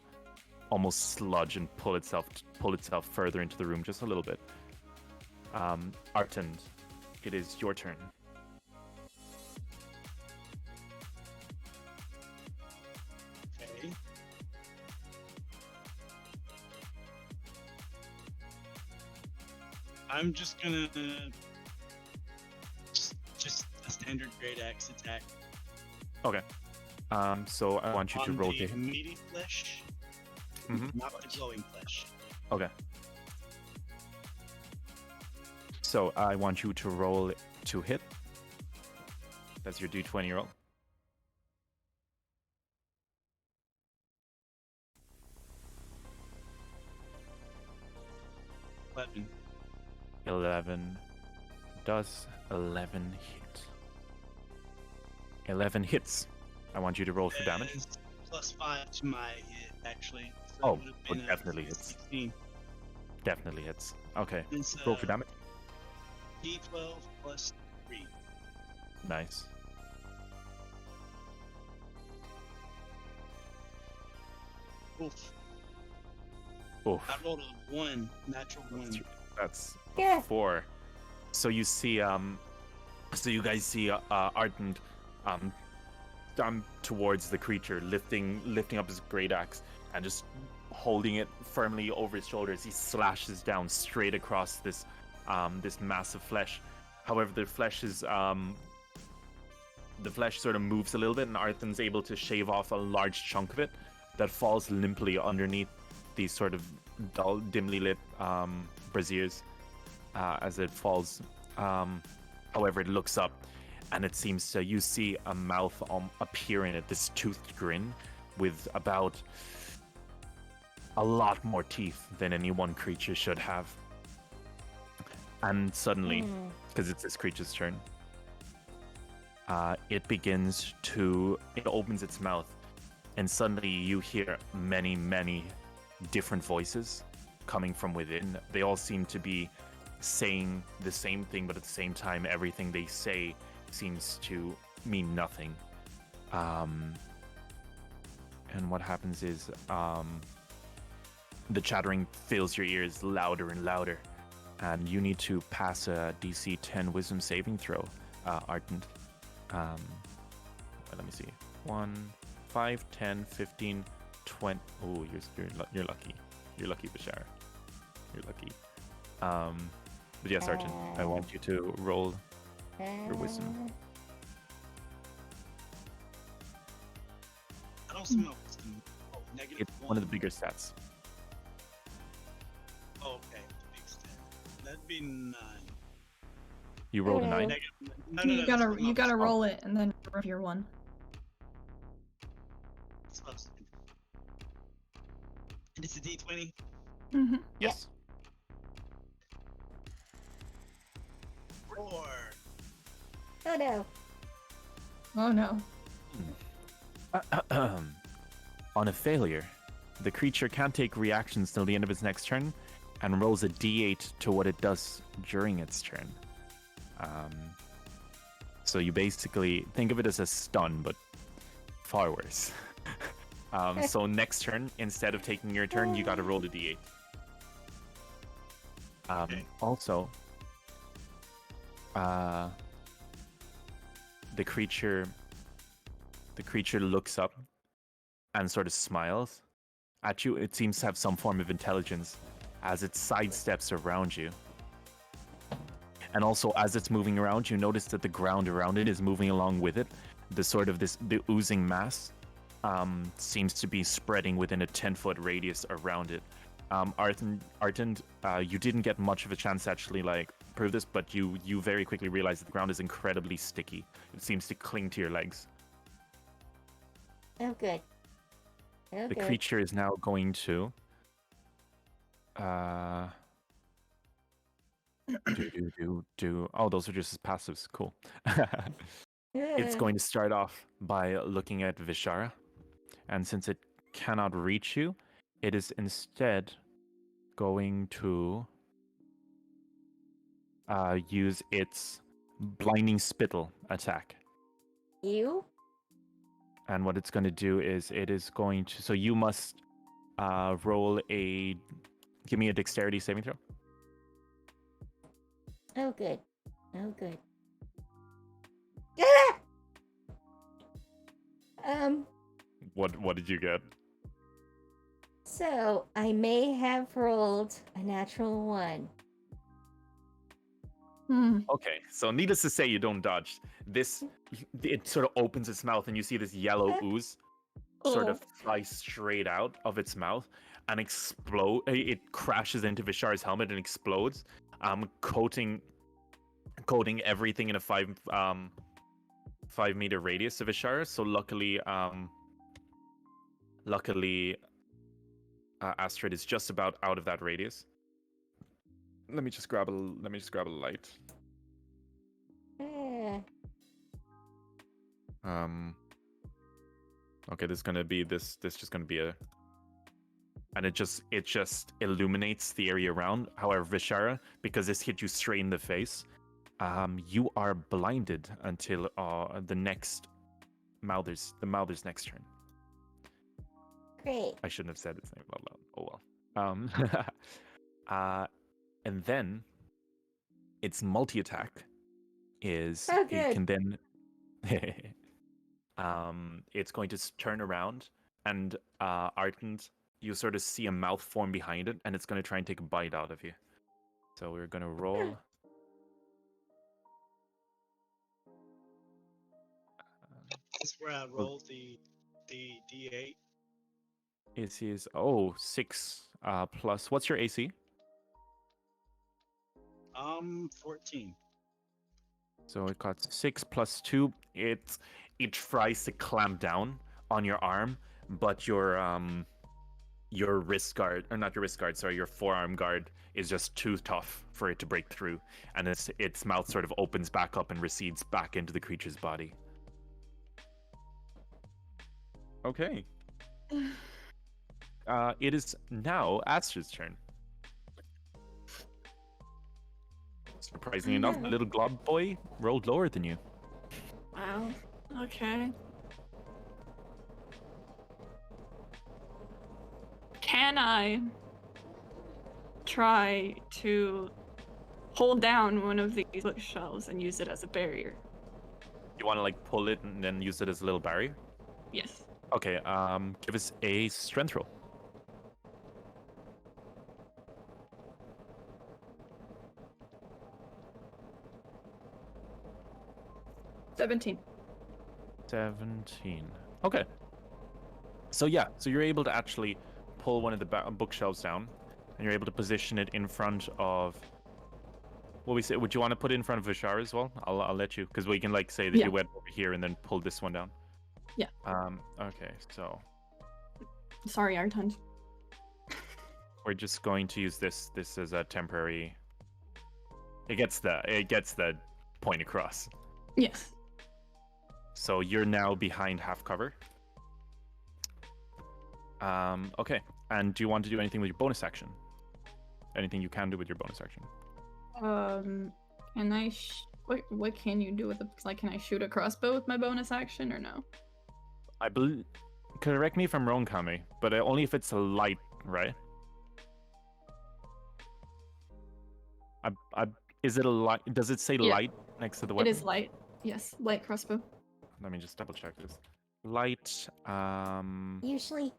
almost sludge and pull itself further into the room just a little bit. Artand, it is your turn. Okay. I'm just gonna just a standard great axe attack. Okay. So I want you to on roll the to hit. meaty flesh, Mhm. not the glowing flesh. Okay. So I want you to roll to hit. That's your D20 roll. Weapon. 11. Does 11 hit? 11 hits. I want you to roll for damage. Is +5 to my hit, actually. So Oh, it would've well, been a definitely hits. 16. Definitely hits. Okay. It's, Roll for damage. D12 plus 3. Nice. Oof. Oof. I rolled a 1, natural 1. That's Yeah. 4. So you see, so you guys see Artand towards the creature, lifting up his great axe and just holding it firmly over his shoulders. He slashes down straight across this massive flesh. However, the flesh sort of moves a little bit, and Arthand's able to shave off a large chunk of it that falls limply underneath these sort of dull, dimly lit braziers as it falls. However, it looks up, and it seems to, you see a mouth appear in it, this toothed grin with about a lot more teeth than any one creature should have. And suddenly, because it's this creature's turn, it opens its mouth, and suddenly you hear many, many different voices coming from within. They all seem to be saying the same thing, but at the same time, everything they say seems to mean nothing. And what happens is the chattering fills your ears louder and louder, and you need to pass a DC 10 Wisdom saving throw, Artand. Let me see. 1, 5, 10, 15, 20. Oh, you're lucky. You're lucky, Bashar. You're lucky. But yes, Artand, I want you to roll your wisdom. I don't see my wisdom. Oh, negative It's one of the bigger stats. Oh, okay. Big stat. That'd be 9. You rolled a 9. Negative. No, You that's gotta not supposed roll it and then remove your 1. to be. And it's a D20. Mm-hmm. Yes. 4. Oh no. Oh no. On a failure, the creature can't take reactions till the end of its next turn, and rolls a d8 to what it does during its turn. So you basically think of it as a stun, but far worse. So next turn, instead of taking your turn, you got to roll the d8. Also, the creature looks up and sort of smiles at you. It seems to have some form of intelligence as it sidesteps around you. And also, as it's moving around, you notice that the ground around it is moving along with it. The oozing mass seems to be spreading within a 10-foot radius around it. Artand, you didn't get much of a chance to actually prove this, but you very quickly realize that the ground is incredibly sticky. It seems to cling to your legs. Oh, good. Oh, The good. creature is now going to Oh, those are just his passives. Cool. It's going to start off by looking at Vishara, and since it cannot reach you, it is instead going to use its blinding spittle attack. You? And what it's going to do is it is going to. So you must roll a. Give me a dexterity saving throw. Oh, good. Oh, good. Ah! What did you get? So I may have rolled a natural 1. Okay, so needless to say, you don't dodge. It sort of opens its mouth, and you see this yellow ooze sort of fly straight out of its mouth and explode. It crashes into Vishara's helmet and explodes, coating everything in a 5-meter radius of Vishara. So luckily, Astrid is just about out of that radius. Let me just grab a light. Okay, this just gonna be a, and it just illuminates the area around. However, Vishara, because this hit you straight in the face, you are blinded until the Mouther's next turn. Great. I shouldn't have said its name out loud. Oh well. And then its multi-attack is Oh, it good. can then it's going to turn around, and Artand, you sort of see a mouth form behind it, and it's going to try and take a bite out of you. So we're going to roll. This is where I roll the D8. AC is 6 plus. What's your AC? 14. So it got 6 plus 2. It tries to clamp down on your arm, but your wrist guard, or not your wrist guard, sorry, your forearm guard is just too tough for it to break through, and its mouth sort of opens back up and recedes back into the creature's body. Okay. It is now Astrid's turn. Surprisingly enough, the little glob boy rolled lower than you. Wow. Okay. Can I try to hold down one of these bookshelves and use it as a barrier? You want to pull it and then use it as a little barrier? Yes. Okay, give us a strength roll. 17. 17. Okay. So you're able to actually pull one of the bookshelves down, and you're able to position it in front of. What we say? Would you want to put it in front of Vishara as well? I'll let you, because we can say that you went over here and then pulled this one down. Yeah. Okay. So Sorry, Artund. we're just going to use this as a temporary. It gets the point across. Yes. So you're now behind half cover. Okay. And do you want to do anything with your bonus action? Anything you can do with your bonus action? Can I? What can you do with the? Can I shoot a crossbow with my bonus action or no? I believe. Correct me if I'm wrong, Kami, but only if it's a light, right? I is it a light? Does it say Yeah. light next to the It weapon? is light. Yes, light crossbow. Let me just double check this. Light. Usually,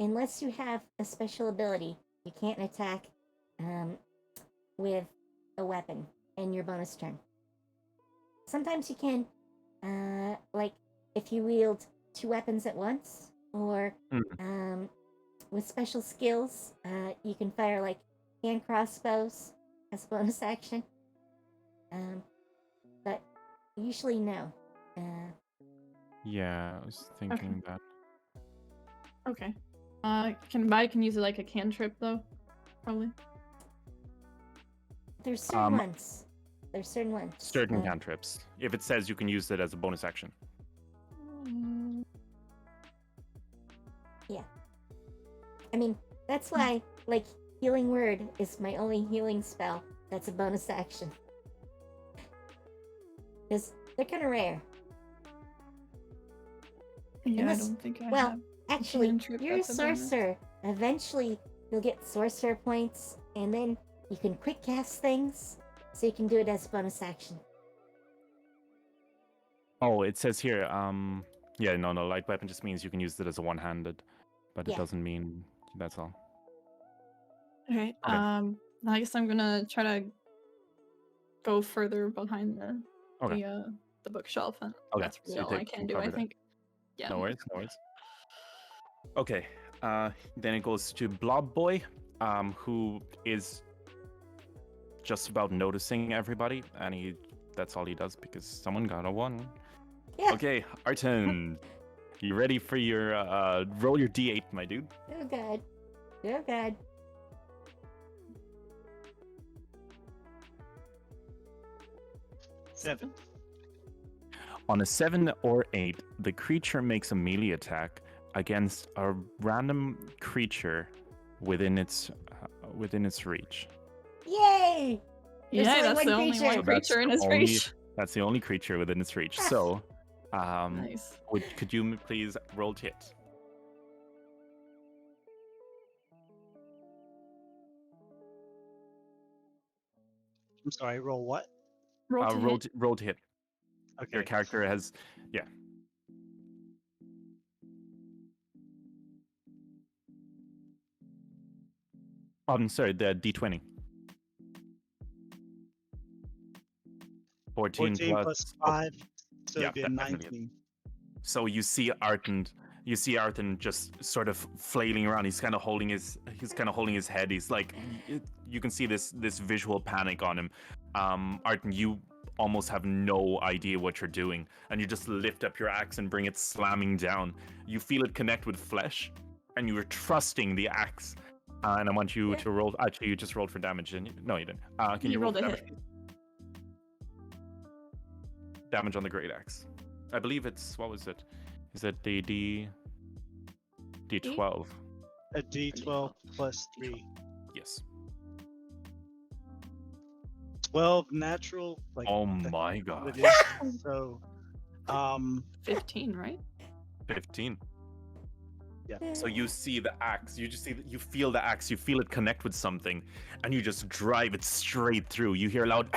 unless you have a special ability, you can't attack with a weapon in your bonus turn. Sometimes you can, like if you wield 2 weapons at once, or with special skills, you can fire like hand crossbows as a bonus action. But usually no. Yeah, I was thinking that. Okay. I can use it like a cantrip though, probably. There's certain ones. There's certain ones. Certain cantrips. If it says you can use it as a bonus action. Yeah. I mean, that's why, like, Healing Word is my only healing spell that's a bonus action. Because they're kind of rare. Yeah, Unless- I don't think I well, have. Actually, cantrip you're a that's a bonus. sorcerer. Eventually, you'll get sorcerer points, and then you can quick cast things, so you can do it as a bonus action. Oh, it says here. Yeah, no, light weapon just means you can use it as a one-handed, but it Yeah. doesn't mean that's all. Okay. Okay. I guess I'm gonna try to go further behind Okay. the bookshelf, and Okay, that's so really you all I take can some do. I cover there. think. Yeah. No worries, no worries. Okay, then it goes to Blob Boy, who is just about noticing everybody, and that's all he does because someone got a 1. Yeah. Okay, Arton, you ready for your roll your d8, my dude? Oh god. Oh god. Seven. On a 7 or 8, the creature makes a melee attack against a random creature within its reach. Yay! There's Yeah, only that's one the only creature. one So that's creature in the his only- reach. That's the only creature within its reach. So, Nice. could you please roll to hit? I'm sorry, roll what? Roll to hit. Roll to hit. Okay. Your character has, yeah. I'm sorry, the d20. 14 plus 5, so yeah, it'd be a definitely. 19. So you see Arton just sort of flailing around. He's kind of holding his head. He's like, you can see this visual panic on him. Arton, you almost have no idea what you're doing, and you just lift up your axe and bring it slamming down. You feel it connect with flesh, and you are trusting the axe. And I want you to roll. Actually, you just rolled for damage, and no, you didn't. Can you roll rolled for a damage? hit. Damage on the great axe. I believe it's, what was it? Is it the D12? A D12 plus 3. Yes. 12 natural. Like, Oh that's my what god. it is. So, 15, right? 15. yeah. So you see the axe. You feel the axe. You feel it connect with something, and you just drive it straight through. You hear a loud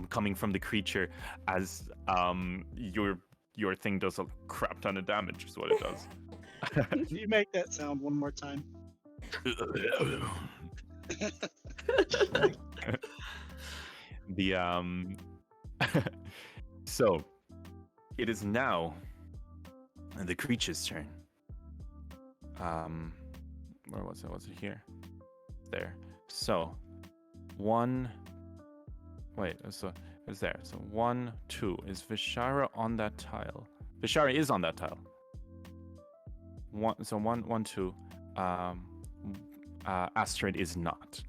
coming from the creature as your thing does a crap ton of damage. Is what it does. Can you make that sound one more time? The so it is now the creature's turn. Where was it? Was it here? There. So 1. Wait. So it's there. So 1, 2. Is Vishara on that tile? Vishara is on that tile. 1. So 1, 2. Astrid is not.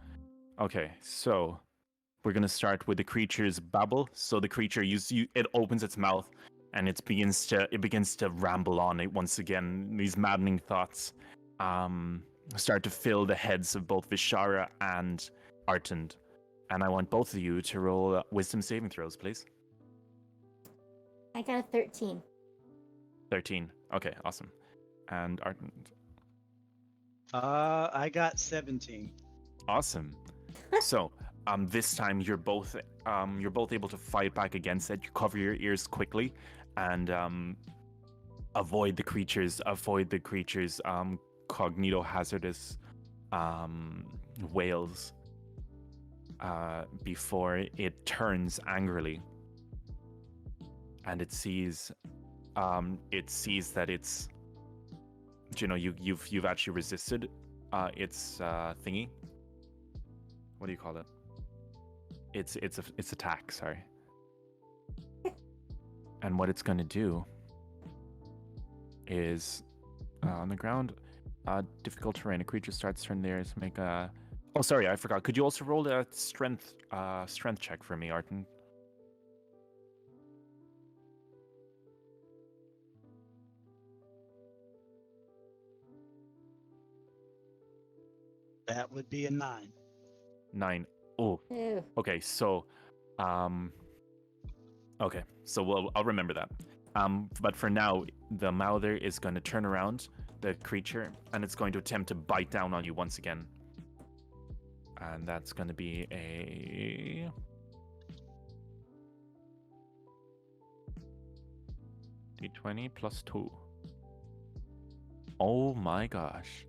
Okay. So we're gonna start with the creature's babble. So the creature it opens its mouth and it begins to ramble on it once again. These maddening thoughts start to fill the heads of both Vishara and Artund. And I want both of you to roll wisdom saving throws, please. I got a 13. 13. Okay, awesome. And Arden. I got 17. Awesome. So, this time you're both able to fight back against it. You cover your ears quickly, and avoid the creatures cognito hazardous wails before it turns angrily, and it sees that it's, you've actually resisted its thingy. What do you call it? It's attack, sorry. And what it's going to do is on the ground, difficult terrain. A creature starts turn there to make a. Oh, sorry, I forgot. Could you also roll a strength check for me, Arden? That would be a 9. 9. Oh, Ew. okay. So, okay. So I'll remember that. But for now, the Mouther is going to turn around the creature, and it's going to attempt to bite down on you once again. And that's going to be a D20 plus 2. Oh my gosh.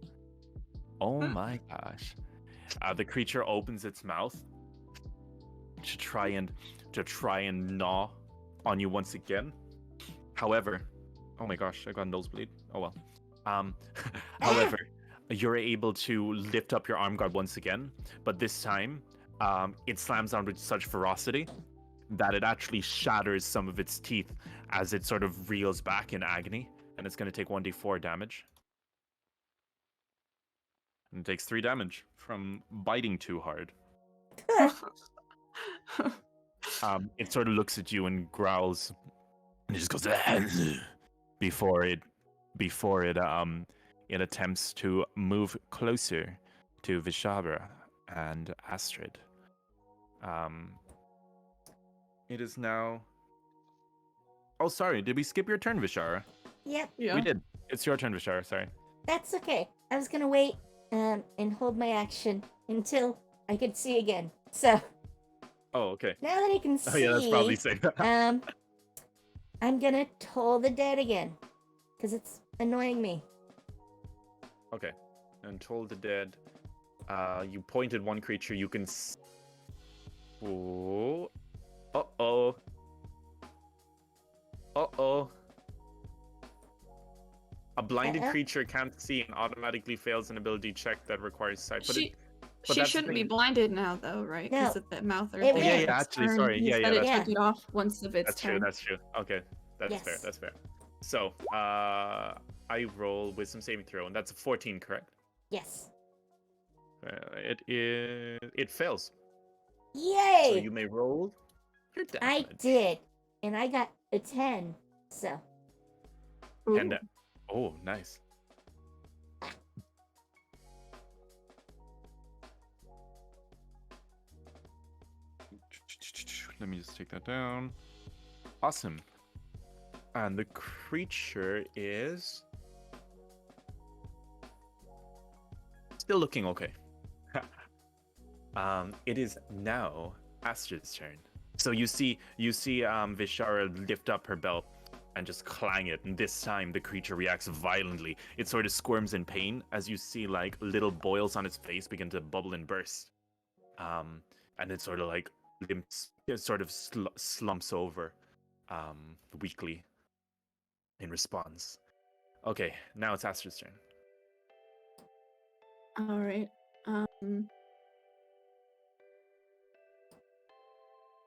Oh my gosh. The creature opens its mouth to try and gnaw on you once again. However, oh my gosh, I got a nosebleed. Oh well. However, you're able to lift up your arm guard once again, but this time, it slams down with such ferocity that it actually shatters some of its teeth as it sort of reels back in agony, and it's going to take 1d4 damage. And it takes 3 damage from biting too hard. It sort of looks at you and growls, and it just goes before it attempts to move closer to Vtuber and Astrid. It is now. Oh, sorry. Did we skip your turn, Vishara? Yep, Yeah. We did. It's your turn, Vishara. Sorry. that's okay. I was gonna wait and hold my action until I could see again. So Oh, okay. now that I can see, Oh, yeah, that's probably safe. I'm gonna toll the dead again because it's annoying me. Okay. And Toll the Dead. You pointed one creature. You can. Oh. Uh-oh. Uh-oh. A blinded Uh-oh. creature can't see and automatically fails an ability check that requires sight. But She but she that's the shouldn't be thing. blinded now, though, right? Because No. of the mouth or It thing. will. Yeah, It's actually, turn. sorry. You Yeah, said it that's- took it off once of its That's turn. true. That's true. Okay, that's fair. Yes. That's fair. So, I roll Wisdom saving throw, and that's a 14, correct? Yes. It fails. Yay! So you may roll your I damage. did, and I got a 10. So Ooh. And oh, nice. Let me just take that down. Awesome. And the creature is still looking okay. It is now Astrid's turn. So you see Vishara lift up her belt and just clang it, and this time the creature reacts violently. It sort of squirms in pain as you see like little boils on its face begin to bubble and burst. And it sort of like limps, it sort of slumps over weakly in response. Okay, now it's Astrid's turn. All right.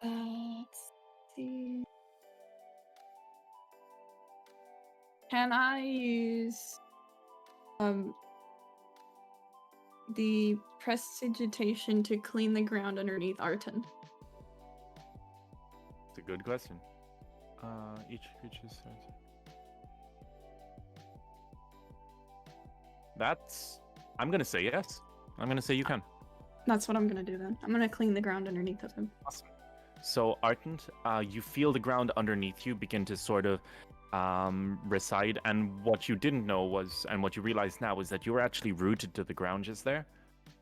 Let's see. Can I use the prestidigitation to clean the ground underneath Arton? It's a good question. Each creature says. I'm gonna say yes. I'm gonna say you can. That's what I'm gonna do then. I'm gonna clean the ground underneath of him. Awesome. So, Artent, you feel the ground underneath you begin to sort of reside. And what you didn't know was, and what you realize now, is that you were actually rooted to the ground just there,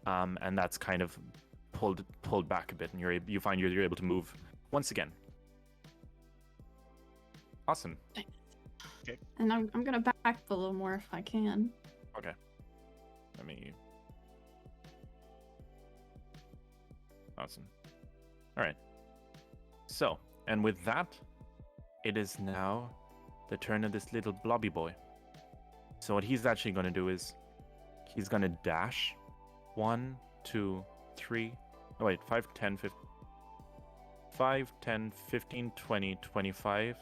and that's kind of pulled back a bit, and you find you're able to move once again. Awesome. Okay. And I'm gonna back a little more if I can. Okay. Let me. Awesome. All right. So, and with that, it is now the turn of this little blobby boy. So what he's actually going to do is he's going to dash 1, 2, 3. Oh, wait, 5, 10, 15. 5, 10, 15, 20, 25,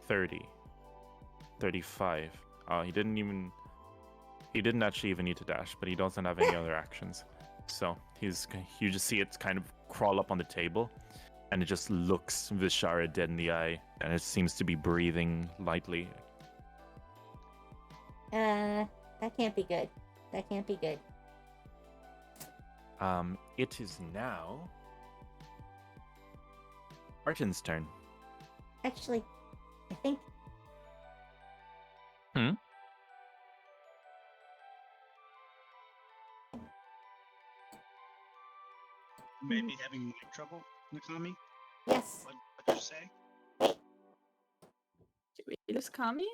30, 35. Oh, he didn't actually even need to dash, but he doesn't have any other actions. So you just see it kind of crawl up on the table, and it just looks Vishara dead in the eye, and it seems to be breathing lightly. That can't be good. That can't be good. It is now Arten's turn. Actually, I think. Maybe having mic trouble, Nakami? Yes. What'd you say? Did we lose Kami?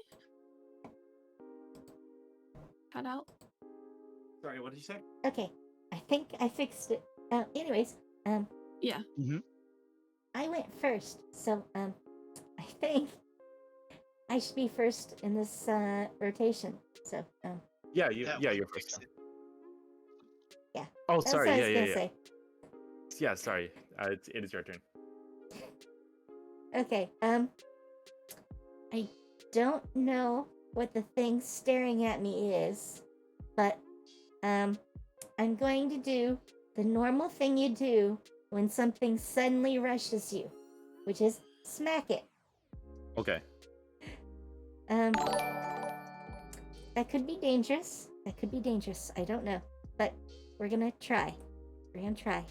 Cut out. Sorry, what did you say? Okay. I think I fixed it. Anyways, Yeah. I went first, so I think I should be first in this rotation. So Yeah, That you're would first. fix it. yeah. Oh, That's sorry. what I Yeah, was yeah, gonna yeah. say. Yeah, sorry. It is your turn. Okay. I don't know what the thing staring at me is, but I'm going to do the normal thing you do when something suddenly rushes you, which is smack it. Okay. That could be dangerous. That could be dangerous. I don't know, but we're gonna try. We're gonna try.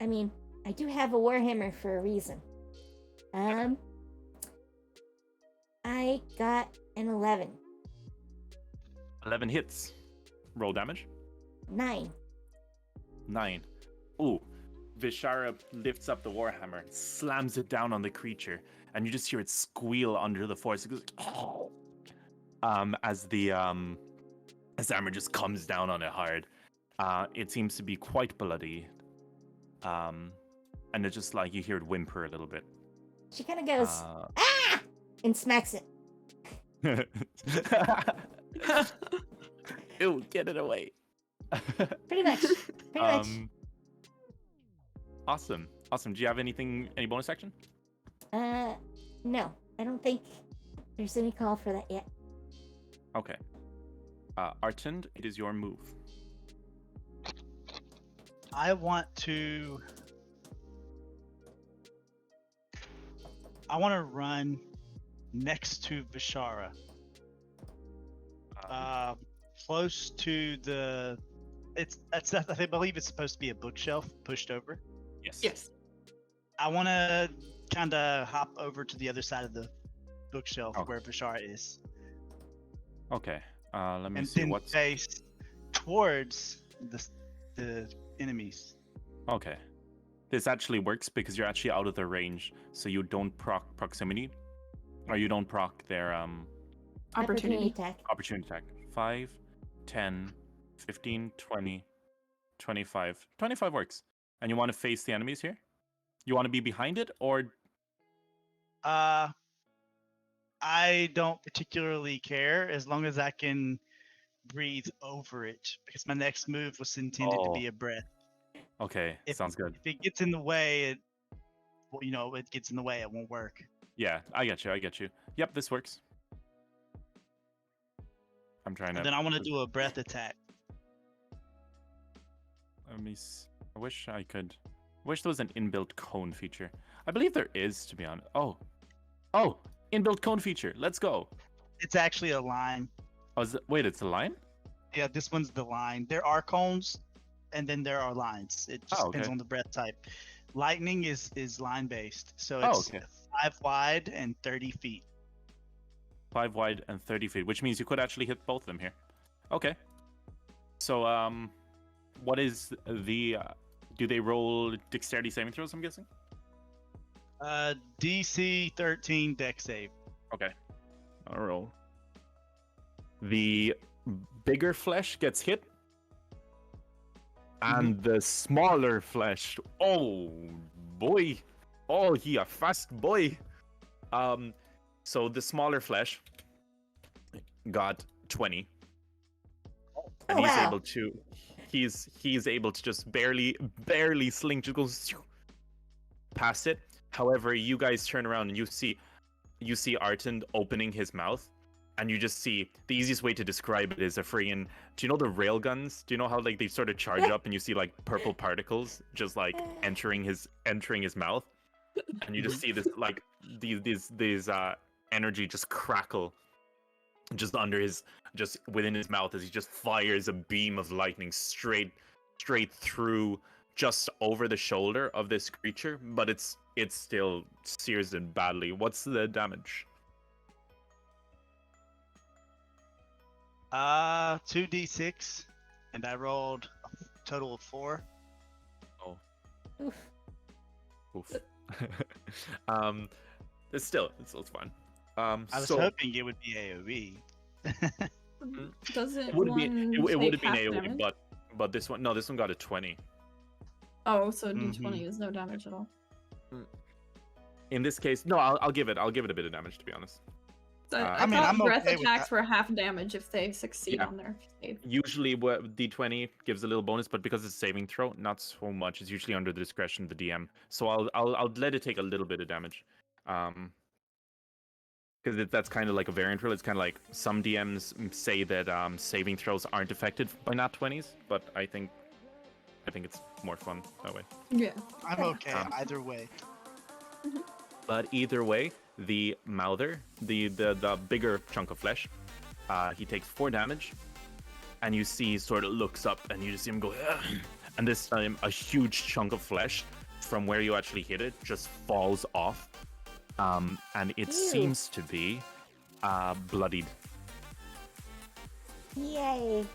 I mean, I do have a warhammer for a reason. I got an 11. 11 hits. Roll damage. 9. 9. Ooh. Vishara lifts up the warhammer and slams it down on the creature, and you just hear it squeal under the force. It goes, as the hammer just comes down on it hard. It seems to be quite bloody. And it's just like you hear it whimper a little bit. She kind of goes, ah! And smacks it. Ew, get it away. Pretty much. Awesome. Do you have any bonus action? No. I don't think there's any call for that yet. Okay. Artend, it is your move. I want to run next to Vishara. Close to the. I believe it's supposed to be a bookshelf pushed over. Yes. I want to kind of hop over to the other side of the bookshelf Okay. where Vishara is, Okay. Let me and see then what's. face towards the enemies. Okay. This actually works because you're actually out of their range, so you don't proc proximity, or you don't proc their Opportunity. attack. opportunity attack. 5, 10, 15, 20, 25. 25 works. And you want to face the enemies here? You want to be behind it, or I don't particularly care as long as I can breathe over it, because my next move was intended to be a breath. okay, sounds good. If it gets in the way, it gets in the way. It won't work. Yeah, I get you. Yep, this works. I'm trying to. And then I want to do a breath attack. Let me. I wish I could. I wish there was an inbuilt cone feature. I believe there is, to be honest. Oh, inbuilt cone feature. Let's go. It's actually a line. Oh, wait, it's a line? Yeah, this one's the line. There are cones, and then there are lines. It just depends on the breath type. Lightning is line based, so it's 5 wide and 30 feet. 5 wide and 30 feet, which means you could actually hit both of them here. Okay. So, what is the... do they roll dexterity saving throws, I'm guessing? DC 13 deck save. Okay. I'll roll. The bigger flesh gets hit. And the smaller flesh... Oh, boy. Oh, he a fast boy. So the smaller flesh got 20. And he's able to... He's able to just barely sling, just goes past it. However, you guys turn around and you see Artend opening his mouth, and you just see the easiest way to describe it is a freaking... Do you know the rail guns? Do you know how like they sort of charge up and you see like purple particles just like entering his mouth, and you just see this like these energy just crackle just within his mouth as he just fires a beam of lightning straight through just over the shoulder of this creature, but it's still sears it badly. What's the damage? 2d6, and I rolled a total of 4. Oh. Oof. Oof. It's fine. I was hoping it would be AoE. Doesn't It would have been half AoE, damage? but this one got a 20. Oh, so D20 is no damage at all. In this case, no, I'll give it a bit of damage, to be honest. So I mean, thought I'm breath okay with attacks that. were half damage if they succeed Yeah. on their save. Usually, what D20 gives a little bonus, but because it's a saving throw, not so much. It's usually under the discretion of the DM. So I'll let it take a little bit of damage, because that's kind of like a variant rule. It's kind of like some DMs say that saving throws aren't affected by nat 20s, but I think it's more fun that way. Yeah. I'm okay either way. But either way, the mouther, the bigger chunk of flesh, he takes 4 damage, and you see he sort of looks up, and you just see him go, "Ugh." And this time a huge chunk of flesh from where you actually hit it just falls off, and it seems to be bloodied. Yay.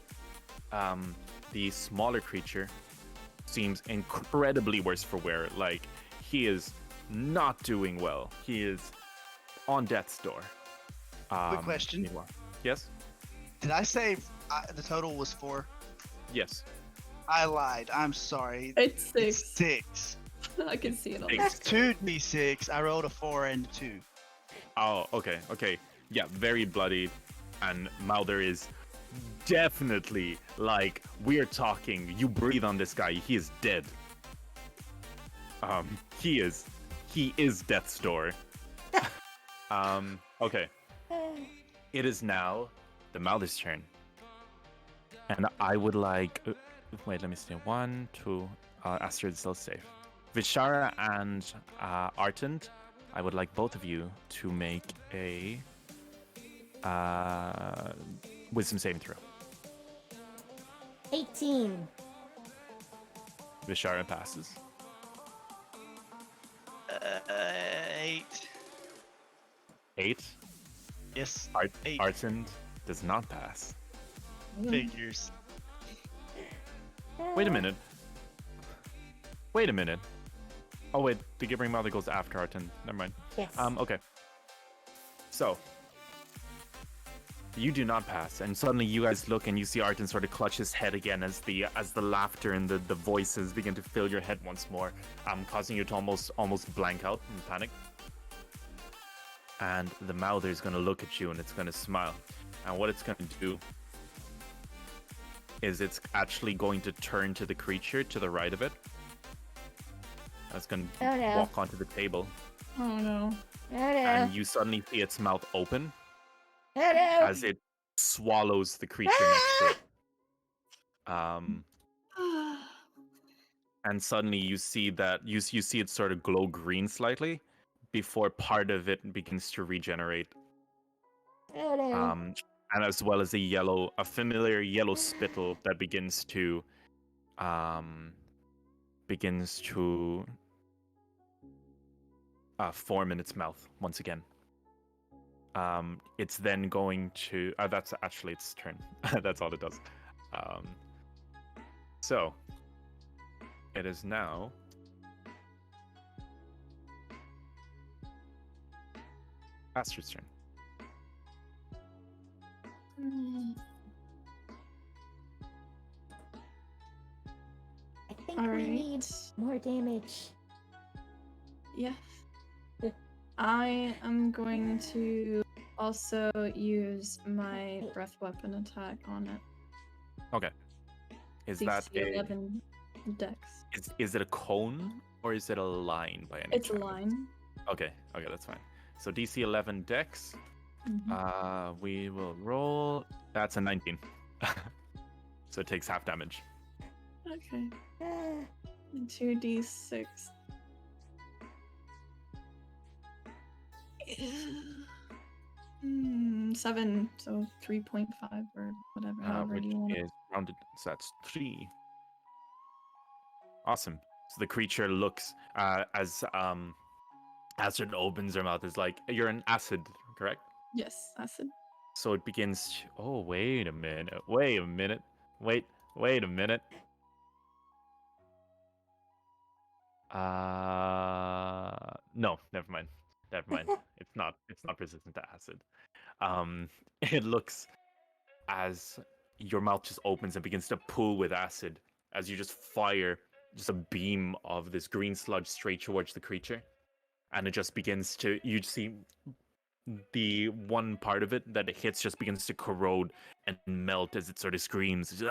The smaller creature seems incredibly worse for wear. Like, he is not doing well. He is on death's door. Quick question. Meanwhile. Yes? Did I say the total was 4? Yes. I lied. I'm sorry. It's 6. It's 6. I can see it on Six. It's 2d6. I rolled a 4 and a 2. Oh, okay. Yeah, very bloody. And Mouther is definitely, like, we're talking, you breathe on this guy, he is dead. He is death's door. Okay. It is now the Mouther's turn. And I would like... wait, let me see. 1, 2... Astrid's still safe. Vishara and Artend, I would like both of you to make a wisdom saving throw. 18. Vishara passes. 8. 8. Yes. 8. Artend does not pass. Figures. Wait a minute. Oh wait, the Gibbering Mother goes after Artend. Never mind. Yes. Okay. So you do not pass, and suddenly you guys look and you see Artend sort of clutch his head again as the laughter and the voices begin to fill your head once more, causing you to almost blank out in panic. And the Mouther is going to look at you and it's going to smile. And what it's going to do is it's actually going to turn to the creature to the right of it. It's going to walk onto the table. Oh no. Oh no. And you suddenly see its mouth open Oh no. as it swallows the creature next to it. And suddenly you see that you see it sort of glow green slightly before part of it begins to regenerate. Oh no. And as well as a familiar yellow spittle that begins to form in its mouth once again. It's then going to. That's actually its turn. That's all it does. So it is now Astrid's turn. I think All we right. need more damage. Yeah. I am going to also use my breath weapon attack on it. Okay. Is that DC a 11 dex. is it a cone or is it a line by any It's a chance? line. Okay, that's fine. So DC 11 Dex. Mhm. We will roll. That's a 19. So it takes half damage. Okay. Ah, 2d6. 7, so 3.5 or whatever, however Which you want. is rounded. So that's 3. Awesome. So the creature looks as Astrid opens her mouth. Is like, you're an acid, correct? Yes, acid. So it begins. Oh, wait a minute. Wait a minute. Wait a minute. No, never mind. It's not resistant to acid. It looks as your mouth just opens and begins to pool with acid as you just fire just a beam of this green sludge straight towards the creature, and it just begins to. You see the one part of it that it hits just begins to corrode and melt as it sort of screams.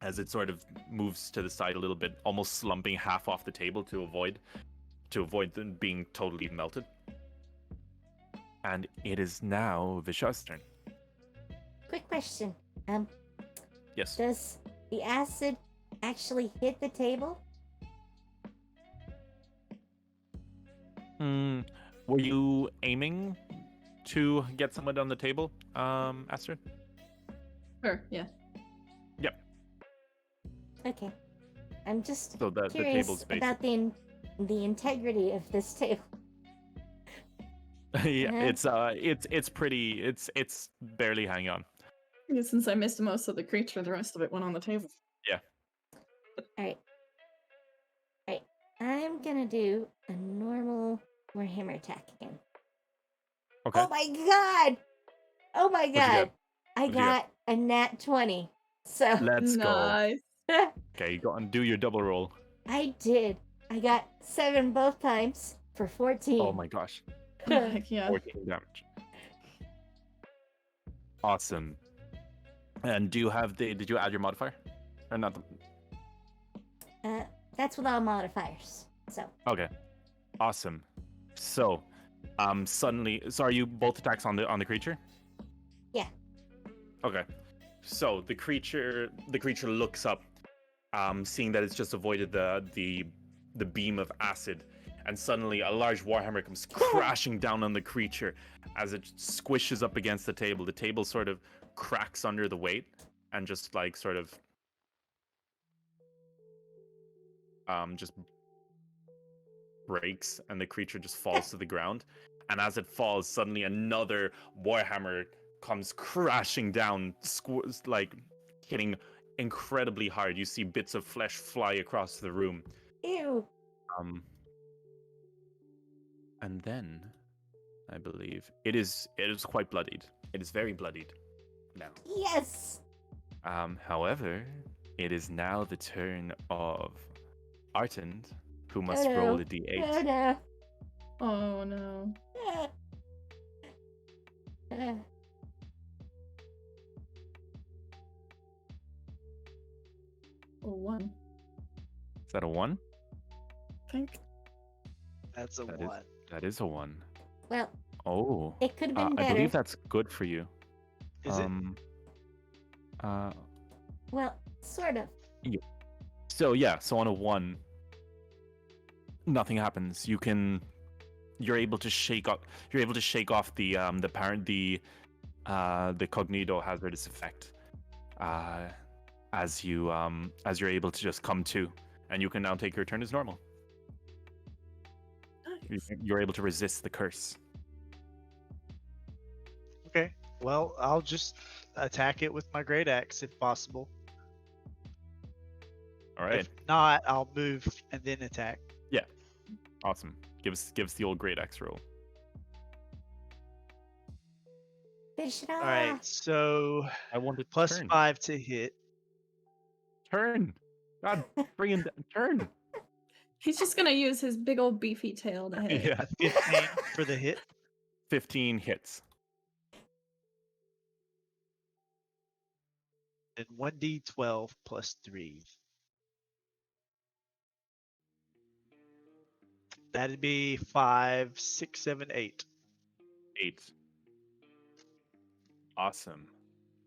As it sort of moves to the side a little bit, almost slumping half off the table to avoid them being totally melted. And it is now Visha's turn. quick question. Yes. Does the acid actually hit the table? Were you aiming to get someone on the table, Astrid? Sure, yeah. Yep. Okay. I'm just So the curious table's basic. about the integrity of this table. Yeah, Uh-huh. it's pretty. It's barely hanging on. Yeah, since I missed most of the creature, the rest of it went on the table. Alright. Alright. I'm gonna do a normal Warhammer attack again. Okay. Oh my god! Oh my What'd you god! get? I What'd you get? got a nat 20. So Let's go. Nice. Okay, go and do your double roll. I did. I got 7 both times for 14. Oh my gosh. Heck yeah. 14 damage. Awesome. And did you add your modifier? Or not? That's with all modifiers. So Okay. Awesome. So, suddenly, so are you both attacks on the creature? Yeah. Okay. So the creature looks up, seeing that it's just avoided the beam of acid, and suddenly a large warhammer comes crashing down on the creature as it squishes up against the table. The table sort of cracks under the weight and just like sort of just breaks, and the creature just falls to the ground. And as it falls, suddenly another warhammer comes crashing down, like hitting incredibly hard. You see bits of flesh fly across the room. ew. And then I believe it is quite bloodied. It is very bloodied now. Yes. However, it is now the turn of Artand, who must Oh, no. roll a d8. Oh no. Oh no. Ah. Ah. Oh, 1. Is that a 1? I think. That's a That is- what? That is a 1. Well, Oh. it could have been I better. believe that's good for you. Is it? Well, sort of. So on a 1, nothing happens. You're able to shake off the cognito hazardous effect, as you're able to just come to, and you can now take your turn as normal. You're able to resist the curse. Okay. Well, I'll just attack it with my great axe if possible. All right. If not, I'll move and then attack. Awesome. Gives the old great axe roll. Finish it All off. right. So I wanted plus turn. 5 to hit. Turn. God, friggin' turn. He's just gonna use his big old beefy tail to hit. Yeah. 15 for the hit. 15 hits. And 1d12 plus 3. That'd be 5, 6, 7, 8. 8. Awesome.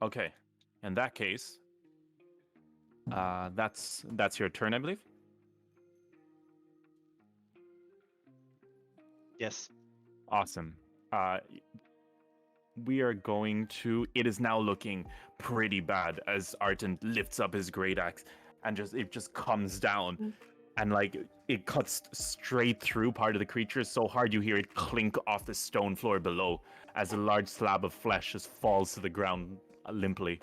Okay. In that case, that's your turn, I believe. Yes. Awesome. We are going to. It is now looking pretty bad as Arton lifts up his great axe and it just comes down, and like it cuts straight through part of the creature so hard you hear it clink off the stone floor below as a large slab of flesh just falls to the ground limply.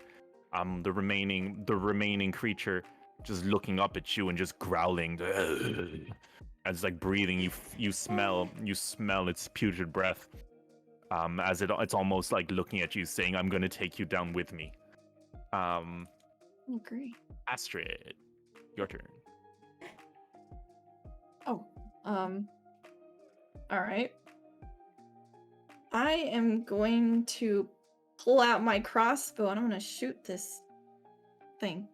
The remaining creature just looking up at you and just growling. As like breathing, you smell its putrid breath. As it's almost like looking at you, saying, "I'm going to take you down with me." Oh, great. Astrid, your turn. Oh, all right. I am going to pull out my crossbow and I'm gonna shoot this thing.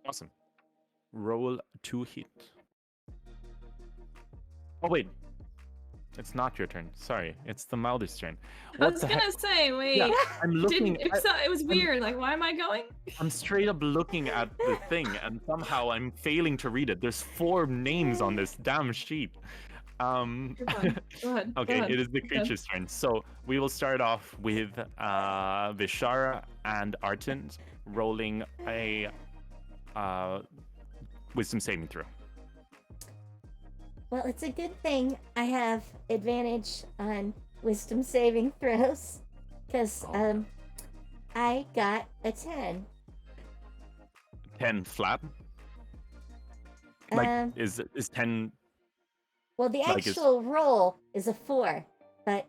Awesome. Roll to hit. Oh wait, it's not your turn. Sorry, it's the Mauder's turn. I was gonna say, wait. Yeah, I'm looking. It was weird. Like, why am I going? I'm straight up looking at the thing, and somehow I'm failing to read it. There's 4 names on this damn sheet. You're fine. Go ahead. Okay, Go ahead. it is the creature's turn. So we will start off with Vishara and Arton rolling a wisdom saving throw. Well, it's a good thing I have advantage on wisdom saving throws, because I got a 10. 10 flat. Like Um, is 10? Well, the like, actual roll is a 4, but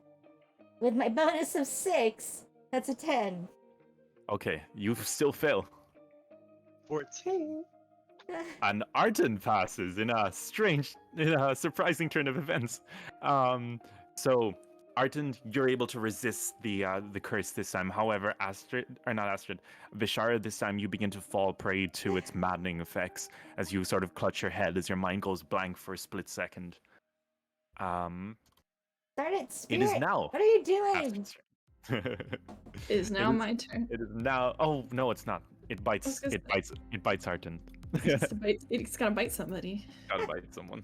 with my bonus of 6, that's a 10. Okay, you still fail. 14. And Arton passes in a surprising turn of events. So Arton, you're able to resist the curse this time. However, Vishara, this time you begin to fall prey to its maddening effects as you sort of clutch your head as your mind goes blank for a split second. Darn it, Spirit. It is now. What are you doing? Astrid's turn. It is now my turn. It is now. Oh no, it's not. It bites. I was gonna It bites Arton. It's gonna bite somebody. Gotta bite someone.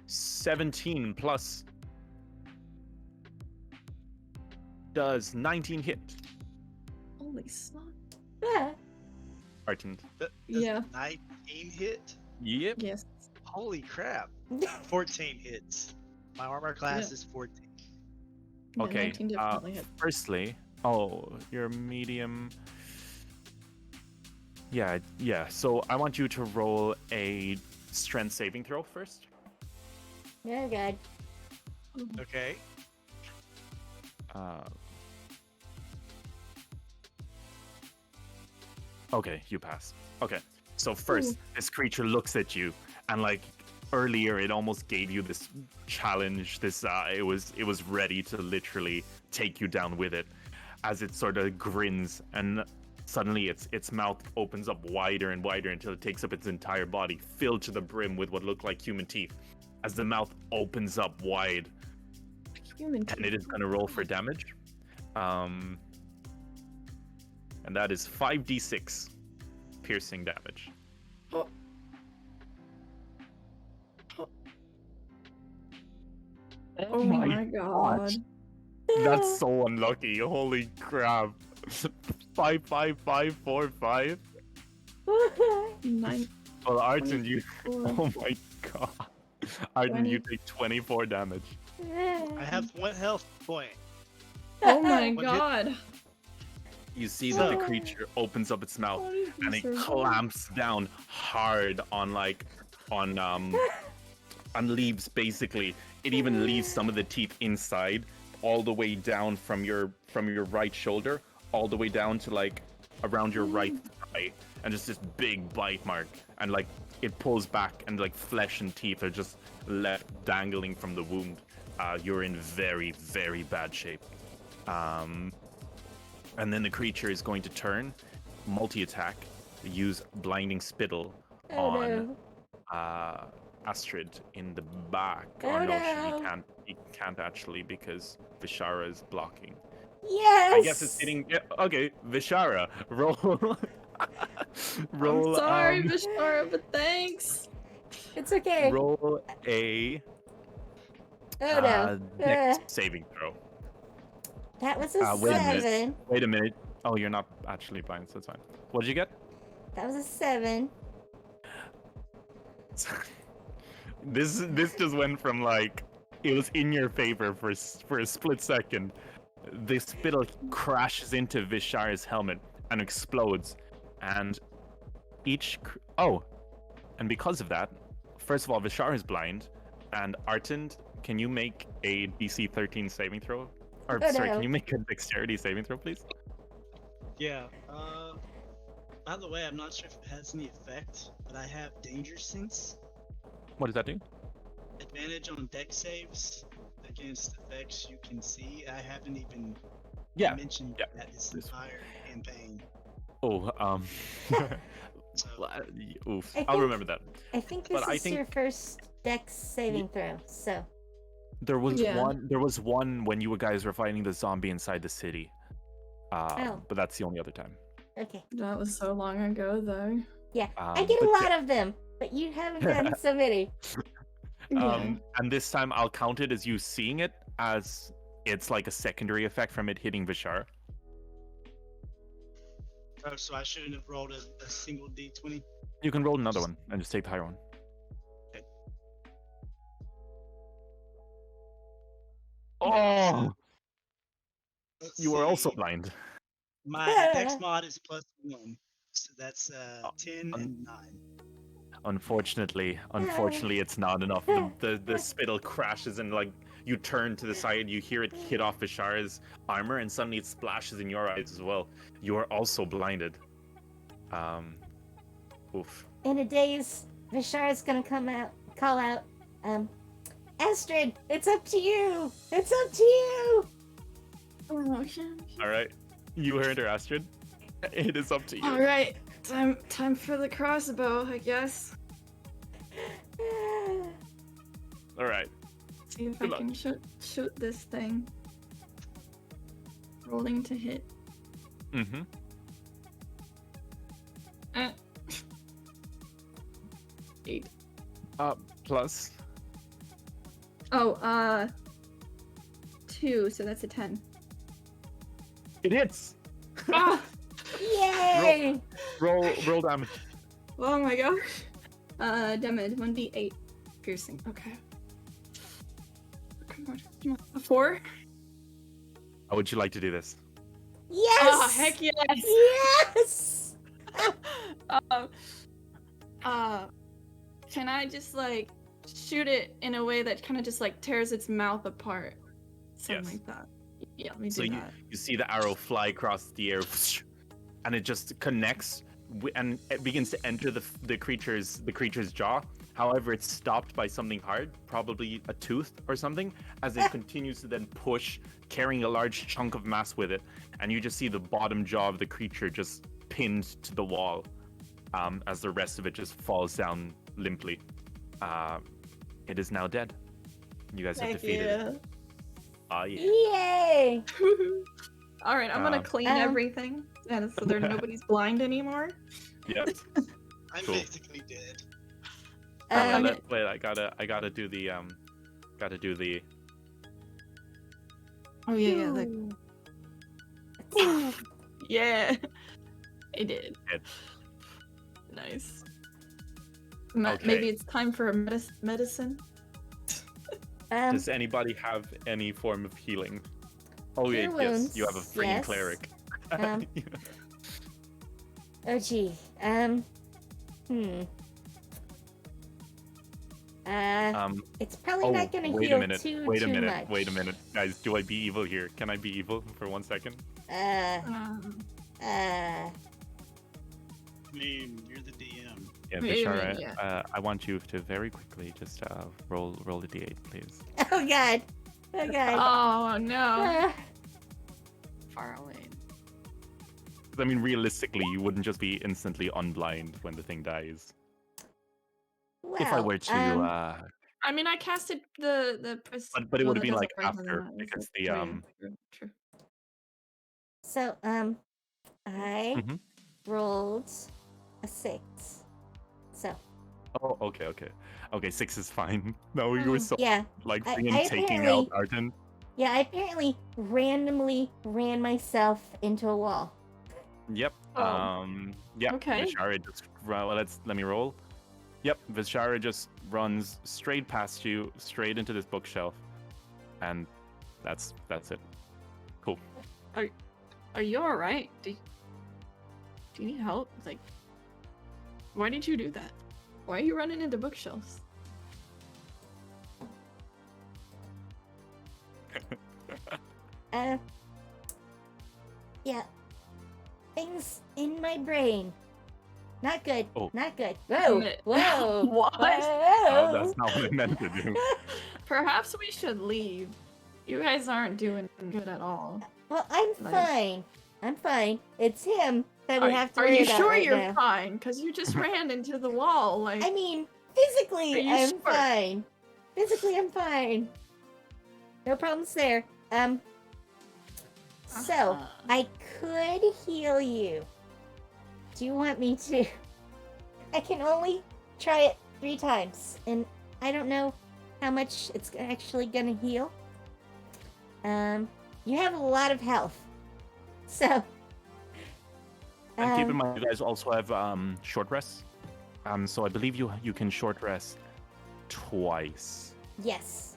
17 plus does 19 hit. Holy snot. Ah, Arton. Does Yeah. 19 hit? Yep. Yes. Holy crap. 14 hits. My armor class is 14. Yeah, Okay. 19 definitely hit. Firstly, you're medium. Yeah. So I want you to roll a strength saving throw first. oh, God. Okay. Okay, you pass. Okay. So first, this creature looks at you, and like earlier, it almost gave you this challenge. It was ready to literally take you down with it, as it sort of grins, and suddenly its mouth opens up wider and wider until it takes up its entire body, filled to the brim with what look like human teeth. As the mouth opens up wide, Human and it is going to roll for damage, and that is 5d6 piercing damage. Oh. Oh my god. That's so unlucky. Holy crap. 55545. 9. Well, Arton, you. 4. Oh my god. Arden, 20. you take 24 damage. I have 1 health point. Oh my What hit- god. You see that the creature opens up its mouth and it clamps down hard on leaves. Basically, it even leaves some of the teeth inside, all the way down from your right shoulder, all the way down to like around your right thigh, and just this big bite mark. And like it pulls back, and like flesh and teeth are just left dangling from the wound. You're in very, very bad shape. And then the creature is going to turn, multi-attack, use Blinding Spittle on Astrid in the back. Oh, no, no. he can't actually because Vishara is blocking. Yes. I guess it's hitting. Yeah, okay, Vishara, roll. I'm sorry, Vishara, but thanks. It's okay. Roll a Oh no. dex saving throw. That was a Wait a minute. 7. Wait a minute. Oh, you're not actually blind, so that's fine. What did you get? That was a 7. This just went from like it was in your favor for a split second. The spittle crashes into Vishara's helmet and explodes, and and because of that, first of all, Vishara is blind, and Artend, can you make a DC 13 saving throw? Or Oh, sorry, no. can you make a dexterity saving throw, please? Yeah. By the way, I'm not sure if it has any effect, but I have Danger Sense. What does that do? Advantage on deck saves against effects you can see. I haven't even Yeah. mentioned yeah. that this entire campaign. Oh, So, oof. I I'll think- remember that. I think this But I is think- your first dex saving throw. So There was Yeah. one when you guys were fighting the zombie inside the city. Oh. But that's the only other time. okay. That was so long ago, though. Yeah, I get a but lot of them, but you haven't done so many. And this time I'll count it as you seeing it, as it's like a secondary effect from it hitting Vishar. so I shouldn't have rolled a single D20. You can roll another one and just take the higher one. Okay. Oh, Let's you are also see. blind. My dex mod is +1, so that's 10 and 9. Unfortunately, it's not enough. The spittle crashes and like you turn to the side, you hear it hit off Vishar's armor, and suddenly it splashes in your eyes as well. You are also blinded. Oof. In a daze, Vishar's gonna call out, Astrid, it's up to you! It's up to you! Oh, okay. All right, you heard her, Astrid. It is up to you. All right, time for the crossbow, I guess. All right. See if Good I can shoot this thing. Rolling to hit. Mm-hmm. Uh, 8. Plus. Oh, 2, so that's a 10. It hits. Ah! Yay! Roll damage. Oh my gosh. Damage, 1d8. Piercing, okay. Come on. 4? How would you like to do this? Yes! Oh, heck yes! Yes! Can I just like shoot it in a way that kind of just like tears its mouth apart? Something Yes. like that. Yeah, let me So do that. you see the arrow fly across the air, and it just connects and it begins to enter the creature's jaw. However, it's stopped by something hard, probably a tooth or something, as it continues to then push, carrying a large chunk of mass with it. And you just see the bottom jaw of the creature just pinned to the wall, as the rest of it just falls down limply. It is now dead. You guys have Heck defeated yeah. it. Ah, yeah. Yay! All right, I'm gonna Uh, clean um, everything, and so nobody's blind anymore. Yep. I'm Cool. basically dead. Wait, I gotta do the Oh yeah, yeah. I did. Good. Nice. Okay. Maybe it's time for a medicine. Does anybody have any form of healing? Oh, Cure yeah, yes. You have a wounds, freaking yes. cleric. Um, Oh gee. It's probably not gonna wait heal a minute. too Wait a minute. much. Wait a minute. Guys, do I be evil here? Can I be evil for 1 second? Um, I mean, you're the DM. Yeah, Wait a Vishara, minute, yeah. I want you to very quickly just roll the d8, please. Oh god. Oh god. oh no. Ah. Far away. I mean, realistically, you wouldn't just be instantly unblind when the thing dies. Well, If I were to, I mean, I casted the but it would have that been doesn't like poison after, them, is because it? the Oh, yeah, true. So, I Mhm. rolled a 6. So, Oh, okay, 6 is fine. No, you were so yeah. like I freaking taking out apparently- Arden. Yeah, I apparently randomly ran myself into a wall. Yep. Oh. Yeah. Okay. Vishara just let me roll. Yep. Vishara just runs straight past you, straight into this bookshelf, and that's it. Cool. Are you all right? Do you need help? Like, why did you do that? Why are you running into bookshelves? Yeah. Things in my brain. Not good. Oh. Not good. Whoa. Whoa. What? Oh, Whoa. that's not what I meant to do. Perhaps we should leave. You guys aren't doing good at all. Well, I'm Like- fine. I'm fine. It's him that we have to Are worry you about sure right you're now. fine? Because you just ran into the wall. Like, I mean, physically, Are you I'm sure? fine. Physically, I'm fine. No problems there. So, Uh-huh. I could heal you. Do you want me to? I can only try it 3 times, and I don't know how much it's actually gonna heal. You have a lot of health, so. And keep in mind, you guys also have short rests. So I believe you can short rest twice. Yes.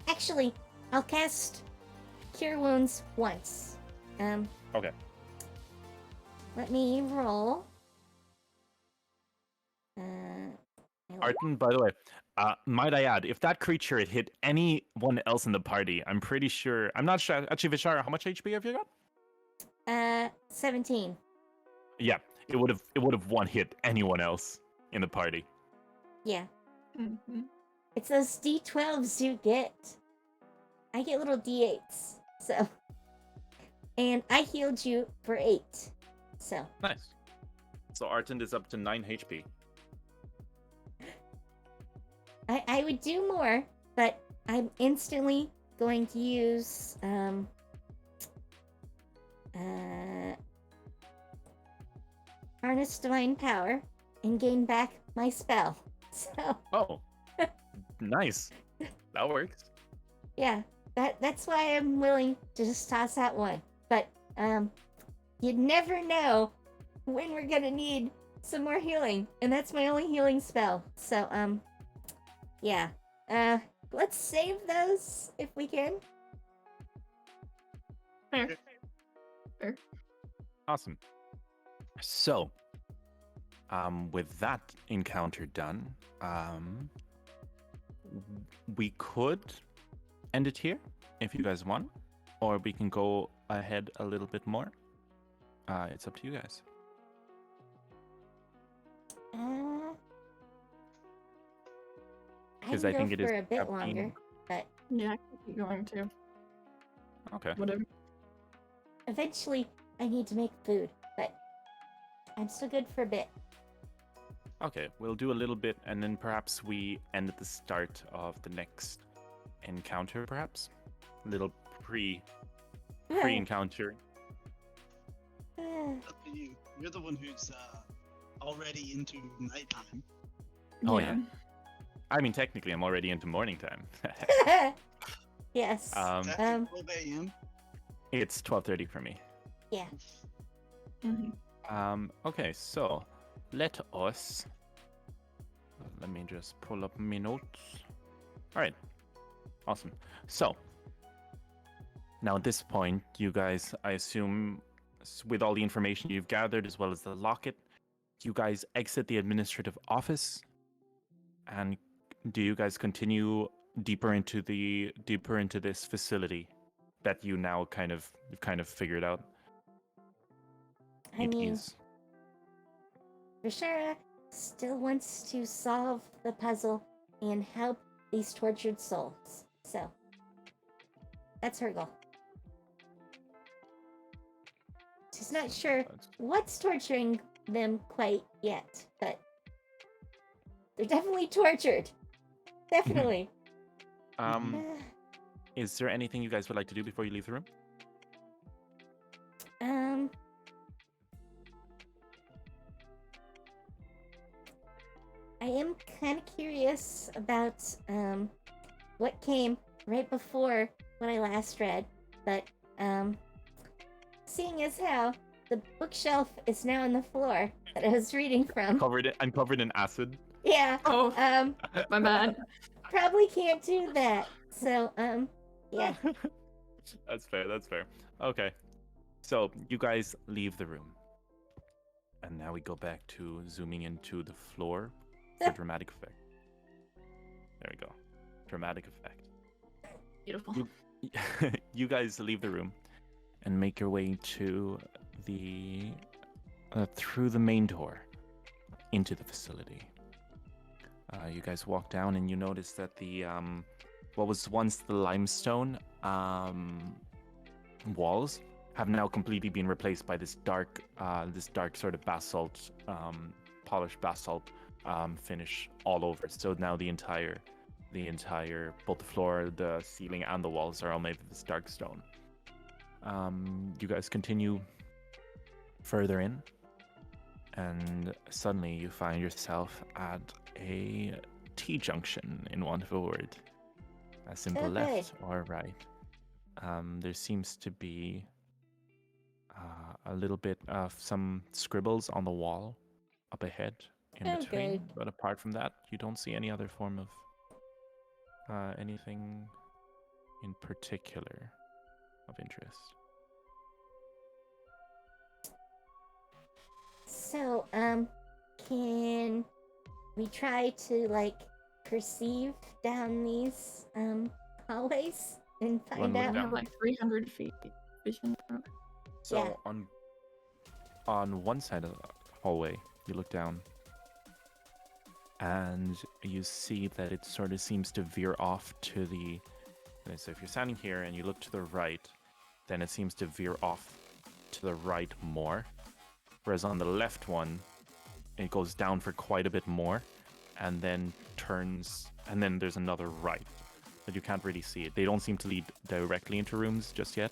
Actually, I'll cast Cure Wounds once. Okay. Let me roll. Arden, by the way, might I add, if that creature had hit anyone else in the party, I'm pretty sure. I'm not sure. Actually, Vishara, how much HP have you got? 17. Yeah, it would have one hit anyone else in the party. Yeah. Mhm. It's those D12s you get. I get little D8s. So. And I healed you for 8. So. Nice. So Arden is up to 9 HP. I would do more, but I'm instantly going to use Harness Divine Power and gain back my spell. So Oh, nice. That works. yeah, that's why I'm willing to just toss out one. But you'd never know when we're gonna need some more healing, and that's my only healing spell. So yeah. Let's save those if we can. Fair. Awesome. So, with that encounter done, we could end it here if you guys want, or we can go ahead a little bit more. It's up to you guys. I 'Cause can I think go it is for a bit 15. longer, but Yeah, I could keep going too. Okay. Whatever. eventually I need to make food. But I'm still good for a bit. Okay, we'll do a little bit, and then perhaps we end at the start of the next encounter, perhaps? A little pre-encounter. Up to you. You're the one who's already into nighttime. Oh, yeah. I mean, technically, I'm already into morning time. Yes. Is that 12 a.m.? It's 12:30 for me. Yeah. Mhm. Okay, so let us let me just pull up my notes. All right, awesome. So now at this point, you guys, I assume, with all the information you've gathered as well as the locket, you guys exit the administrative office, and do you guys continue deeper into this facility that you've kind of figured out? I mean, Vishara still wants to solve the puzzle and help these tortured souls. So, that's her goal. She's not sure what's torturing them quite yet, but they're definitely tortured. Definitely. Is there anything you guys would like to do before you leave the room? I am kind of curious about what came right before what I last read, but seeing as how the bookshelf is now on the floor that I was reading from. I'm covered in acid. Yeah. Oh, my bad. Probably can't do that. So, yeah. That's fair. Okay. So, you guys leave the room. And now we go back to zooming into the floor for dramatic effect. There we go. Dramatic effect. Beautiful. You guys leave the room and make your way to the through the main door into the facility. You guys walk down and you notice that the what was once the limestone walls have now completely been replaced by this dark sort of basalt, polished basalt finish all over. So now the entire both the floor, the ceiling, and the walls are all made of this dark stone. You guys continue further in, and suddenly you find yourself at a T-junction, in want of a word. A simple left or right. There seems to be a little bit of some scribbles on the wall up ahead in between, but apart from that, you don't see any other form of anything in particular of interest. So, can we try to, perceive down these, hallways and find out? I have 300 feet vision. So Yeah. on one side of the hallway, you look down, and you see that it sort of seems to veer off to the... So if you're standing here and you look to the right, then it seems to veer off to the right more. Whereas on the left one, it goes down for quite a bit more, and then turns, and then there's another right, but you can't really see it. They don't seem to lead directly into rooms just yet.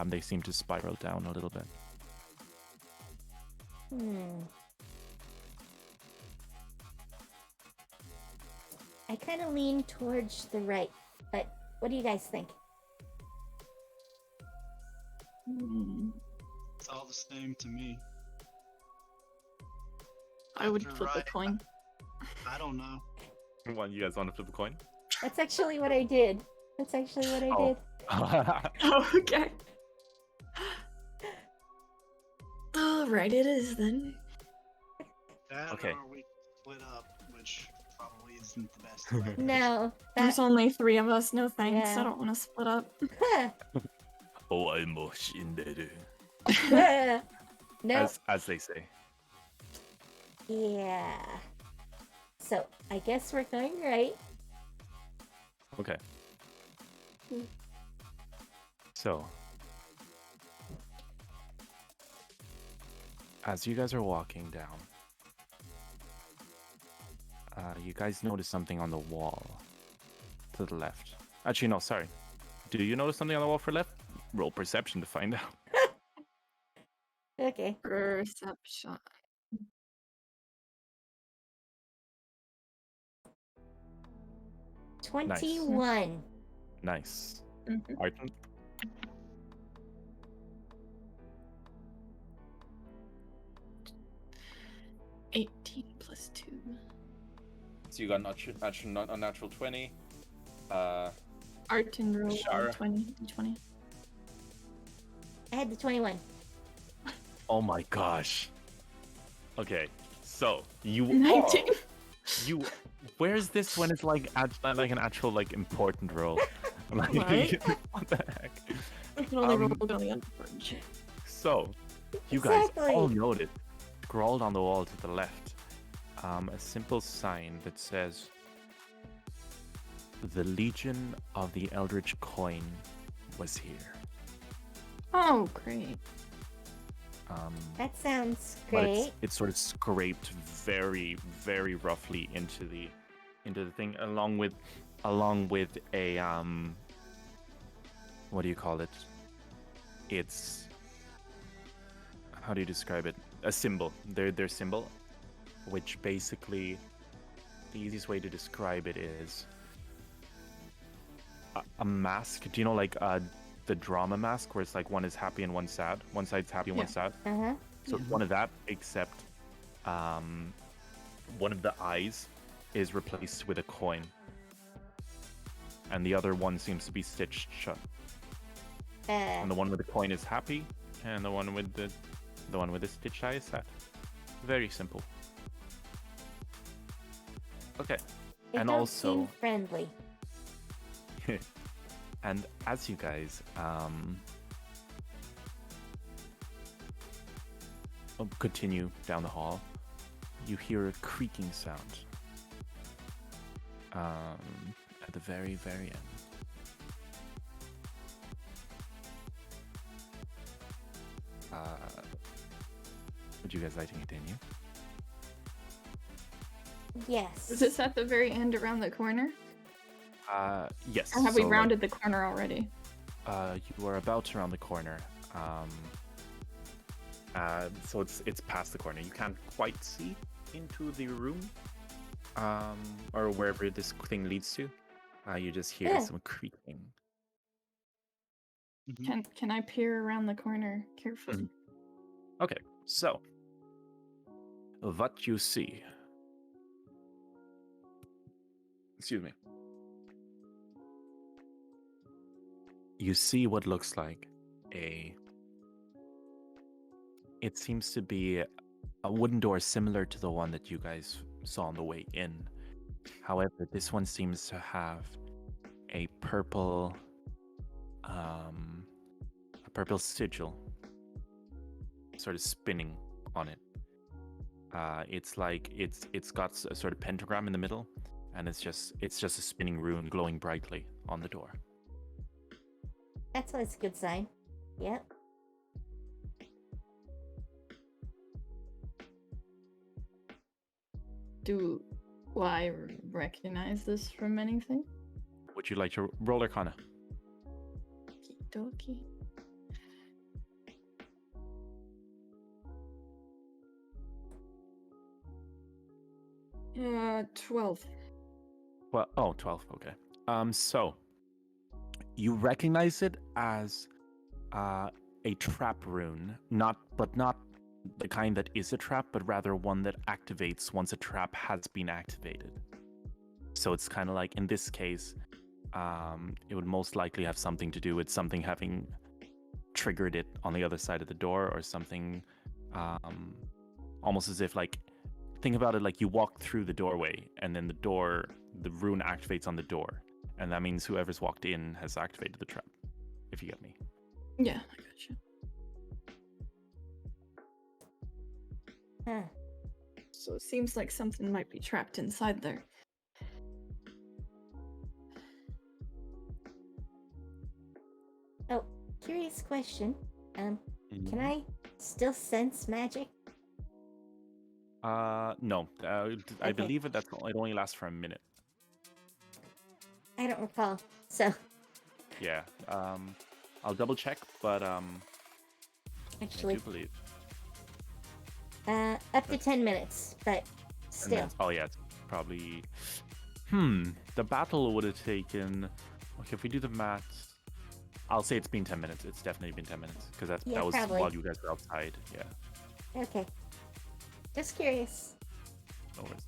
They seem to spiral down a little bit. I kind of lean towards the right, but what do you guys think? It's all the same to me. I would Left or flip a right? coin. I don't know. You guys want to flip a coin? That's actually what I did. Oh. Oh, okay. Alright, it is then. That Okay. or we split up, which probably isn't the best way. No, There's only 3 of us, no thanks. Yeah. I don't want to split up. Oh, I'm shinderu. no. As they say. Yeah. So I guess we're going right. Okay. So, as you guys are walking down, you guys notice something on the wall to the left. Actually, no, sorry. Do you notice something on the wall for left? Roll perception to find out. Okay. Perception. 21. Nice. Mhm. Arton? 18 plus 2. So you got a natural 20. Artin roll Shara. 20. 20. I had the 21. Oh my gosh. Okay, so you 19. you where's this when it's like like an actual like important role? Like, Right? what the heck? I can only Um, roll on the unimportant shit. So you guys Exactly. all noted, scrawled on the wall to the left, a simple sign that says, "The Legion of the Eldritch Coin was here." Oh, great. That sounds But great. it's sort of scraped very, very roughly into the thing, along with a what do you call it? It's, how do you describe it? A symbol. Their symbol, which basically the easiest way to describe it is a mask. Do you know like the drama mask where it's like one is happy and one's sad? One side's happy and one's sad. Uh-huh. So it's one of that, except one of the eyes is replaced with a coin, and the other one seems to be stitched shut. And the one with the coin is happy, and the one with the stitched eye is sad. Very simple. Okay, They and don't also- seem friendly. and as you guys continue down the hall, you hear a creaking sound at the very, very end. Would you guys like to continue? Yes. Is this at the very end around the corner? Yes. Or have we so, like, rounded the corner already? you are about to round the corner. So it's past the corner. You can't quite see into the room, or wherever this thing leads to. You just hear Yeah. some creaking. Can I peer around the corner carefully? Okay, so what you see. Excuse me. You see what looks like it seems to be a wooden door similar to the one that you guys saw on the way in. However, this one seems to have a purple sigil sort of spinning on it. It's like it's got a sort of pentagram in the middle, and it's just a spinning rune glowing brightly on the door. That's always a good sign. Yep. Do I recognize this from anything? Would you like to roll Arcana? Okie dokie. 12. Well, 12, okay. So you recognize it as a trap rune, not the kind that is a trap, but rather one that activates once a trap has been activated. So it's kind of like, in this case, it would most likely have something to do with something having triggered it on the other side of the door, or something, almost as if, like, think about it like you walk through the doorway, and then the rune activates on the door, and that means whoever's walked in has activated the trap, if you get me. Yeah, I gotcha. Huh. So it seems like something might be trapped inside there. Oh, curious question. Can I still sense magic? No. I Okay. believe it only lasts for a minute. I don't recall. So, Yeah. I'll double check, but I actually, do believe. up to 10 minutes, but And still. then, oh yeah, it's probably. The battle would have taken. Okay, if we do the math, I'll say it's been 10 minutes. It's definitely been 10 minutes because Yeah, that was probably. while you guys were outside. Yeah. Okay. Just curious. No worries.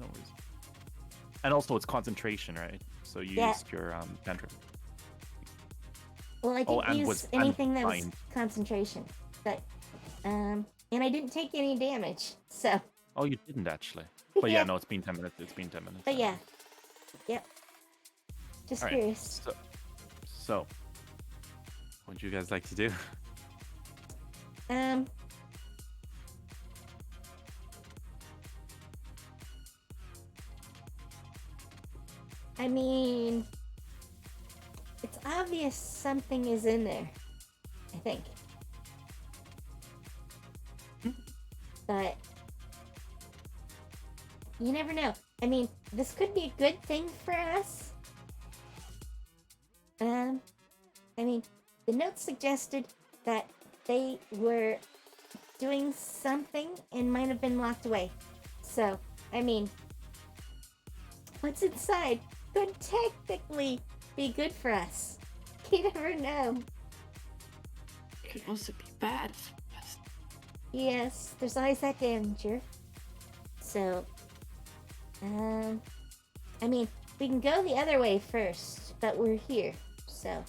And also, it's concentration, right? So you Yeah. used your cantrip. Well, I Oh, didn't and use was anything that was blind. concentration, but and I didn't take any damage. So Oh, you didn't actually. But yeah, yeah, no, it's been 10 minutes. It's been 10 minutes. but I yeah, know. yep. Just All right. curious. So, what would you guys like to do? Um. I mean, it's obvious something is in there. I think. But you never know. I mean, this could be a good thing for us. I mean, the note suggested that they were doing something and might have been locked away. So, I mean, what's inside could technically be good for us. You never know. It could also be bad. Yes, there's always that danger. So, I mean, we can go the other way first, but we're here, so.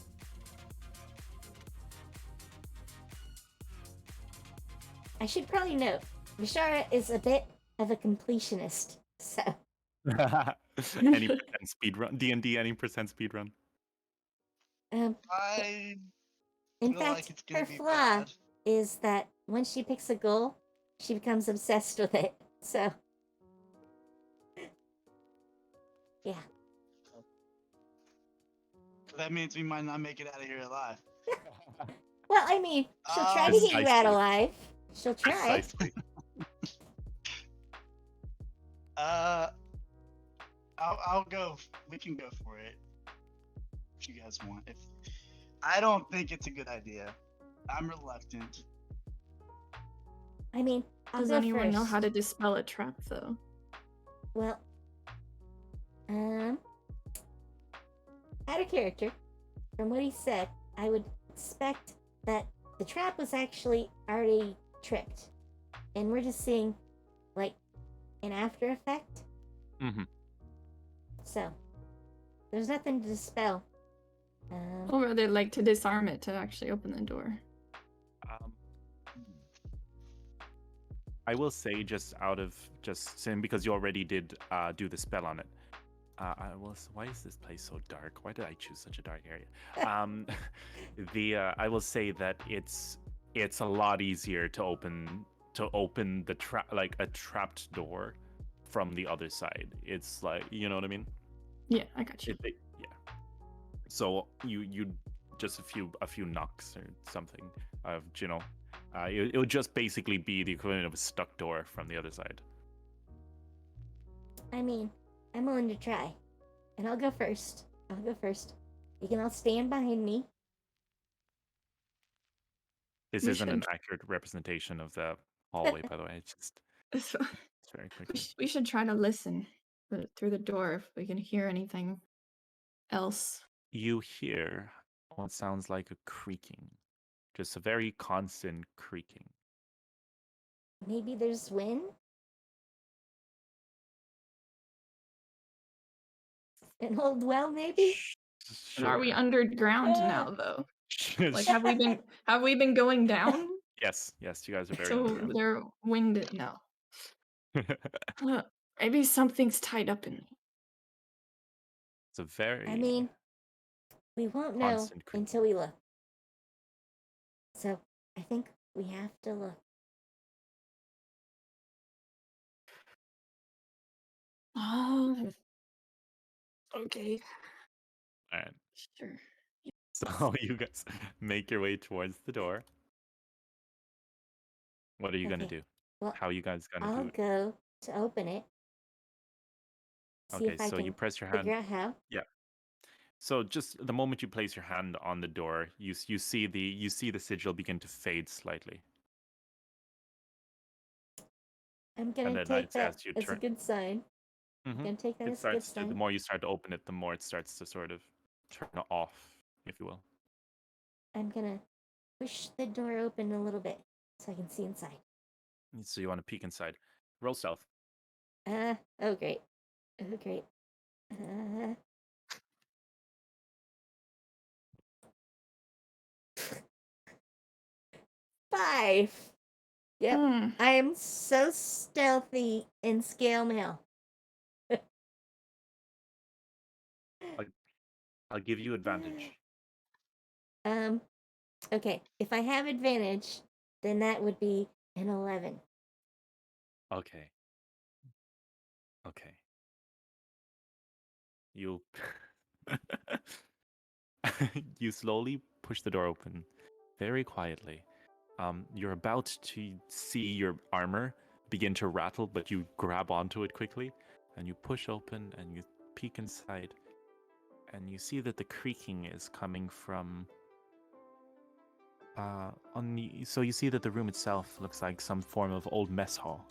I should probably note, Bashara is a bit of a completionist, so. Any percent speed run? D&D, any percent speed run? I In feel like fact, it's gonna her be flaw bad. is that once she picks a goal, she becomes obsessed with it. So, yeah. That means we might not make it out of here alive. Well, I mean, she'll try to get you out Precisely. alive. She'll try. Precisely. I'll go. We can go for it if you guys want. If I don't think it's a good idea, I'm reluctant. I mean, I'll Does go anyone know first. how to dispel a trap, though? Well, out of character, from what he said, I would expect that the trap was actually already tripped, and we're just seeing, like, an after effect. Mm-hmm. So, there's nothing to dispel. Or rather, like to disarm it to actually open the door. I will say, just saying, because you already did do the spell on it. Why is this place so dark? Why did I choose such a dark area? I will say that it's a lot easier to open the trap, like a trapped door, from the other side. It's like, you know what I mean? Yeah, I got you. Yeah. So you just a few knocks or something of, it would just basically be the equivalent of a stuck door from the other side. I mean, I'm willing to try. And I'll go first. You can all stand behind me. This We isn't an should- accurate representation of the hallway, by the way. It's just it's very quickly. We should try to listen through the door if we can hear anything else. You hear what sounds like a creaking, just a very constant creaking. Maybe there's wind? An old well, maybe? And are we Sure. underground now, though? Like, have we been going down? Yes, you guys are very So underground. they're winded now. Maybe something's tied up in me. It's a very I mean, we won't know constant creaking. until we look. So, I think we have to look. Oh, okay. All right. Sure. So you guys make your way towards the door. What are you gonna Okay. do? Well, How are you guys gonna I'll do it? go to open it. See Okay, if I so can you press your hand. figure out how. Yeah. So just the moment you place your hand on the door, you see the sigil begin to fade slightly, I'm and gonna then take it's that as you as a turn. good sign. Mhm. Gonna take that It as a good starts to. The sign. more you start to open it, the more it starts to sort of turn off, if you will. I'm gonna push the door open a little bit so I can see inside. So you want to peek inside. Roll stealth. Oh great. Oh great. Uh, five. Yep. Hmm. I am so stealthy in scale mail. I'll give you advantage. Okay. If I have advantage, then that would be an 11. Okay. Okay. You you slowly push the door open, very quietly. You're about to see your armor begin to rattle, but you grab onto it quickly, and you push open and you peek inside, and you see that the creaking is coming from so you see that the room itself looks like some form of old mess hall.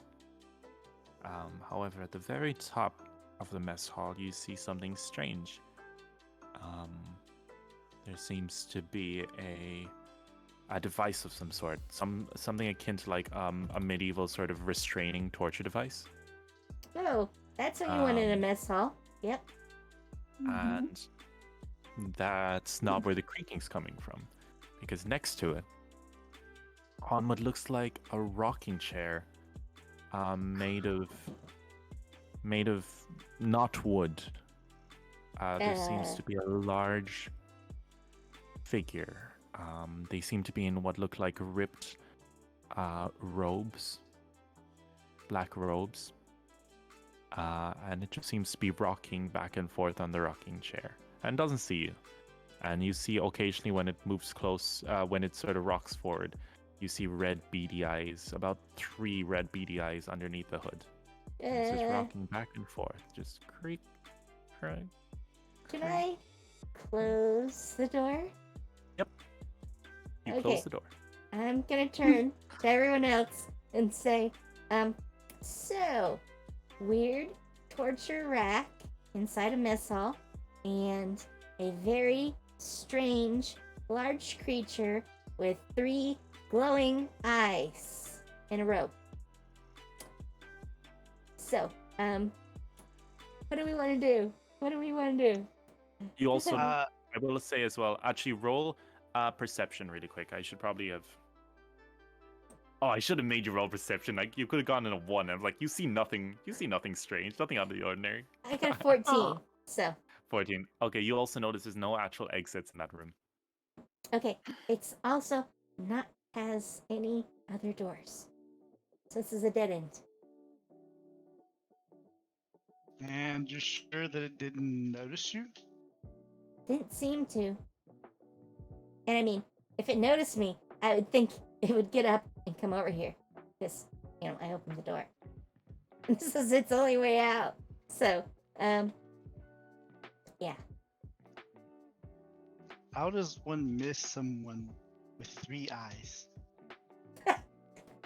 However, at the very top of the mess hall, you see something strange. There seems to be a device of some sort, something akin to like a medieval sort of restraining torture device. Oh, that's what you want in a mess hall. Yep. And that's not where the creaking's coming from, because next to it, on what looks like a rocking chair, made of not wood, there seems to be a large figure. They seem to be in what look like ripped robes, black robes, and it just seems to be rocking back and forth on the rocking chair and doesn't see you. And you see occasionally when it moves close, when it sort of rocks forward, you see red beady eyes, about 3 red beady eyes underneath the hood. And it's just rocking back and forth, just creak, creak. Can I close the door? Yep. You Okay. close the door. I'm gonna turn to everyone else and say, so, weird torture rack inside a mess hall, and a very strange, large creature with 3 glowing eyes in a row. So, what do we want to do? What do we want to do? You also, Uh, I will say as well, actually roll perception really quick. I should probably have. Oh, I should have made you roll perception. Like you could have gone in a 1. I'm like, you see nothing. You see nothing strange. Nothing out of the ordinary. I got a 14, Oh. so 14. Okay, you also notice there's no actual exits in that room. okay. It's also not has any other doors, so this is a dead end. and you're sure that it didn't notice you? Didn't seem to. And I mean, if it noticed me, I would think it would get up and come over here, because I opened the door. This is its only way out. So, yeah. How does one miss someone with 3 eyes?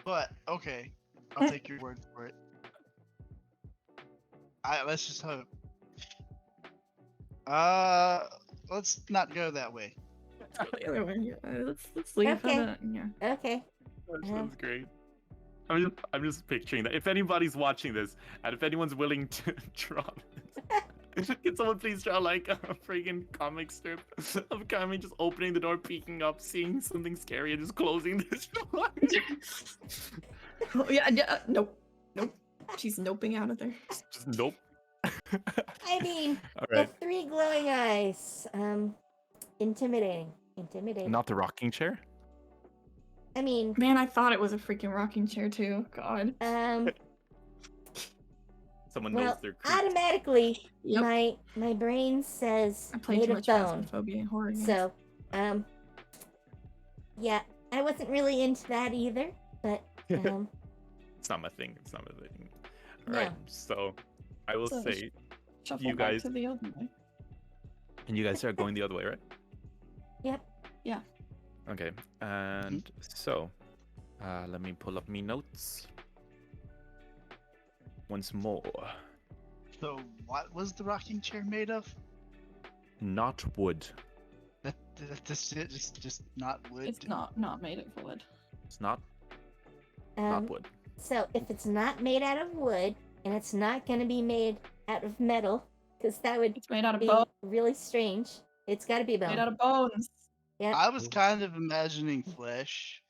But okay, I'll take your word for it. Let's just hope. Let's not go that way. The other way. Let's leave. Okay. Yeah. Okay. That sounds great. I'm just picturing that. If anybody's watching this, and if anyone's willing to draw this, can someone please draw like a freaking comic strip of Kami just opening the door, peeking up, seeing something scary, and just closing this door? Oh, yeah. Nope. She's noping out of there. Just nope. I mean, All right. the 3 glowing eyes. Intimidating. Not the rocking chair. I mean, Man, I thought it was a freaking rocking chair too. God. Someone well, knows their creep. automatically, Yep. my brain says I played made too of much bone. Phasmophobia and horror games. So, yeah, I wasn't really into that either. But, It's not my thing. It's not my thing. All right. So, I will So, say, shuffle you back guys- to the other way. and you guys are going the other way, right? Yep. Yeah. Okay. And so, let me pull up me notes once more. So, what was the rocking chair made of? Not wood. That's it. Just not wood. It's not made of wood. It's not Um, wood. So if it's not made out of wood and it's not going to be made out of metal, because that would It's made out of be bone. really strange. It's got to be Made bone. out of bones. Yep. I was kind of imagining flesh.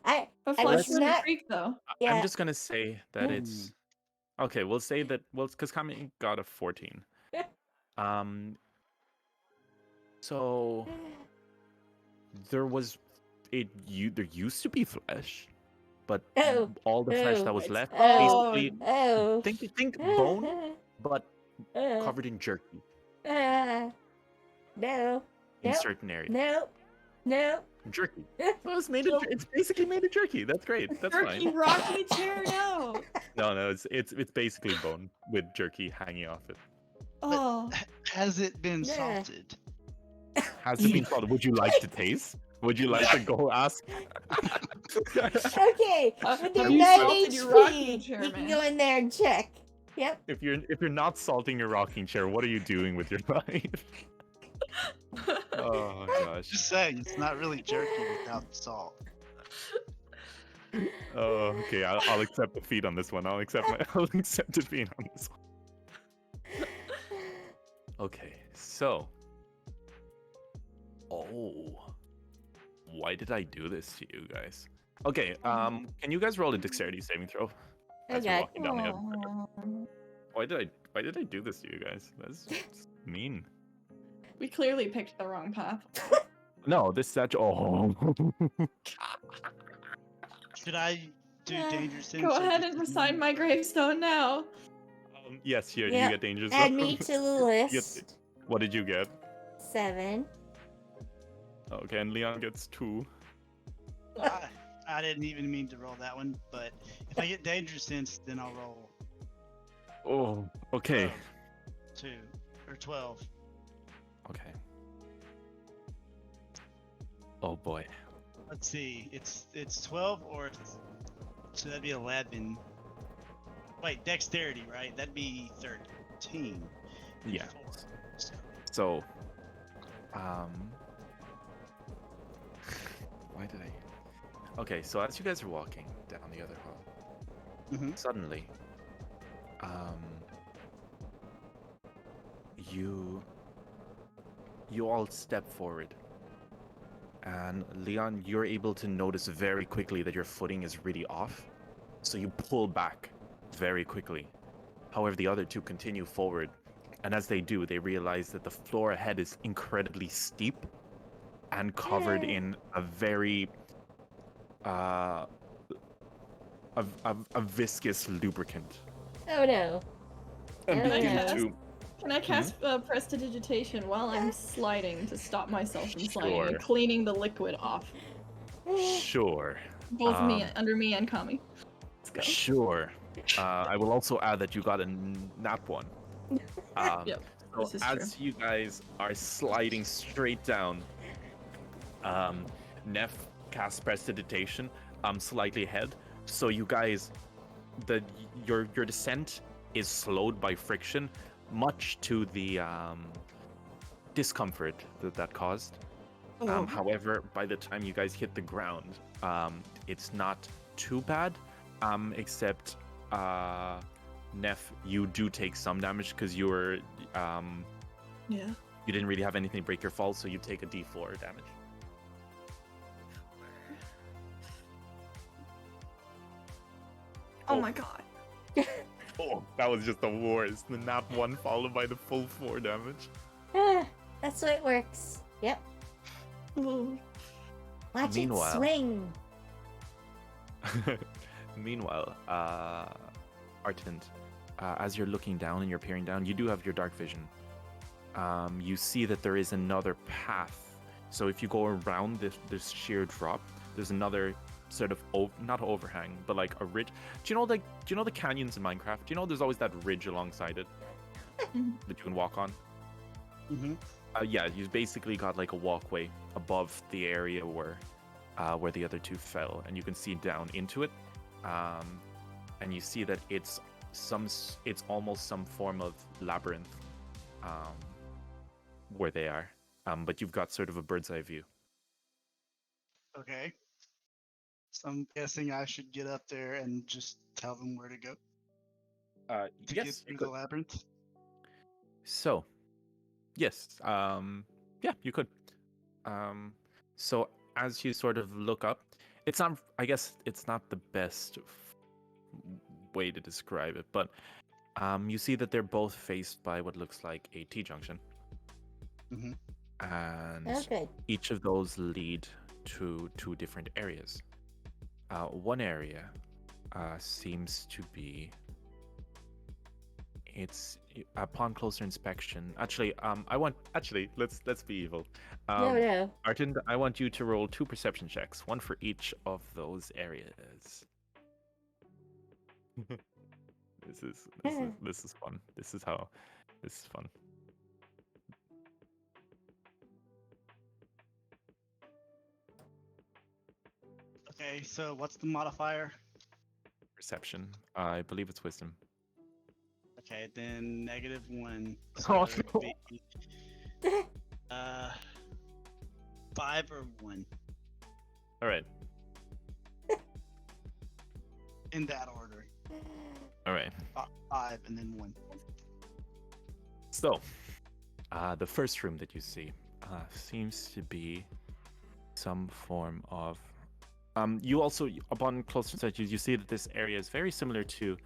I But I flesh was wouldn't not. creak though. Yeah. I'm just gonna say that it's okay. We'll say that because Kami got a 14. Um. So there used to be flesh, but Oh, all the flesh oh, that was it's left, oh, basically, oh. think bone, but Uh, covered in jerky no. in Nope. certain areas. No. No. Jerky. Well, it's basically made of jerky. That's great. That's Jerky fine. rocking chair, no. No, it's basically bone with jerky hanging off it. Oh, Has it been Yeah. salted? Has it been salted? Would you like to taste? Would you like to go ask? Okay. With your have you 9 salted your rocking HP, chair, you can man? go in there and check. Yep. If you're not salting your rocking chair, what are you doing with your life? Oh gosh. Just saying, it's not really jerky without salt. Oh, okay. I'll accept defeat on this one. I'll accept defeat on this one. Okay, so. Oh. Why did I do this to you guys? Okay, can you guys roll a dexterity saving throw? As you're Okay. walking down the other Aw. Why did I do this to you guys? That's mean. We clearly picked the wrong path. No, this such oh. Should I do dangerous sense? Go or ahead just and ignore sign it? my gravestone now. Yes, here Yep. you get dangerous. Add me to the You get- list. What did you get? 7. Okay, and Leon gets 2. I didn't even mean to roll that one, but if I get dangerous sense, then I'll roll Oh, okay. 2 or 12. Okay. Oh boy. Let's see, it's 12 or so that'd be 11. Wait, dexterity, right? That'd be 13. Yeah. 4. So, So, why did I? Okay, so as you guys are walking down the other hall, Mhm. suddenly, you all step forward, and Leon, you're able to notice very quickly that your footing is really off, so you pull back very quickly. However, the other two continue forward, and as they do, they realize that the floor ahead is incredibly steep and covered in a very a viscous lubricant. Oh no. And Oh, between yeah. the two, Can I cast prestidigitation while I'm sliding to stop myself from sliding Sure. and cleaning the liquid off? sure, Both under me and Kami. Let's go. sure. I will also add that you got a nap one. Yep, So this is as you guys are sliding straight down, Neff casts prestidigitation slightly ahead. So you guys, your descent is slowed by friction, much to the discomfort that caused. Oh. However, by the time you guys hit the ground, it's not too bad, except Neff, you do take some damage because you were Yeah. you didn't really have anything to break your fall, so you take a D4 damage. Oh my god. Oh, that was just the worst. The nap 1 followed by the full 4 damage. That's the way it works. Yep. Ooh. Watch Meanwhile- it swing. Meanwhile, Artand, as you're looking down and you're peering down, you do have your dark vision. You see that there is another path. So if you go around this sheer drop, there's another sort of not overhang, but like a ridge. Do you know the canyons in Minecraft? Do you know there's always that ridge alongside it that you can walk on? Mhm. Yeah, you've basically got like a walkway above the area where the other two fell, and you can see down into it, and you see that it's almost some form of labyrinth where they are, but you've got sort of a bird's eye view. Okay. So I'm guessing I should get up there and just tell them where to go to get through the labyrinth. So, yes, yeah, you could. So as you sort of look up, it's not. I guess it's not the best way to describe it, but you see that they're both faced by what looks like a T-junction, Mhm. and Oh, good. each of those lead to two different areas. One area seems to be. It's upon closer inspection. Actually, let's be evil. No. Artin, I want you to roll 2 perception checks, one for each of those areas. This is fun. This is fun. Okay, so what's the modifier? Perception. I believe it's wisdom. Okay, then -1. Oh, So it would be 5 or 1 All right. in that order. All right. 5 and then 1. So, the first room that you see seems to be some form of. You also, upon closer sight, you see that this area is very similar to,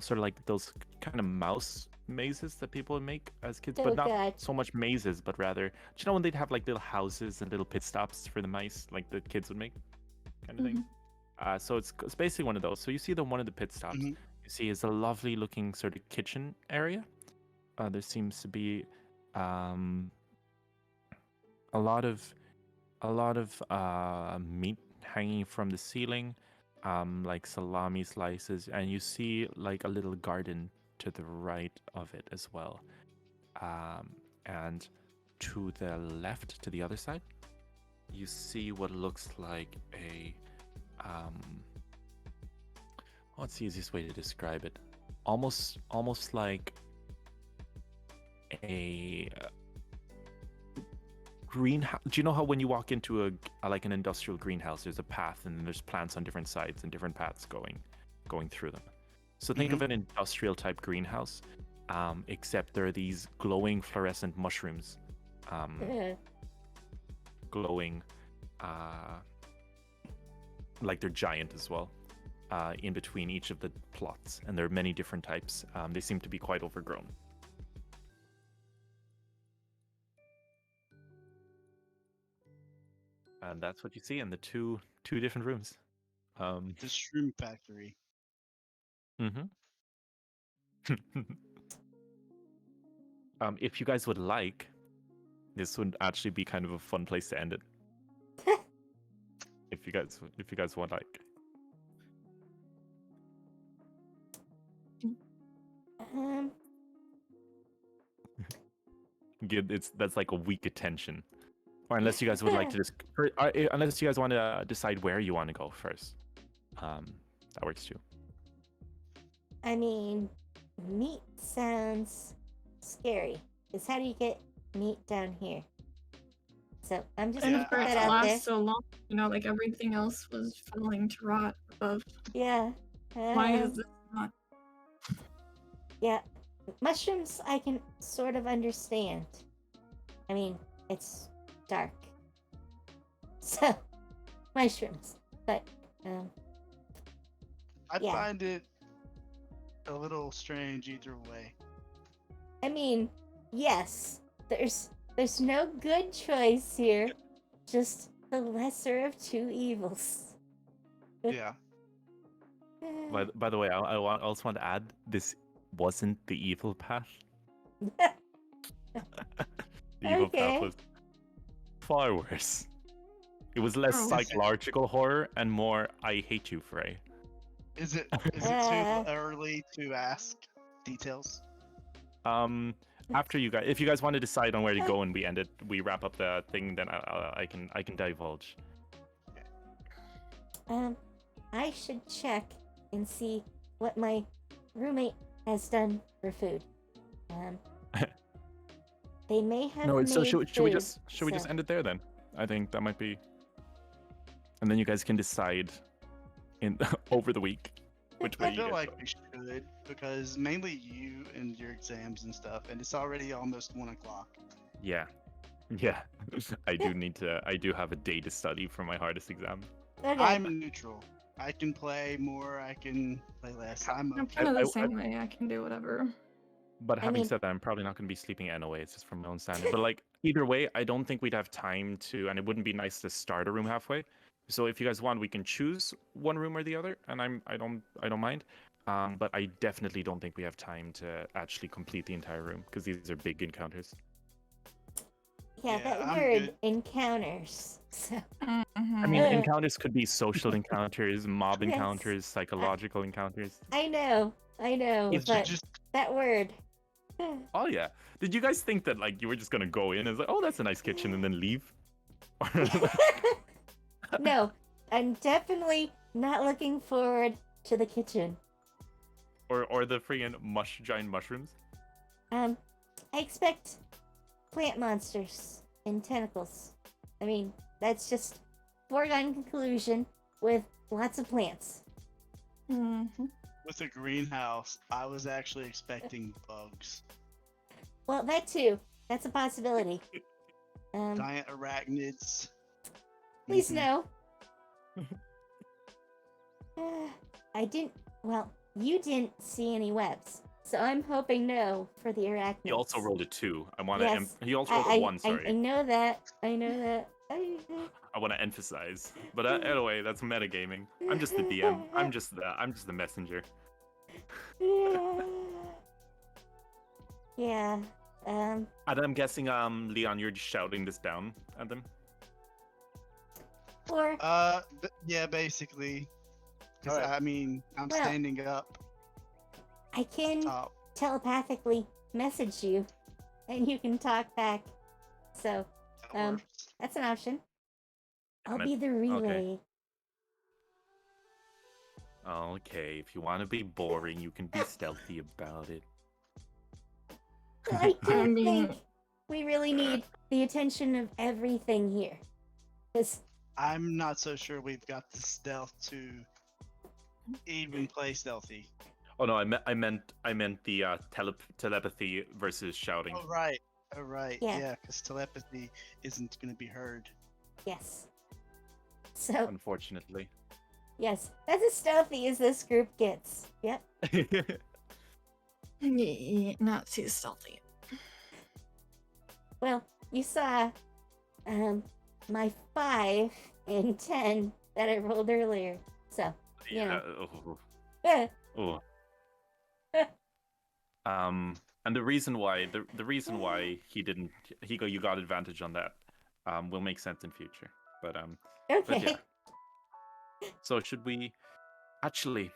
sort of like those kind of mouse mazes that people would make as kids, Oh, but not God. so much mazes, but rather, do you know when they'd have like little houses and little pit stops for the mice, like the kids would make, kind of thing. So it's basically one of those. So you see one of the pit stops. Mhm. You see is a lovely looking sort of kitchen area. There seems to be a lot of meat hanging from the ceiling, like salami slices, and you see like a little garden to the right of it as well. And to the left, to the other side, you see what looks like a what's the easiest way to describe it? Almost like a greenhouse. Do you know how when you walk into like an industrial greenhouse, there's a path and then there's plants on different sides and different paths going through them? So think of an industrial type greenhouse, except there are these glowing fluorescent mushrooms, glowing, like they're giant as well, in between each of the plots, and there are many different types. They seem to be quite overgrown. And that's what you see in the two different rooms. The shroom factory. If you guys would like, this would actually be kind of a fun place to end it. If you guys would like. That's like a weak attention. Or unless you guys would like to unless you guys want to decide where you want to go first. That works too. I mean, meat sounds scary. Because how do you get meat down here? So I'm just And gonna for put it that to out there. last so long, like everything else was falling to rot above. Yeah. Why is this not? Yeah. Mushrooms I can sort of understand. I mean, it's dark. So, mushrooms. But, I yeah. find it a little strange either way. I mean, yes, there's no good choice here. Just the lesser of two evils. Yeah. By the way, I also want to add, this wasn't the evil path. The evil path was far worse. It was less psychological horror and more "I hate you, Fray." Is it too early to ask details? After you guys, if you guys want to decide on where to go and we wrap up the thing, then I can divulge. I should check and see what my roommate has done for food. They may have No, made so should we just food, we just end it there then? I think that might be, and then you guys can decide in over the week. Which way I you feel guys like go? we should because mainly you and your exams and stuff, and it's already almost 1 o'clock. Yeah. Yeah. I do need to. I do have a day to study for my hardest exam. Okay. I'm neutral. I can play more. I can play less. I'm I'm okay. kind of the I- same way. I can do whatever. But having mean- said that, I'm probably not going to be sleeping anyway. It's just from my own standard. But like either way, I don't think we'd have time to, and it wouldn't be nice to start a room halfway. So if you guys want, we can choose one room or the other, and I don't mind. But I definitely don't think we have time to actually complete the entire room because these are big encounters. Yeah, Yeah, that I'm word good. encounters. So I mean, Uh. encounters could be social encounters, mob Yes. encounters, psychological encounters. I know, Let's but just that word. Oh yeah. Did you guys think that like you were just gonna go in and it's like, oh, that's a nice kitchen, and then leave? No, I'm definitely not looking forward to the kitchen. or the friggin' giant mushrooms? I expect plant monsters and tentacles. I mean, that's just foregone conclusion with lots of plants. Mm-hmm. with a greenhouse. I was actually expecting bugs, Well, that too. That's a possibility. giant arachnids. Please Mhm. no. I didn't. Well, you didn't see any webs, so I'm hoping no for the arachnids. He also rolled a 2. I want to. Yes, He also rolled a 1. I Sorry. know that. I know that. I want to emphasize. But anyway, that's metagaming. I'm just the DM. I'm just the messenger. Yeah. And I'm guessing, Leon, you're just shouting this down at them. Or Yeah, basically. Because Alright. I mean, I'm Well- standing up I can top. telepathically message you, and you can talk back. So That Um, works. that's an option. I'll Damn be it. the relay. Okay, if you want to be boring, you can be stealthy about it. I don't mean- think we really need the attention of everything here. 'Cause I'm not so sure we've got the stealth to even play stealthy. Oh no, I meant the telepathy versus shouting. Oh right. Oh right. Yeah. Yeah, because telepathy isn't going to be heard. yes. So Unfortunately. yes, that's as stealthy as this group gets. Yep. Not too stealthy. Well, you saw my 5 and 10 that I rolled earlier. So Yeah. eh, Oh. And the reason why the reason why you got advantage on that will make sense in future. But okay. yeah. So should we actually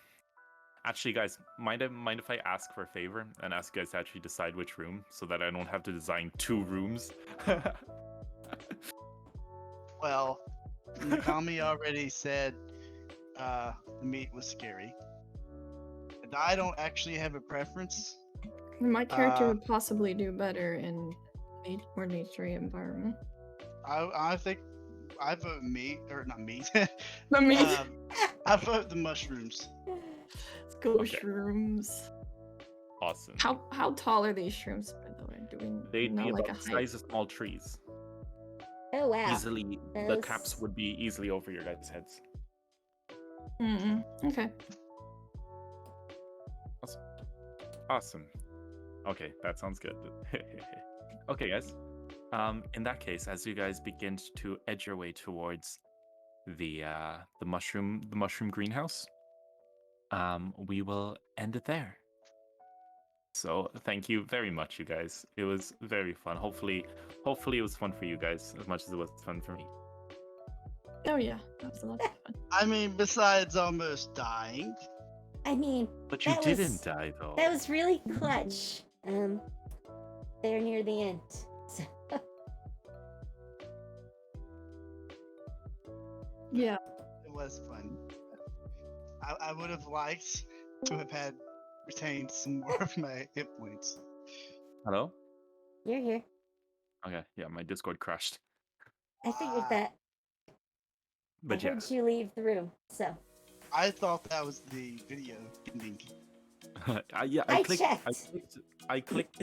guys, mind if I ask for a favor and ask you guys to actually decide which room so that I don't have to design 2 rooms? Well, Nakami already said the meat was scary. And I don't actually have a preference. My character Uh, would possibly do better in more naturey environment. I think I vote meat or not meat. I mean, I vote the mushrooms. let's go okay. shrooms. Awesome. How tall are these shrooms, by the way? Do we They'd know be like about a the height? size of small trees. Oh wow. Easily, the Those- caps would be easily over your guys' heads. Okay. Awesome. Okay, that sounds good. Okay, guys. In that case, as you guys begin to edge your way towards the mushroom greenhouse, we will end it there. So thank you very much, you guys. It was very fun. Hopefully it was fun for you guys as much as it was fun for me. Oh yeah, that was a lot of fun. I mean, besides almost dying. I mean, But you That didn't was- die though. that was really clutch. There near the end. So, Yeah. It was fun. I would have liked to have had retained some more of my hit points. Hello? you're here. Okay, yeah, my Discord crashed. I figured Ah. that. But I yeah. heard you leave the room. So I thought that was the video ending. Yeah, I I checked. clicked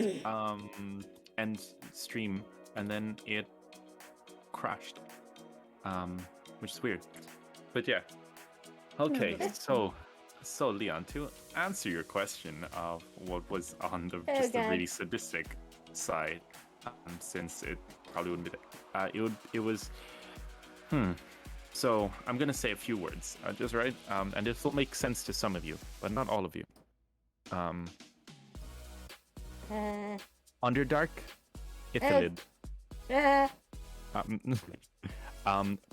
end stream, and then it crashed, which is weird. But yeah, okay. So Leon, to answer your question of what was on the Oh, just the God. really sadistic side, since it probably wouldn't be that. It was. So I'm gonna say a few words, just right, and this will make sense to some of you, but not all of you. Underdark, Ithilid, Ah,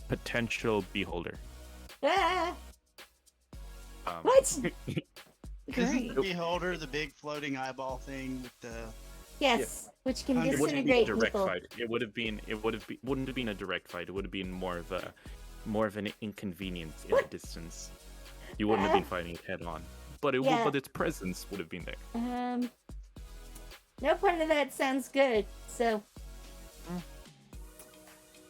potential beholder. ah, Um, what? Isn't the Great. beholder the big floating eyeball thing with the? Yes, which can It It wouldn't be a disintegrate direct people. fight. Wouldn't have been a direct fight. It would have been more of an inconvenience in the distance. You wouldn't have been fighting it head on, but Yeah. but its presence would have been there. No part of that sounds good. So,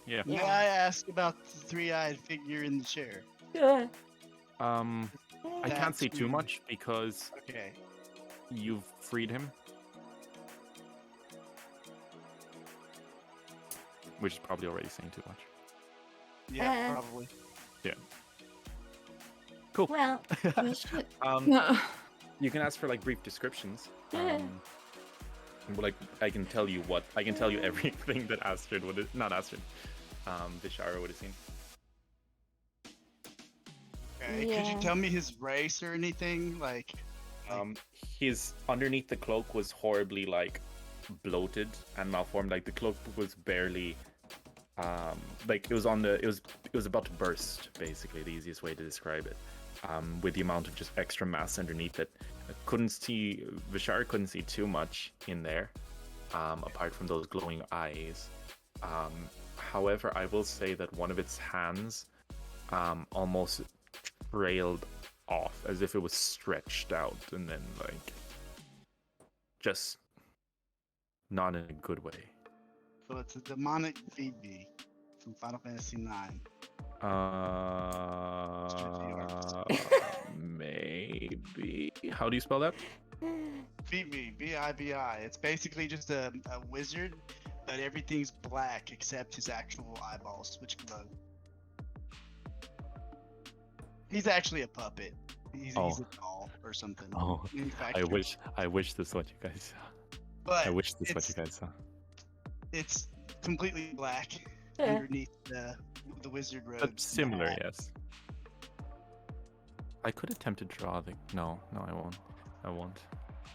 Yeah. May Yeah. I ask about the three-eyed figure in the chair? uh, I can't say too That's- much because Okay. you've freed him, which is probably already saying too much. Yeah, probably. Cool. well, Shit. You can ask for like brief descriptions. Yeah. Like I can tell you everything that Astrid would have, not Astrid, Vishara would have seen. Okay. Could Yeah. you tell me his race or anything? Like, His underneath the cloak was horribly like bloated and malformed. Like the cloak was barely, like it was about to burst. Basically, the easiest way to describe it. With the amount of just extra mass underneath it, Vishara couldn't see too much in there, apart from those glowing eyes. However, I will say that one of its hands, almost trailed off as if it was stretched out and then like just not in a good way. so it's a demonic Phoebe from Final Fantasy IX. Maybe. How do you spell that? Phoebe, V-I-B-I. It's basically just a wizard, but everything's black except his actual eyeballs, which glow. He's actually a puppet. He's a doll or something. Oh, Manufactured. I wish this is what you guys saw. But I wish this is what it's, you guys saw. it's completely black Yeah. underneath the wizard robe. But similar, yes. I could attempt to draw the. No, I won't.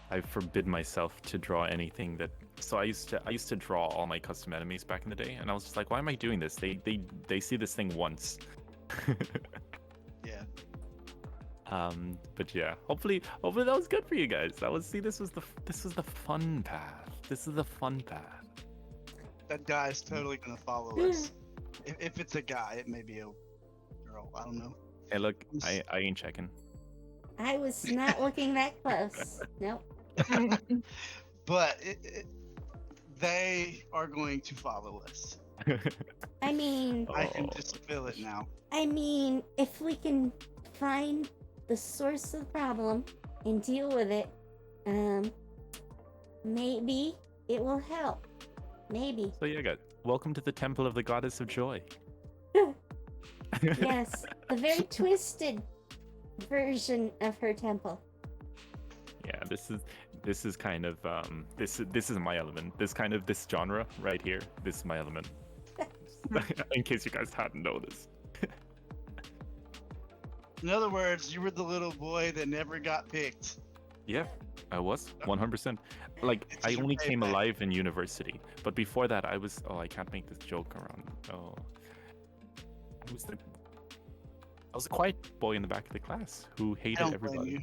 I forbid myself to draw anything that. So I used to draw all my custom enemies back in the day, and I was just like, why am I doing this? They see this thing once. Yeah. But yeah, hopefully that was good for you guys. This was the fun path. This is the fun path. That guy is totally gonna follow us. If it's a guy, it may be a girl. I don't know. Hey, look, I ain't checking. I was not looking that close. Nope. But they are going to follow us. I mean, I can Oh. just feel it now. if we can find the source of the problem and deal with it, maybe it will help. Maybe. So yeah, guys, welcome to the Temple of the Goddess of Joy. Yes, the very twisted version of her temple. Yeah, this is kind of this is my element. This genre right here. This is my element. In case you guys hadn't noticed. In other words, you were the little boy that never got picked. Yeah, I was 100%. Like It's I your only came payback. alive in university, but before that I was. Oh, I can't make this joke around. Oh, I was the quiet boy in the back of the class who I hated don't blame everybody. you.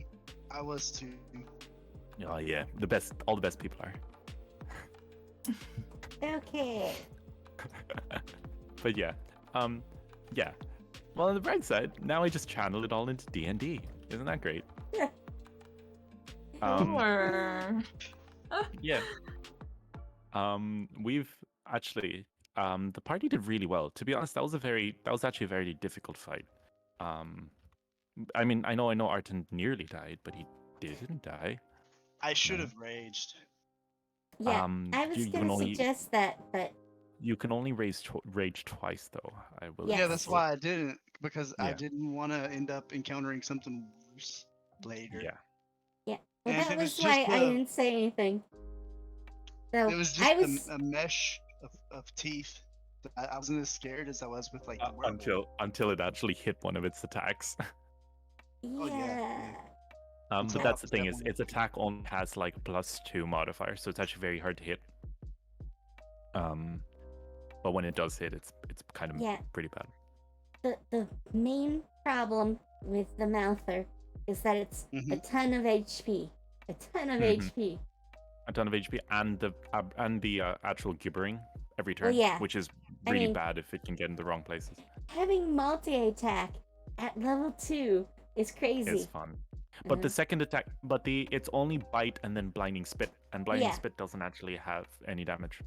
I was too. Oh yeah, the best. All the best people are. Okay. But yeah, yeah. Well, on the bright side, now I just channel it all into D&D. Isn't that great? Sure. Yeah. We've actually, the party did really well. To be honest, that was actually a very difficult fight. I mean, I know Arton nearly died, but he didn't die. I should No. have raged. Yeah, I was you can gonna only suggest that, but you can only rage twice though. I will. Yeah, that's Yes. why I didn't, because I Yeah. didn't want to end up encountering something worse later. Yeah. yeah. Well, And if that it was was why just I a, didn't say anything. So it was just I was. a mesh of teeth. I wasn't as scared as I was with like the werewolf. Until it actually hit one of its attacks. Oh, yeah, Yeah. yeah. But Until that's the that thing is one- its attack only has like +2 modifier, so it's actually very hard to hit. But when it does hit, it's kind of Yeah. pretty bad. The main problem with the Mouther is that it's a Mhm. ton of HP. A ton of Mhm. HP. A ton of HP and the actual gibbering every turn, Well, yeah. which is I really mean- bad if it can get in the wrong places. Having multi-attack at level 2 is crazy. It's fun. But the second attack, it's only bite and then blinding spit, and blinding Yeah. spit doesn't actually have any damage.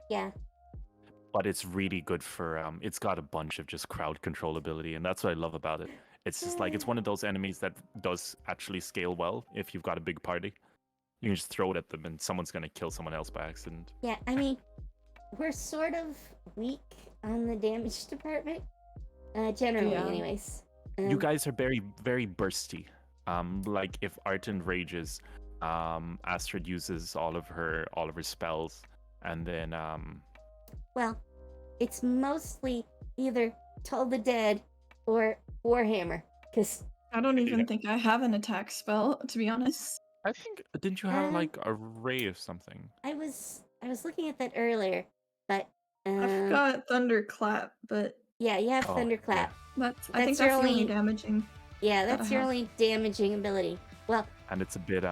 Yeah. But it's really good for it's got a bunch of just crowd control ability, and that's what I love about it. It's just like it's one of those enemies that does actually scale well if you've got a big party. You can just throw it at them and someone's gonna kill someone else by accident. Yeah, I mean, we're sort of weak on the damage department. Generally, Yeah. anyways. You guys are very, very bursty. Like if Arton rages, Astrid uses all of her spells, and then Well, it's mostly either Toll the Dead or Warhammer. Because, I don't even Yeah. think I have an attack spell, to be honest. I think didn't you have Um, like a ray of something? I was looking at that earlier, but I've got Thunderclap, but yeah, you have Oh, Thunderclap. I think That's your that's the only only- damaging. Yeah, That that's I your have. only damaging ability. Well, And it's a bit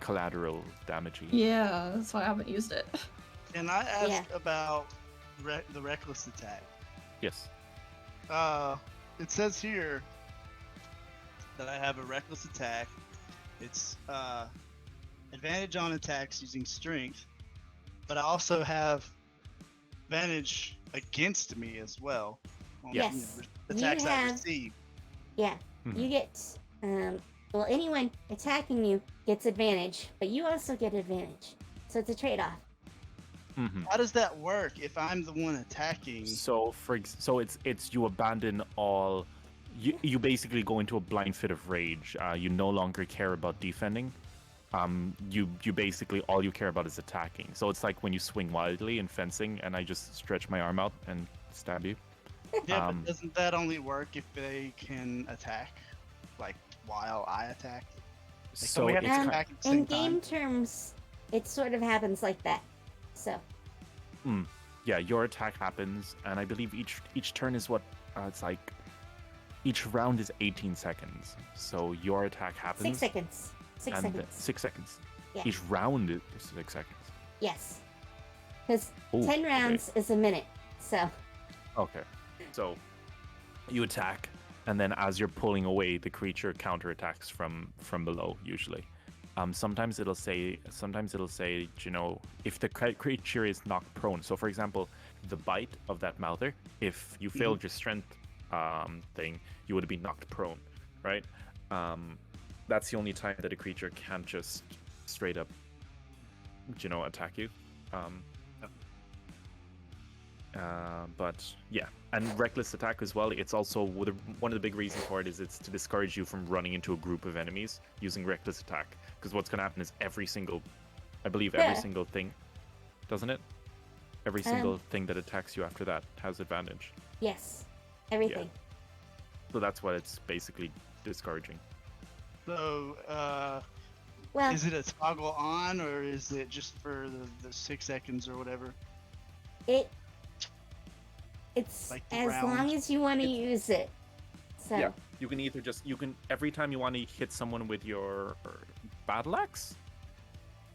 collateral damagey. Yeah, that's why I haven't used it. Can I ask Yeah. about the reckless attack? Yes. It says here that I have a reckless attack. It's advantage on attacks using strength, but I also have advantage against me as well. On, Yes. the You attacks I have- receive. yeah, Mhm. you get well, anyone attacking you gets advantage, but you also get advantage. So it's a trade-off. Mm-hmm. How does that work if I'm the one attacking? So it's you abandon all. You basically go into a blind fit of rage. You no longer care about defending. You basically all you care about is attacking. So it's like when you swing wildly in fencing, and I just stretch my arm out and stab you. Yeah, but doesn't that only work if they can attack, like while I attack? Like, So we have to it's attack at the In same time. game terms, it sort of happens like that. So, yeah, your attack happens, and I believe each turn is what it's like. Each round is 18 seconds. So your attack happens. 6 seconds. 6 and seconds. 6 seconds. Yeah. Each round is 6 seconds. Yes. Because Ooh, 10 okay. rounds is a minute. So, Okay. So you attack, and then as you're pulling away, the creature counterattacks from below. Usually, sometimes it'll say, you know, if the creature is knocked prone. So, for example, the bite of that mouther, if you failed your strength thing, you would be knocked prone, right? That's the only time that a creature can't just straight up, you know, attack you. But yeah, and reckless attack as well. It's also one of the big reasons for it is it's to discourage you from running into a group of enemies using reckless attack. Because what's going to happen is every single thing, doesn't it? Every single thing that attacks you after that has advantage. yes. Everything. So that's why it's basically discouraging. So, Well, is it a toggle on, or is it just for the 6 seconds or whatever? it's like the as long round. as you want to use it. So, Yeah, you can either every time you want to hit someone with your battle axe,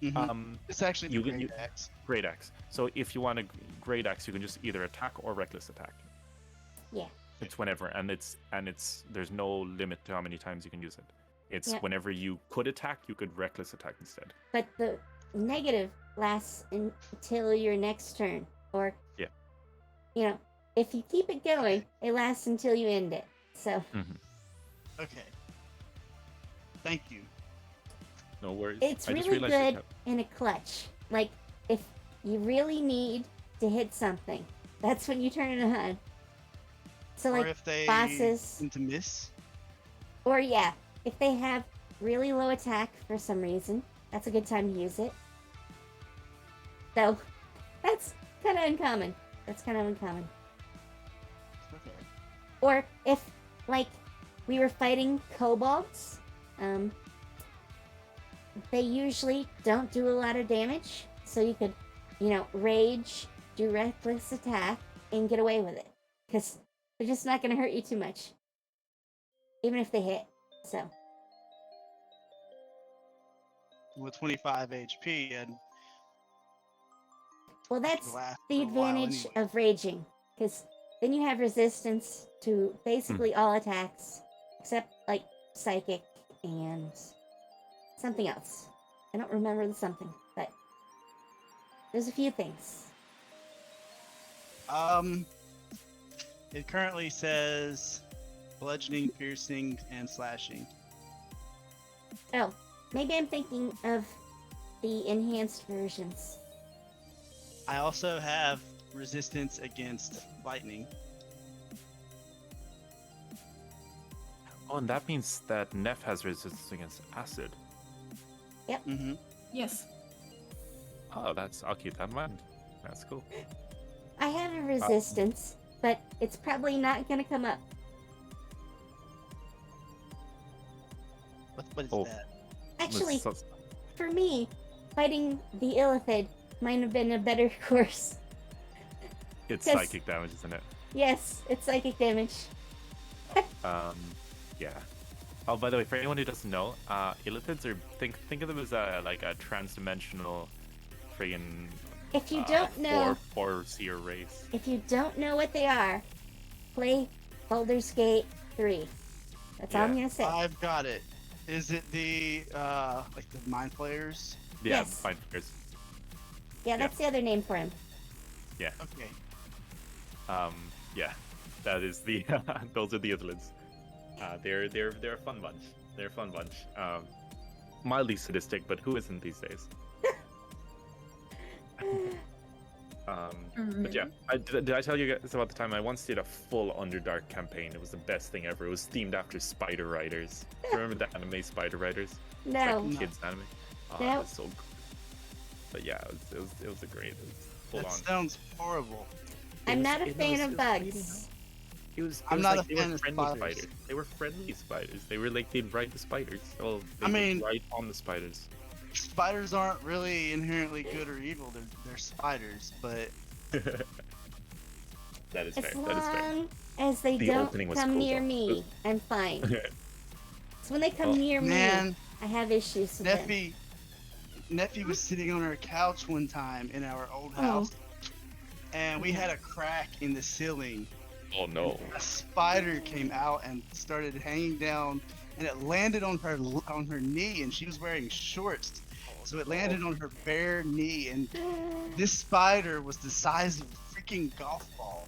Mhm. It's actually the you can- great axe. great axe. So if you want a great axe, you can just either attack or reckless attack. yeah. It's whenever, and it's there's no limit to how many times you can use it. It's Yeah. whenever you could attack, you could reckless attack instead. But the negative lasts until your next turn. Or, Yeah. you know, if you keep it going, it lasts until you end it. So, Okay. Thank you. No worries. It's I just really realized you good in a clutch. Like, if you really need to hit something, that's when you turn it on. So, Or like, if they bosses, seem to miss. or yeah, if they have really low attack for some reason, that's a good time to use it. So, that's kind of uncommon. Okay. Or if, like, we were fighting kobolds, they usually don't do a lot of damage, so you could, rage, do reckless attack, and get away with it. Because they're just not going to hurt you too much. Even if they hit. So, With 25 HP and well, that's last the for a while advantage anyway. of raging. Because then you have resistance to basically all attacks, except, like, psychic and something else. I don't remember the something, but there's a few things. It currently says bludgeoning, piercing, and slashing. Oh, maybe I'm thinking of the enhanced versions. I also have resistance against lightning. Oh, and that means that Neff has resistance against acid. Mm-hmm. Yes. Oh, I'll keep that in mind. That's cool. I have a resistance, but it's probably not going to come up. What is Oh. that? Actually, So- for me, fighting the Illithid might have been a better course. it's 'Cause- psychic damage, isn't it? Yes, it's psychic damage. Yeah. Oh, by the way, for anyone who doesn't know, Illithids are think of them as like a trans-dimensional friggin' If you don't know, four seer race. if you don't know what they are, play Baldur's Gate 3. That's all I'm Yeah. gonna say. I've got it. Is it the like the mind flayers? Yeah, Yes. mind flayers. Yeah, that's the other name for him. Yeah. Okay. Yeah. That is the those are the Illithids. They're a fun bunch. They're a fun bunch. Mildly sadistic, but who isn't these days? But yeah, did I tell you guys about the time I once did a full Underdark campaign? It was the best thing ever. It was themed after Spider Riders. Remember the anime Spider Riders? It's No. like kids anime. Oh, No. it was so good. But yeah, it was a great. It was full That on. sounds horrible. I'm not a It fan was- of it was really bugs. I'm not a they fan were of friendly spiders. They were friendly spiders. They were like they'd ride the spiders. Well, they I would mean- ride on the spiders. Spiders aren't really inherently good or evil. They're spiders, but That is As fair. That is fair. long as they The don't opening was come cool, near though. me, I'm fine. So when they come Oh, near me, man, I have issues with them. Neffy was sitting on our couch one time in our old Oh. house, and we had a crack in the ceiling. Oh no. A spider came out and started hanging down, and it landed on her knee, and she was wearing shorts, so it landed on her bare knee, and this spider was the size of a freaking golf ball.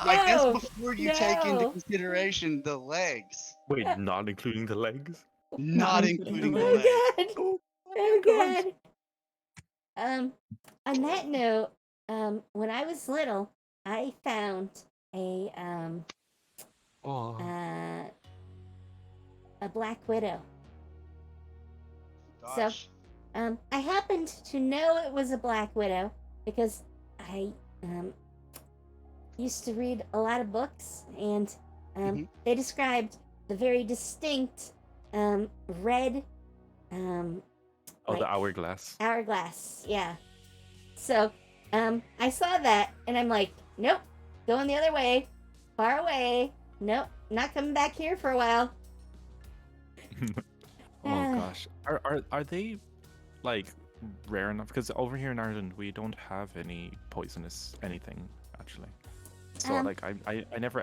Like that's No, before you take into no. consideration the legs, Wait, not including the legs? not including including the the legs. Oh god! Oh, Oh God. god! On that note, when I was little, I found a Oh. a black widow. Gosh. I happened to know it was a black widow because I used to read a lot of books, and Mhm. they described the very distinct red Oh, the like- hourglass. hourglass. Yeah. So I saw that, and I'm like, nope, going the other way, far away. Nope, not coming back here for a while. Oh gosh. Are they like rare enough? Because over here in Ireland we don't have any poisonous anything actually. So Um, like I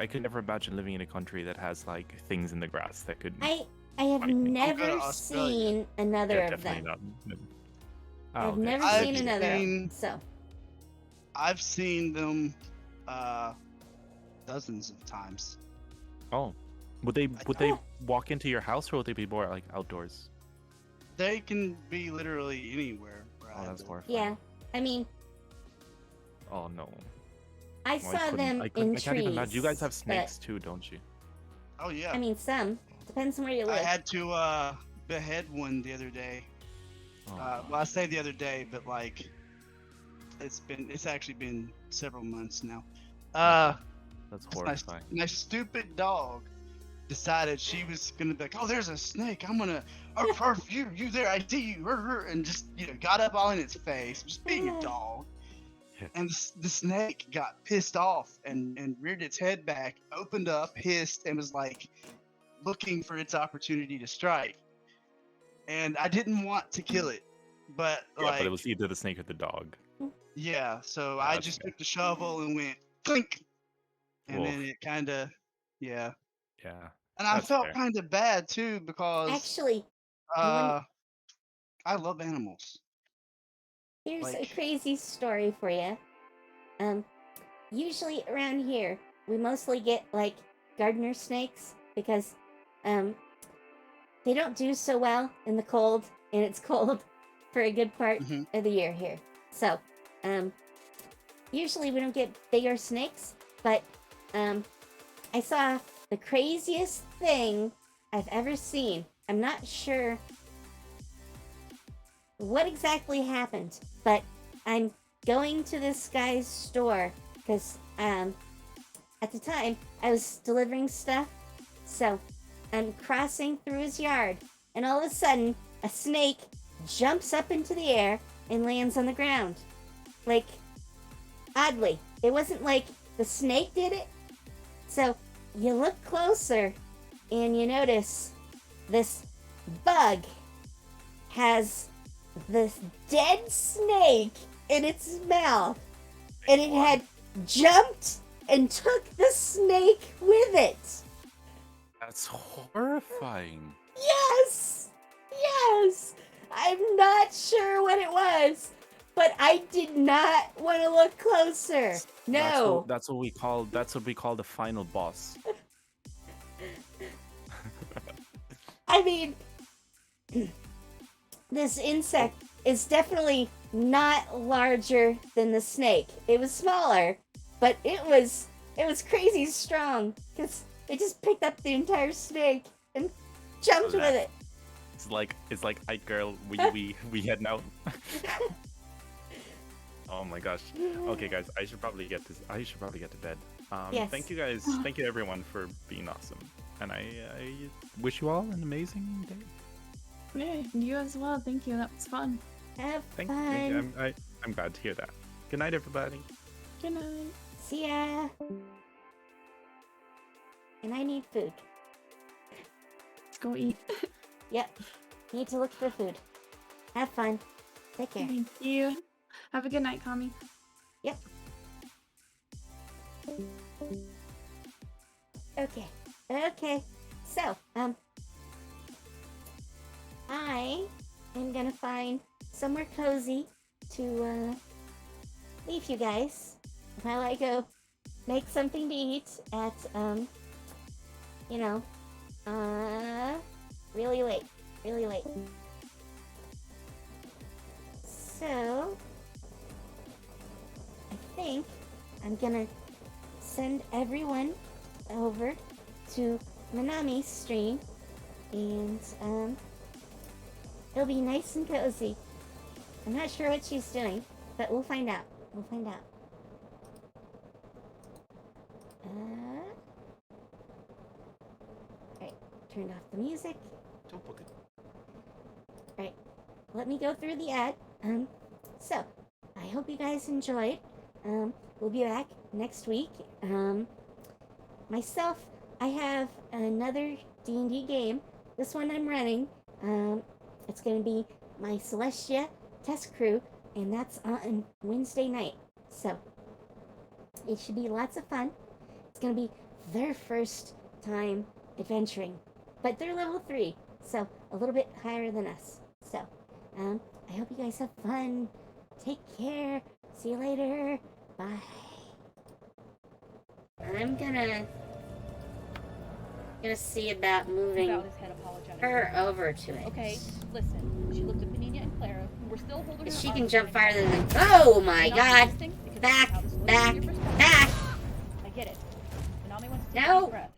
could never imagine living in a country that has like things in the grass that could. I have Funny. never Australia. seen another Yeah, of them. definitely not. Oh, I've okay. never I've seen another of them. seen- So I've seen them dozens of times. Oh, Would they walk into your house, or would they be more like outdoors? They can be literally anywhere. Where Oh, I that's live. horrifying. Yeah, I mean, Oh no. I Well, saw them in I trees. can't even imagine. You guys have but- snakes too, don't you? Oh yeah. I mean, some. Depends on where you I live. had to behead one the other day. Oh, Well, I say the other day, but like, it's actually been several months now. that's My, horrifying. my stupid dog decided she was gonna be like, oh, there's a snake. I'm gonna, arf, you there, I see you, and just got up all in its face, just being a dog. And the snake got pissed off and reared its head back, opened up, hissed, and was like looking for its opportunity to strike. And I didn't want to kill it, but Yeah, but it was either the snake or the dog. yeah. So Yeah, I that's just fair. took the shovel and went clink, and Wolf. then it kind of, yeah. Yeah. And I That's felt fair. kind of bad too because Actually, I love animals. here's a Like, crazy story for you. Usually around here, we mostly get like gardener snakes because they don't do so well in the cold, and it's cold for a good part Mhm. of the year here. So, usually we don't get bigger snakes, but I saw the craziest thing I've ever seen. I'm not sure what exactly happened, but I'm going to this guy's store because at the time I was delivering stuff, so I'm crossing through his yard, and all of a sudden a snake jumps up into the air and lands on the ground. Like, oddly, it wasn't like the snake did it. So you look closer and you notice this bug has this dead snake in its mouth, and it had jumped and took the snake with it. That's horrifying. Yes! Yes! I'm not sure what it was, but I did not want to look closer. No. That's what we call the final boss. I mean, this insect is definitely not larger than the snake. It was smaller, but it was crazy strong because it just picked up the entire snake and jumped with it. It's like Ike girl, we heading out. Oh my gosh. Okay, guys, I should probably get to bed. Yes. Thank you guys. Thank you everyone for being awesome. And I wish you all an amazing day. Yeah, you as well. Thank you. That was fun. Have Thank fun. you. I'm glad to hear that. Good night, everybody. Good night. See ya. And I need food. Let's go eat. Yep. Need to look for food. Have fun. Take care. Thank you. Have a good night, Kami. Yep. Okay. Okay. So, I am gonna find somewhere cozy to leave you guys while I go make something to eat at really late. Really late. So I think I'm gonna send everyone over to Manami's stream, and it'll be nice and cozy. I'm not sure what she's doing, but we'll find out. We'll find out. Alright, turned off the music. Don't book it. Alright, let me go through the ad. So, I hope you guys enjoyed. We'll be back next week. Myself, I have another D&D game. This one I'm running. It's going to be my Celestia test crew, and that's on Wednesday night. So, it should be lots of fun. It's going to be their first time adventuring, but they're level 3, so a little bit higher than us. So, I hope you guys have fun. Take care. See you later. Bye. I'm gonna gonna see about moving Bowed his head apologetically. her over to it. Okay, listen. She looked at Benina and Clara, who were still holding her. She arms can jump behind farther her than. back. Oh my Not god! resisting because Back, how this looks from back, your perspective. back! I get it. Nanami wants to take a No. deep breath.